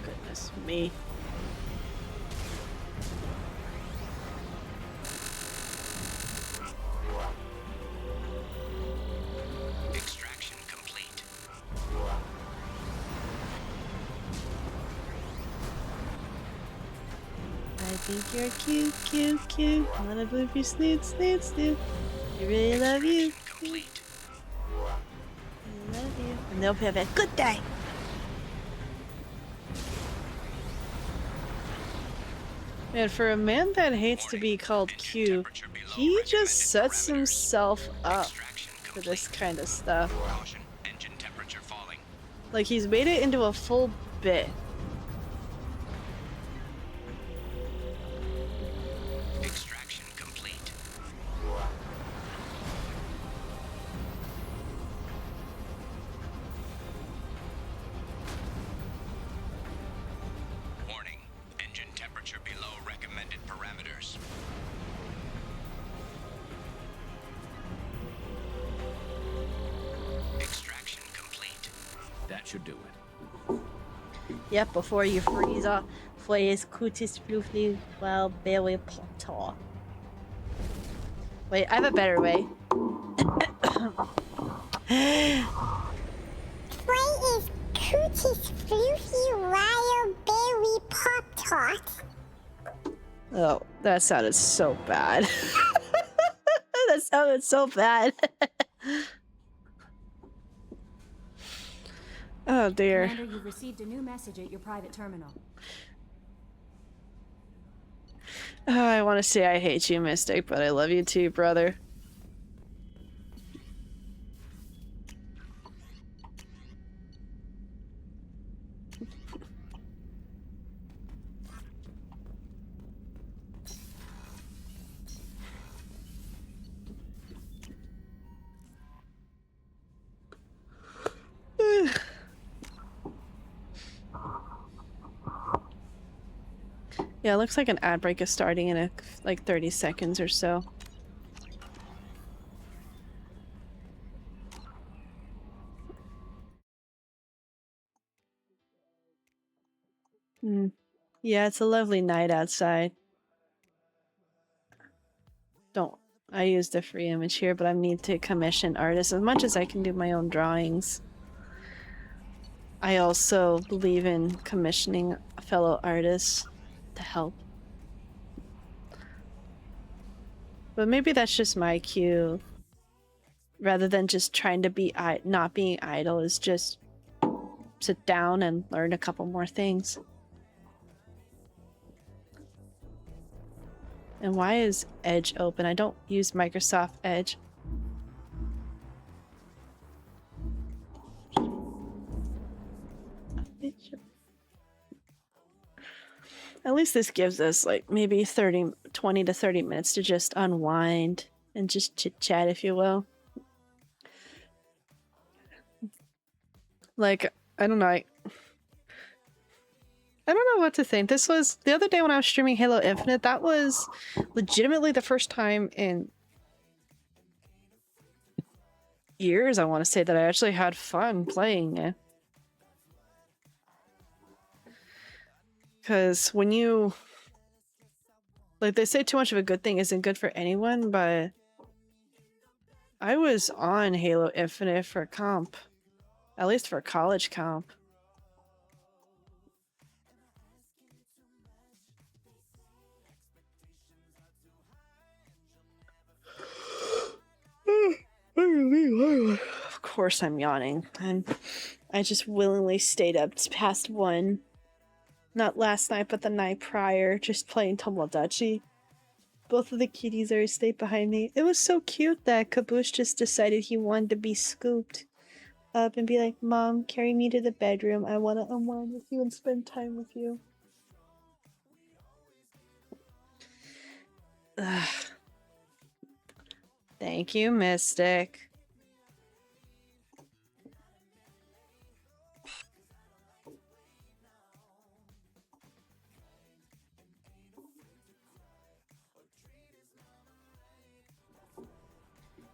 Speaker 1: Goodness me.
Speaker 18: Extraction complete.
Speaker 1: I think you're cute, cute, cute. I wanna believe you snoot, snoot, snoot. I really love you.
Speaker 18: Complete.
Speaker 1: I love you. And they'll have a good day. Man, for a man that hates to be called cute, he just sets himself up for this kind of stuff.
Speaker 18: Caution, engine temperature falling.
Speaker 1: Like, he's made it into a full bit.
Speaker 18: Extraction complete. Warning, engine temperature below recommended parameters. Extraction complete.
Speaker 9: That should do it.
Speaker 1: Yep, before you freeze off, Flays Cutis Floofly, well, Bailey Potter. Wait, I have a better way.
Speaker 20: What is Coochie's Floofy Wild Berry Pop Tart?
Speaker 1: Oh, that sounded so bad. That sounded so bad. Oh dear.
Speaker 19: Commander, you've received a new message at your private terminal.
Speaker 1: Oh, I want to say I hate you, Mystic, but I love you too, brother. Yeah, it looks like an ad break is starting in like 30 seconds or so. Yeah, it's a lovely night outside. I used a free image here, but I need to commission artists as much as I can do my own drawings. I also believe in commissioning fellow artists to help. But maybe that's just my cue. Rather than just trying to be not being idle, is just sit down and learn a couple more things. And why is Edge open? I don't use Microsoft Edge. At least this gives us like maybe 20 to 30 minutes to just unwind and just chit chat, if you will. Like, I don't know. I don't know what to think. This was the other day when I was streaming Halo Infinite. That was legitimately the first time in years, I want to say, that I actually had fun playing it. Because when you... Like, they say too much of a good thing isn't good for anyone, but... I was on Halo Infinite for comp. At least for college comp. Of course I'm yawning. I just willingly stayed up past 1. Not last night, but the night prior, just playing Tomodachi. Both of the kitties are asleep behind me. It was so cute that Caboose just decided he wanted to be scooped up and be like, Mom, carry me to the bedroom. I want to unwind with you and spend time with you. Ugh. Thank you, Mystic.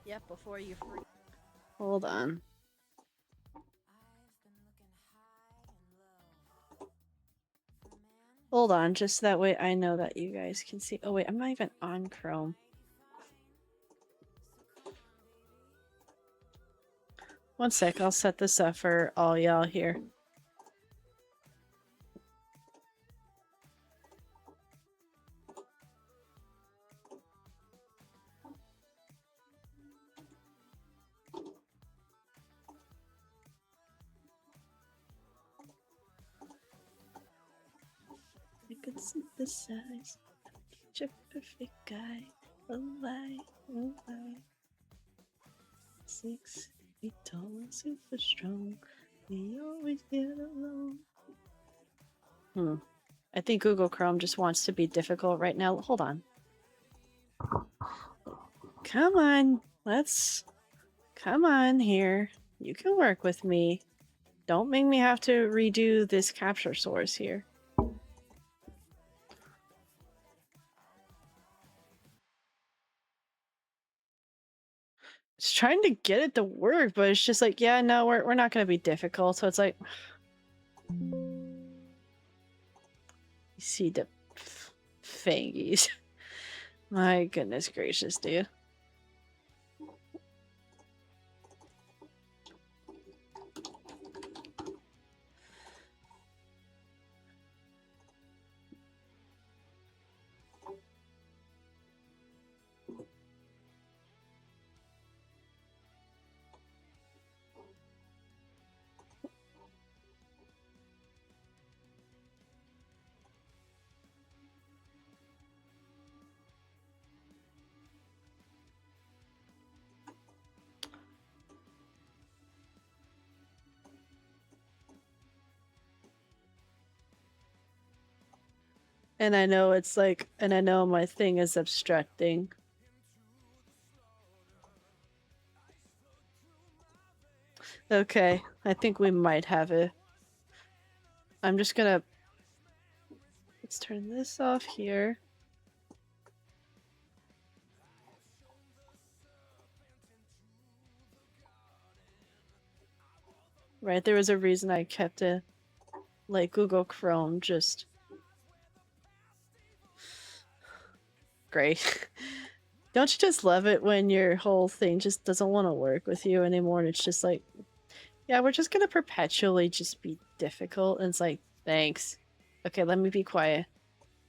Speaker 1: Yep, before you free. Hold on. Hold on, just that way I know that you guys can see. Oh wait, I'm not even on Chrome. One sec, I'll set this up for all y'all here. I could synthesize a perfect guy. Oh my, oh my. 6 feet tall and super strong. We always get along. I think Google Chrome just wants to be difficult right now. Hold on. Come on. Come on here. You can work with me. Don't make me have to redo this capture source here. It's trying to get it to work, but it's just like, yeah, no, we're not going to be difficult. So it's like, you see the fangies. My goodness gracious, dude. And I know it's like, and I know my thing is obstructing. Okay, I think we might have it. I'm just gonna... Let's turn this off here. Right, there was a reason I kept it like Google Chrome, just... Great. Don't you just love it when your whole thing just doesn't want to work with you anymore and it's just like, yeah, we're just gonna perpetually just be difficult, and it's like, thanks. Okay, let me be quiet.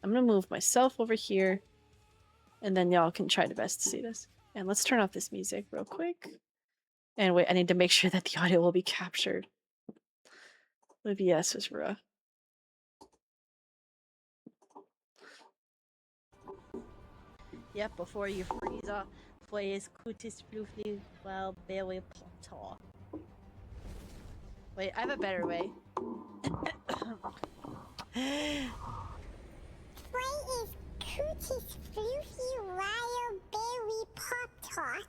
Speaker 1: I'm gonna move myself over here and then y'all can try the best to see this. And let's turn off this music real quick. And wait, I need to make sure that the audio will be captured. OBS was rough.
Speaker 21: Yep, before you freeze off, plays Cutis Floofly while Bailey Pop. Wait, I have a better way.
Speaker 20: Play is Coochie's Floofy Wild Berry Pop Tart.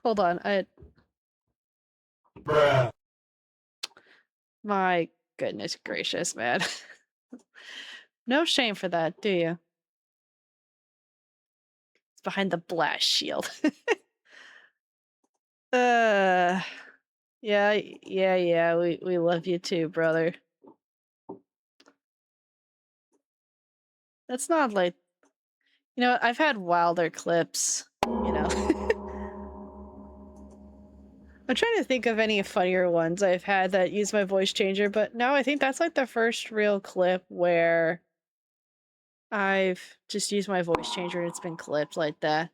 Speaker 1: Hold on,
Speaker 16: Bruh.
Speaker 1: My goodness gracious, man. No shame for that, do you? It's behind the blast shield. Yeah, we love you too, brother. That's not like, you know, I've had wilder clips, you know. I'm trying to think of any funnier ones I've had that use my voice changer, but no, I think that's like the first real clip where I've just used my voice changer and it's been clipped like that.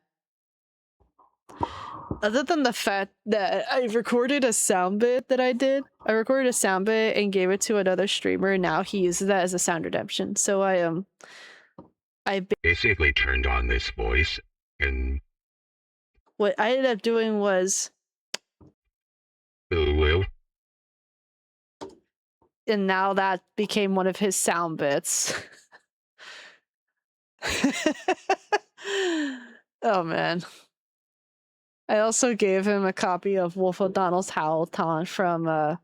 Speaker 1: Other than the fact that I recorded a sound bit that I did. I recorded a sound bit and gave it to another streamer, and now he uses that as a sound redemption. So I
Speaker 22: basically turned on this voice, and
Speaker 1: what I ended up doing was,
Speaker 22: Will,
Speaker 1: and now that became one of his sound bits. Oh man. I also gave him a copy of Wolf O'Donnell's Howl Taunt from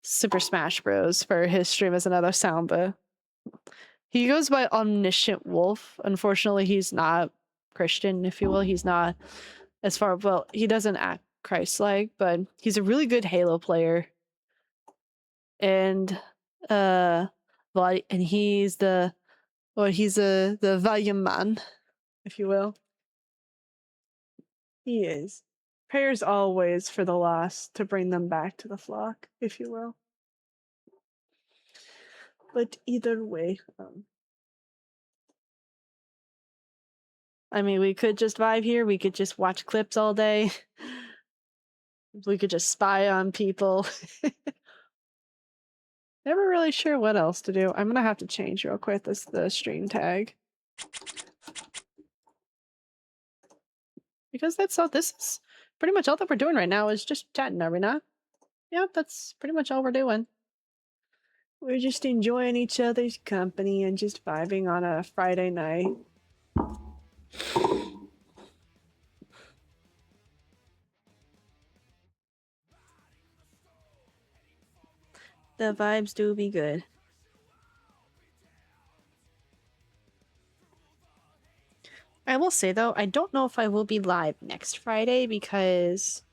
Speaker 1: Super Smash Bros. For his stream as another sound bit. He goes by Omniscient Wolf. Unfortunately, he's not Christian, if you will. He's not as far, well, he doesn't act Christ-like, but he's a really good Halo player. And he's the Valiant Man, if you will. He is. Prayers always for the lost to bring them back to the flock, if you will. But either way, I mean, we could just vibe here. We could just watch clips all day. We could just spy on people. Never really sure what else to do. I'm gonna have to change real quick the stream tag. Because that's all, this is pretty much all that we're doing right now is just chatting, are we not? Yep, that's pretty much all we're doing. We're just enjoying each other's company and just vibing on a Friday night. The vibes do be good. I will say though, I don't know if I will be live next Friday because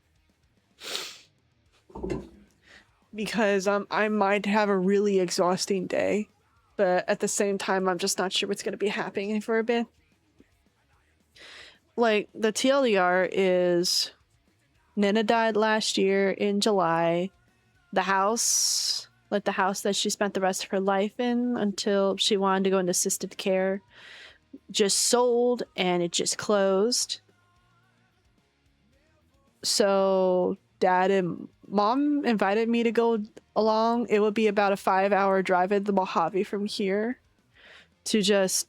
Speaker 1: I might have a really exhausting day, but at the same time I'm just not sure what's going to be happening for a bit. Like, the TLDR is Nina died last year in July. The house, like the house that she spent the rest of her life in until she wanted to go into assisted care, just sold and it just closed. So Dad and Mom invited me to go along. It would be about a 5-hour drive at the Mojave from here to just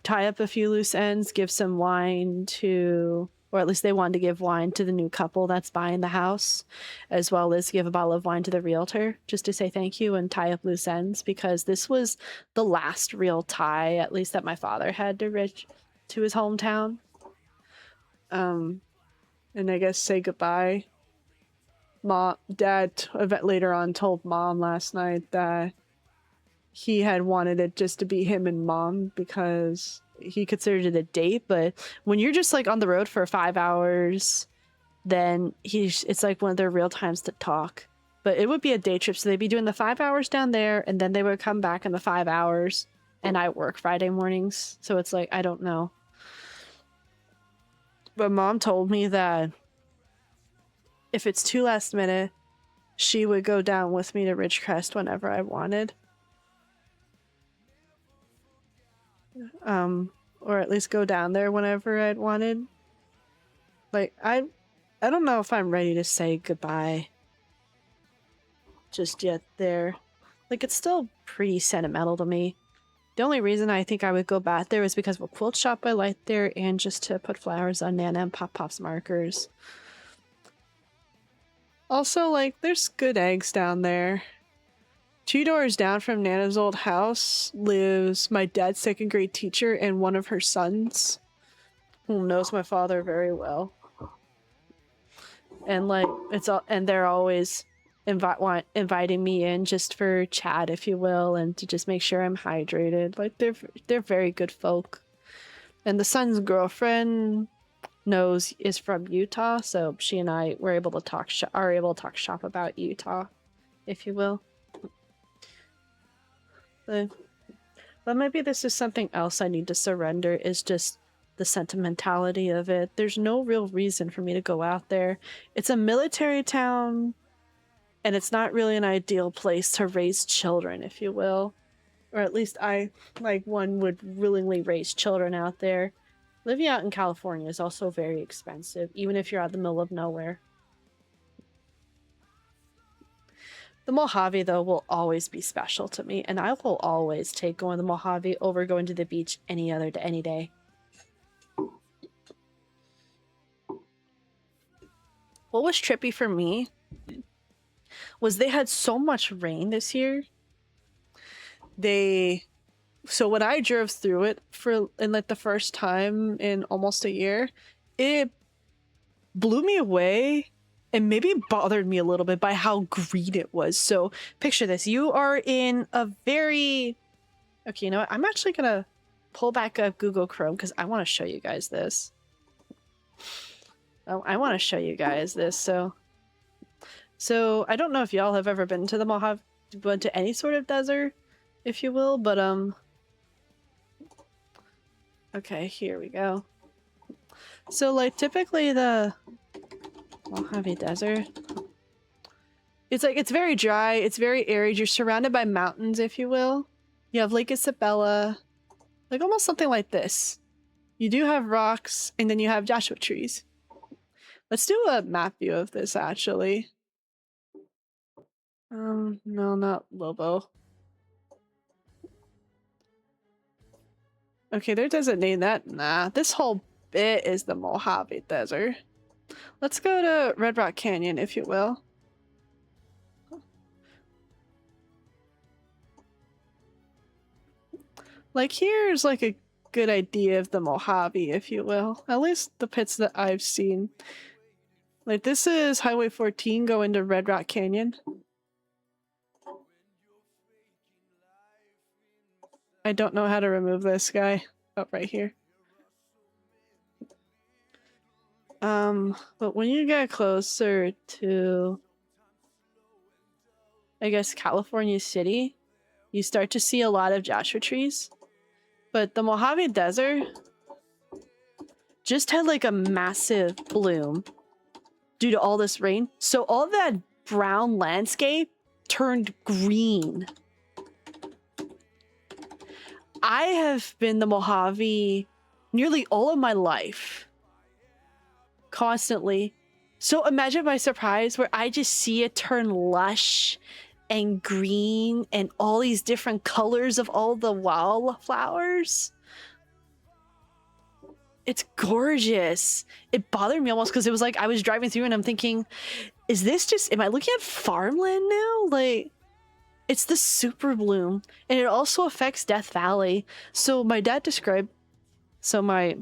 Speaker 1: tie up a few loose ends, give some wine to, or at least they wanted to give wine to the new couple that's buying the house, as well as give a bottle of wine to the realtor just to say thank you and tie up loose ends, because this was the last real tie, at least that my father had to his hometown. And I guess say goodbye. Dad later on told Mom last night that he had wanted it just to be him and Mom because he considered it a date, but when you're just like on the road for 5 hours, then it's like one of their real times to talk. But it would be a day trip, so they'd be doing the 5 hours down there, and then they would come back in the 5 hours, and I work Friday mornings, so it's like, I don't know. But Mom told me that if it's too last minute, she would go down with me to Ridgecrest whenever I wanted. Or at least go down there whenever I'd wanted. Like, I don't know if I'm ready to say goodbye just yet there. Like, it's still pretty sentimental to me. The only reason I think I would go back there is because of a quilt shop I liked there and just to put flowers on Nana and Pop Pop's markers. Also, like, there's good eggs down there. 2 doors down from Nana's old house lives my dad's 2nd grade teacher and one of her sons, who knows my father very well. And like, and they're always inviting me in just for chat, if you will, and to just make sure I'm hydrated. Like, they're very good folk. And the son's girlfriend is from Utah, so she and I were able to talk shop about Utah, if you will. But maybe this is something else I need to surrender, is just the sentimentality of it. There's no real reason for me to go out there. It's a military town, and it's not really an ideal place to raise children, if you will. Or at least one would willingly raise children out there. Living out in California is also very expensive, even if you're out in the middle of nowhere. The Mojave, though, will always be special to me, and I will always take going to the Mojave over going to the beach any day. What was trippy for me was they had so much rain this year. So when I drove through it in like the first time in almost a year, it blew me away and maybe bothered me a little bit by how green it was. So picture this. You are in a very... Okay, you know what? I'm actually going to pull back up Google Chrome because I want to show you guys this. I want to show you guys this. So I don't know if y'all have ever been to the Mojave, been to any sort of desert, if you will, but okay, here we go. So like typically the Mojave Desert, it's very dry, it's very arid, you're surrounded by mountains, if you will. You have Lake Isabella, like almost something like this. You do have rocks, and then you have Joshua trees. Let's do a map view of this, actually. No, not Lobo. Okay, they're designating that. Nah, this whole bit is the Mojave Desert. Let's go to Red Rock Canyon, if you will. Like, here's like a good idea of the Mojave, if you will. At least the pits that I've seen. Like, this is Highway 14 going to Red Rock Canyon. I don't know how to remove this guy. Oh, right here. But when you get closer to, I guess, California City, you start to see a lot of Joshua trees. But the Mojave Desert just had like a massive bloom due to all this rain. So all that brown landscape turned green. I have been the Mojave nearly all of my life. Constantly. So imagine my surprise where I just see it turn lush and green and all these different colors of all the wildflowers. It's gorgeous. It bothered me almost because it was like I was driving through and I'm thinking, is this just, am I looking at farmland now? Like, it's the super bloom, and it also affects Death Valley. So my dad my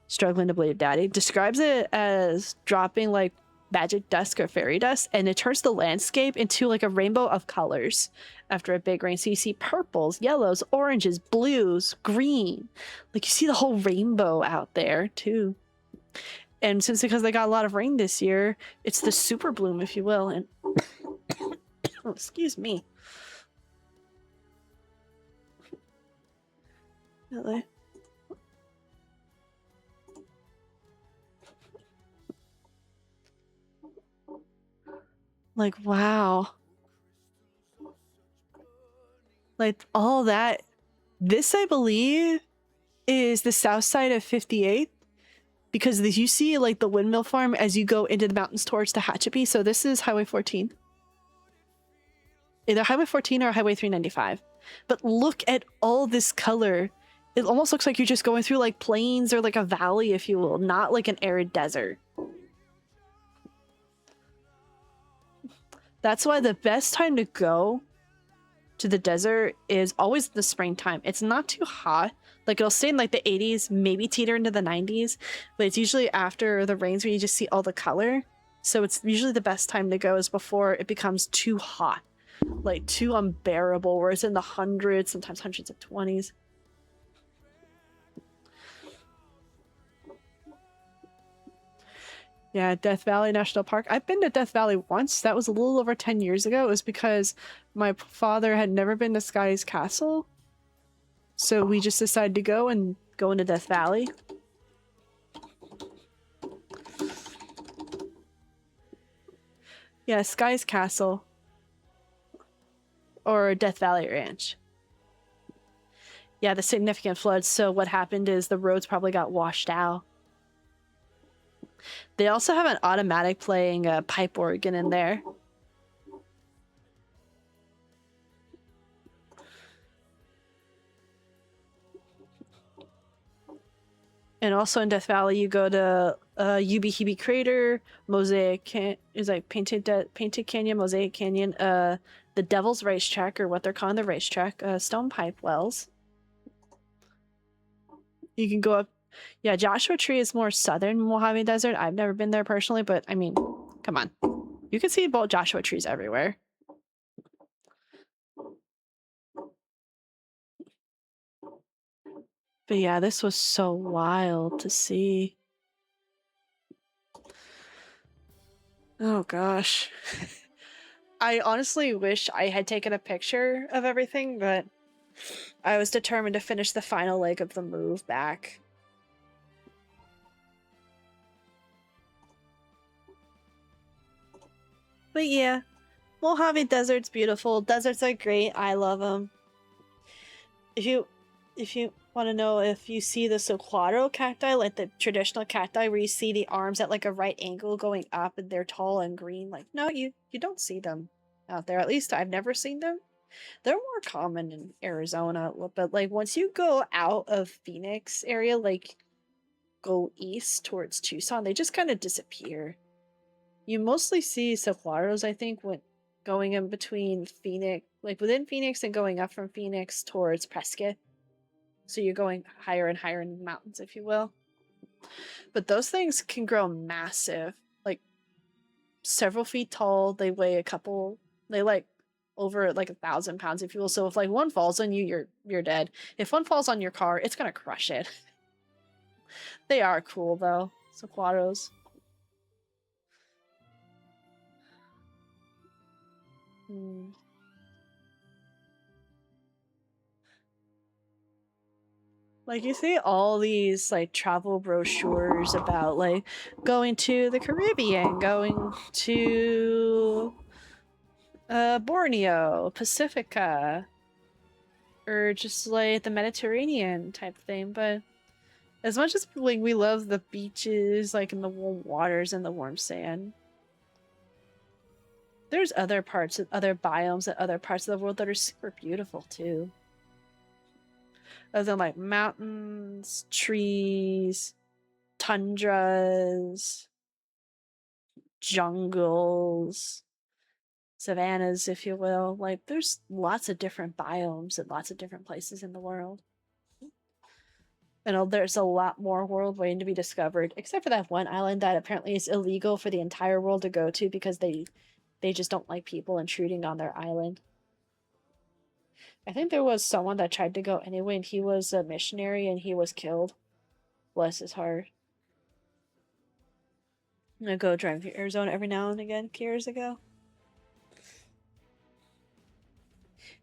Speaker 1: struggling to believe daddy describes it as dropping like magic dust or fairy dust, and it turns the landscape into like a rainbow of colors after a big rain. So you see purples, yellows, oranges, blues, green. Like, you see the whole rainbow out there too. And because they got a lot of rain this year, it's the super bloom, if you will. And oh, excuse me. Really? Like, wow. Like, all that. This, I believe, is the south side of 58. Because you see, like, the windmill farm as you go into the mountains towards Tehachapi. So this is Highway 14. either Highway 14 or Highway 395. But look at all this color. It almost looks like you're just going through like plains or like a valley, if you will, not like an arid desert. That's why the best time to go to the desert is always the springtime. It's not too hot. Like it'll stay in like the 80s, maybe teeter into the 90s, but it's usually after the rains where you just see all the color. So it's usually the best time to go is before it becomes too hot, like too unbearable, where it's in the hundreds, sometimes hundreds of 20s. Yeah, Death Valley National Park. I've been to Death Valley once. That was a little over 10 years ago. It was because my father had never been to Sky's Castle. So we just decided to go into Death Valley. Yeah, Sky's Castle. Or Death Valley Ranch. Yeah, the significant floods. So what happened is the roads probably got washed out. They also have an automatic playing pipe organ in there. And also in Death Valley, you go to Ubi Crater, Mosaic is like Painted Canyon, Mosaic Canyon, the Devil's Racetrack, or what they're calling the racetrack, Stone Pipe Wells. You can go up. Yeah, Joshua Tree is more southern Mojave Desert. I've never been there personally, but I mean, come on. You can see both Joshua trees everywhere. But yeah, this was so wild to see. Oh gosh. I honestly wish I had taken a picture of everything, but I was determined to finish the final leg of the move back. But yeah, Mojave Desert's beautiful. Deserts are great. I love them. If you want to know, if you see the saguaro cacti, like the traditional cacti where you see the arms at like a right angle going up and they're tall and green, like no, you don't see them out there. At least I've never seen them. They're more common in Arizona, but like once you go out of Phoenix area, like go east towards Tucson, they just kind of disappear. You mostly see saguaros, I think, when going in between Phoenix, like within Phoenix and going up from Phoenix towards Prescott. So you're going higher and higher in the mountains, if you will. But those things can grow massive, like several feet tall. They weigh they like over like 1,000 pounds, if you will. So if like one falls on you, you're dead. If one falls on your car, it's gonna crush it. They are cool though, saguaros. Like you see all these like travel brochures about like going to the Caribbean, going to Borneo, Pacifica, or just like the Mediterranean type thing. But as much as like we love the beaches, like in the warm waters and the warm sand, there's other biomes and other parts of the world that are super beautiful too. Other than like mountains, trees, tundras, jungles, savannas, if you will. Like there's lots of different biomes and lots of different places in the world. And there's a lot more world waiting to be discovered, except for that one island that apparently is illegal for the entire world to go to because they just don't like people intruding on their island. I think there was someone that tried to go anyway, and he was a missionary, and he was killed. Bless his heart. I'm gonna go drive to Arizona every now and again, years ago.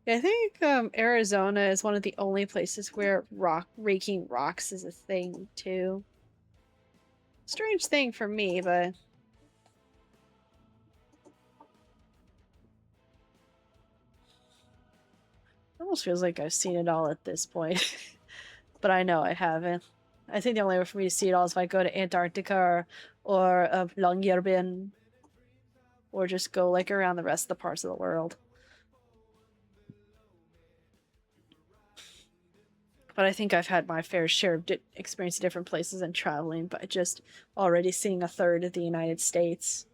Speaker 1: Yeah, I think Arizona is one of the only places where raking rocks is a thing, too. Strange thing for me, but... almost feels like I've seen it all at this point. But I know I haven't. I think the only way for me to see it all is if I go to Antarctica or Longyearbyen. Or just go like around the rest of the parts of the world. But I think I've had my fair share of experience in different places and traveling, but just already seeing a third of the United States.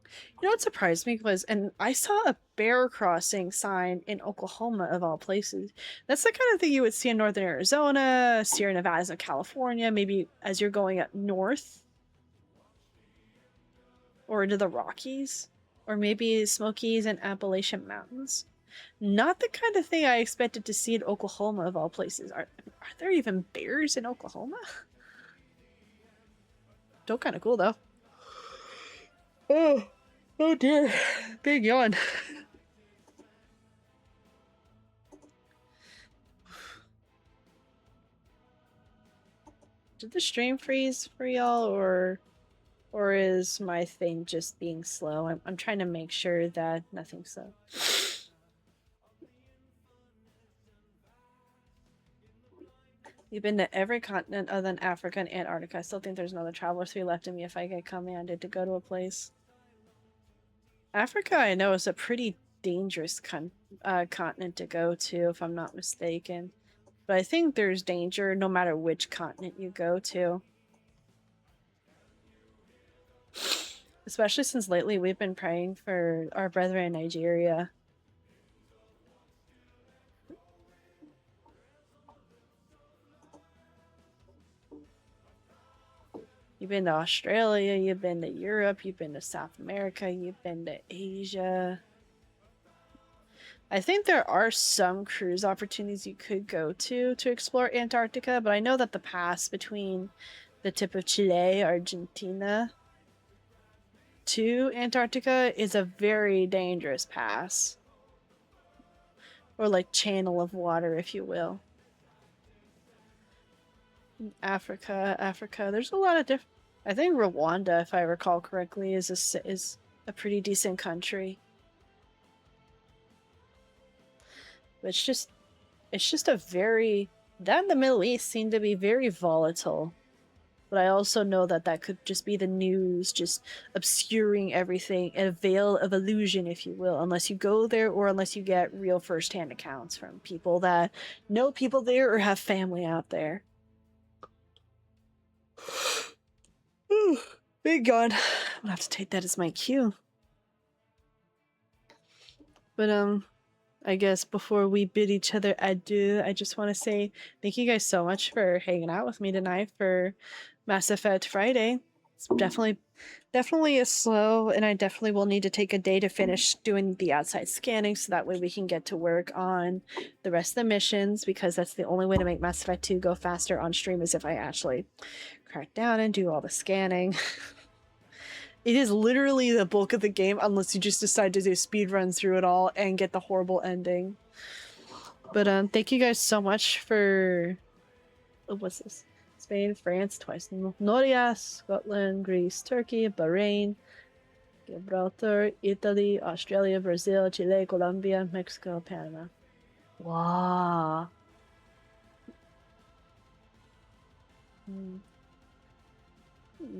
Speaker 1: You know what surprised me was, and I saw a bear crossing sign in Oklahoma of all places. That's the kind of thing you would see in northern Arizona, Sierra Nevadas of California, maybe as you're going up north. Or into the Rockies. Or maybe Smokies and Appalachian Mountains. Not the kind of thing I expected to see in Oklahoma of all places. Are there even bears in Oklahoma? Still kind of cool though. Oh dear. Big yawn. Did the stream freeze for y'all, or is my thing just being slow? I'm trying to make sure that nothing's slow. You've been to every continent other than Africa and Antarctica. I still think there's another traveler 3 left in me if I get commanded to go to a place. Africa, I know, is a pretty dangerous continent to go to, if I'm not mistaken. But I think there's danger no matter which continent you go to. Especially since lately we've been praying for our brethren in Nigeria. You've been to Australia, you've been to Europe, you've been to South America, you've been to Asia. I think there are some cruise opportunities you could go to explore Antarctica, but I know that the pass between the tip of Chile, Argentina, to Antarctica is a very dangerous pass. Or like channel of water, if you will. Africa. There's a lot of different. I think Rwanda, if I recall correctly, is a pretty decent country. But it's just a very, that in the Middle East seem to be very volatile. But I also know that that could just be the news just obscuring everything, a veil of illusion, if you will, unless you go there or unless you get real first-hand accounts from people that know people there or have family out there. Big God. I'm gonna have to take that as my cue. But I guess before we bid each other adieu, I just want to say thank you guys so much for hanging out with me tonight for Mass Effect Friday. It's definitely a slow, and I definitely will need to take a day to finish doing the outside scanning so that way we can get to work on the rest of the missions, because that's the only way to make Mass Effect 2 go faster on stream is if I actually crack down and do all the scanning. It is literally the bulk of the game unless you just decide to do speed runs through it all and get the horrible ending. But thank you guys so much for what's this? Spain, France, twice Norway, Scotland, Greece, Turkey, Bahrain, Gibraltar, Italy, Australia, Brazil, Chile, Colombia, Mexico, Panama. Wow.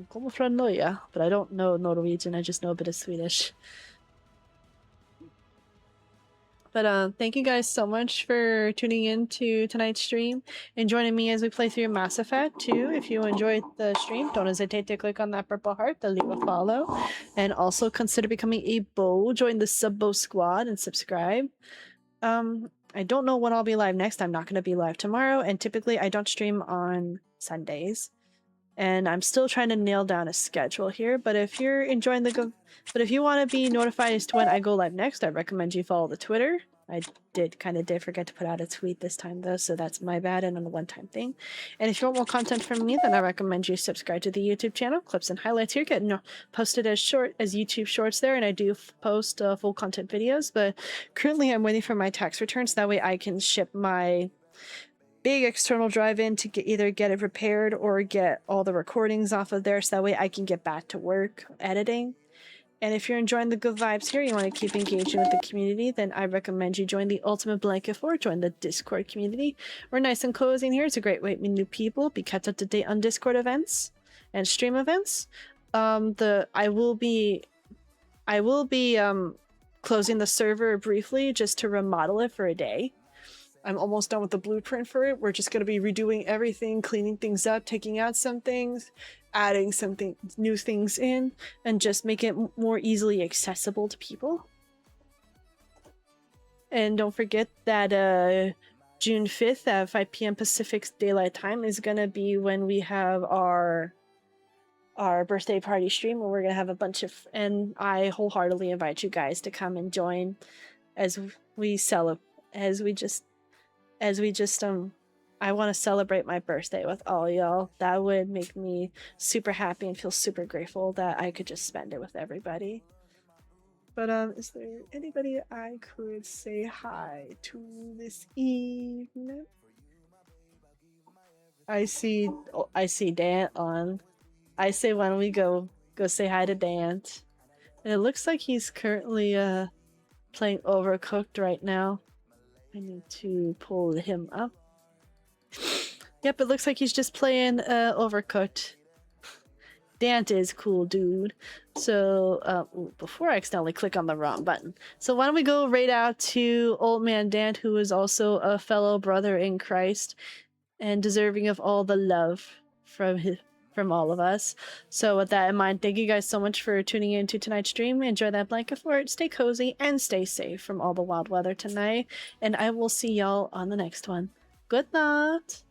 Speaker 1: Como från Norge, but I don't know Norwegian, I just know a bit of Swedish. But thank you guys so much for tuning in to tonight's stream and joining me as we play through Mass Effect 2. If you enjoyed the stream, don't hesitate to click on that purple heart to leave a follow. And also consider becoming a bow, join the Subbo squad, and subscribe. I don't know when I'll be live next. I'm not going to be live tomorrow, and typically I don't stream on Sundays. And I'm still trying to nail down a schedule here, but if you're enjoying if you want to be notified as to when I go live next, I recommend you follow the Twitter. I did forget to put out a tweet this time though, so that's my bad and a one-time thing. And if you want more content from me, then I recommend you subscribe to the YouTube channel. Clips and highlights here get posted as short as YouTube Shorts there, and I do post full content videos, but currently I'm waiting for my tax returns, so that way I can ship my big external drive in to either get it repaired or get all the recordings off of there, so that way I can get back to work editing. And if you're enjoying the good vibes here, you want to keep engaging with the community, then I recommend you join the Ultimate Blanket Fort, join the Discord community. We're nice and cozy in here. It's a great way to meet new people, be kept up to date on Discord events and stream events. I will be closing the server briefly just to remodel it for a day. I'm almost done with the blueprint for it. We're just going to be redoing everything, cleaning things up, taking out some things, adding new things in, and just make it more easily accessible to people. And don't forget that June 5th at 5 p.m. Pacific Daylight Time is going to be when we have our birthday party stream, where we're going to have a bunch of, and I wholeheartedly invite you guys to come and join as we celebrate, I want to celebrate my birthday with all y'all. That would make me super happy and feel super grateful that I could just spend it with everybody. But is there anybody I could say hi to this evening? I see Dan on. I say, why don't we go say hi to Dan? And it looks like he's currently playing Overcooked right now. I need to pull him up. Yep, it looks like he's just playing Overcooked. Dante is cool, dude. So, before I accidentally click on the wrong button. So why don't we go right out to Old Man Dant, who is also a fellow brother in Christ and deserving of all the love from all of us. So with that in mind, thank you guys so much for tuning in to tonight's stream. Enjoy that blanket fort, stay cozy, and stay safe from all the wild weather tonight. And I will see y'all on the next one. Good night!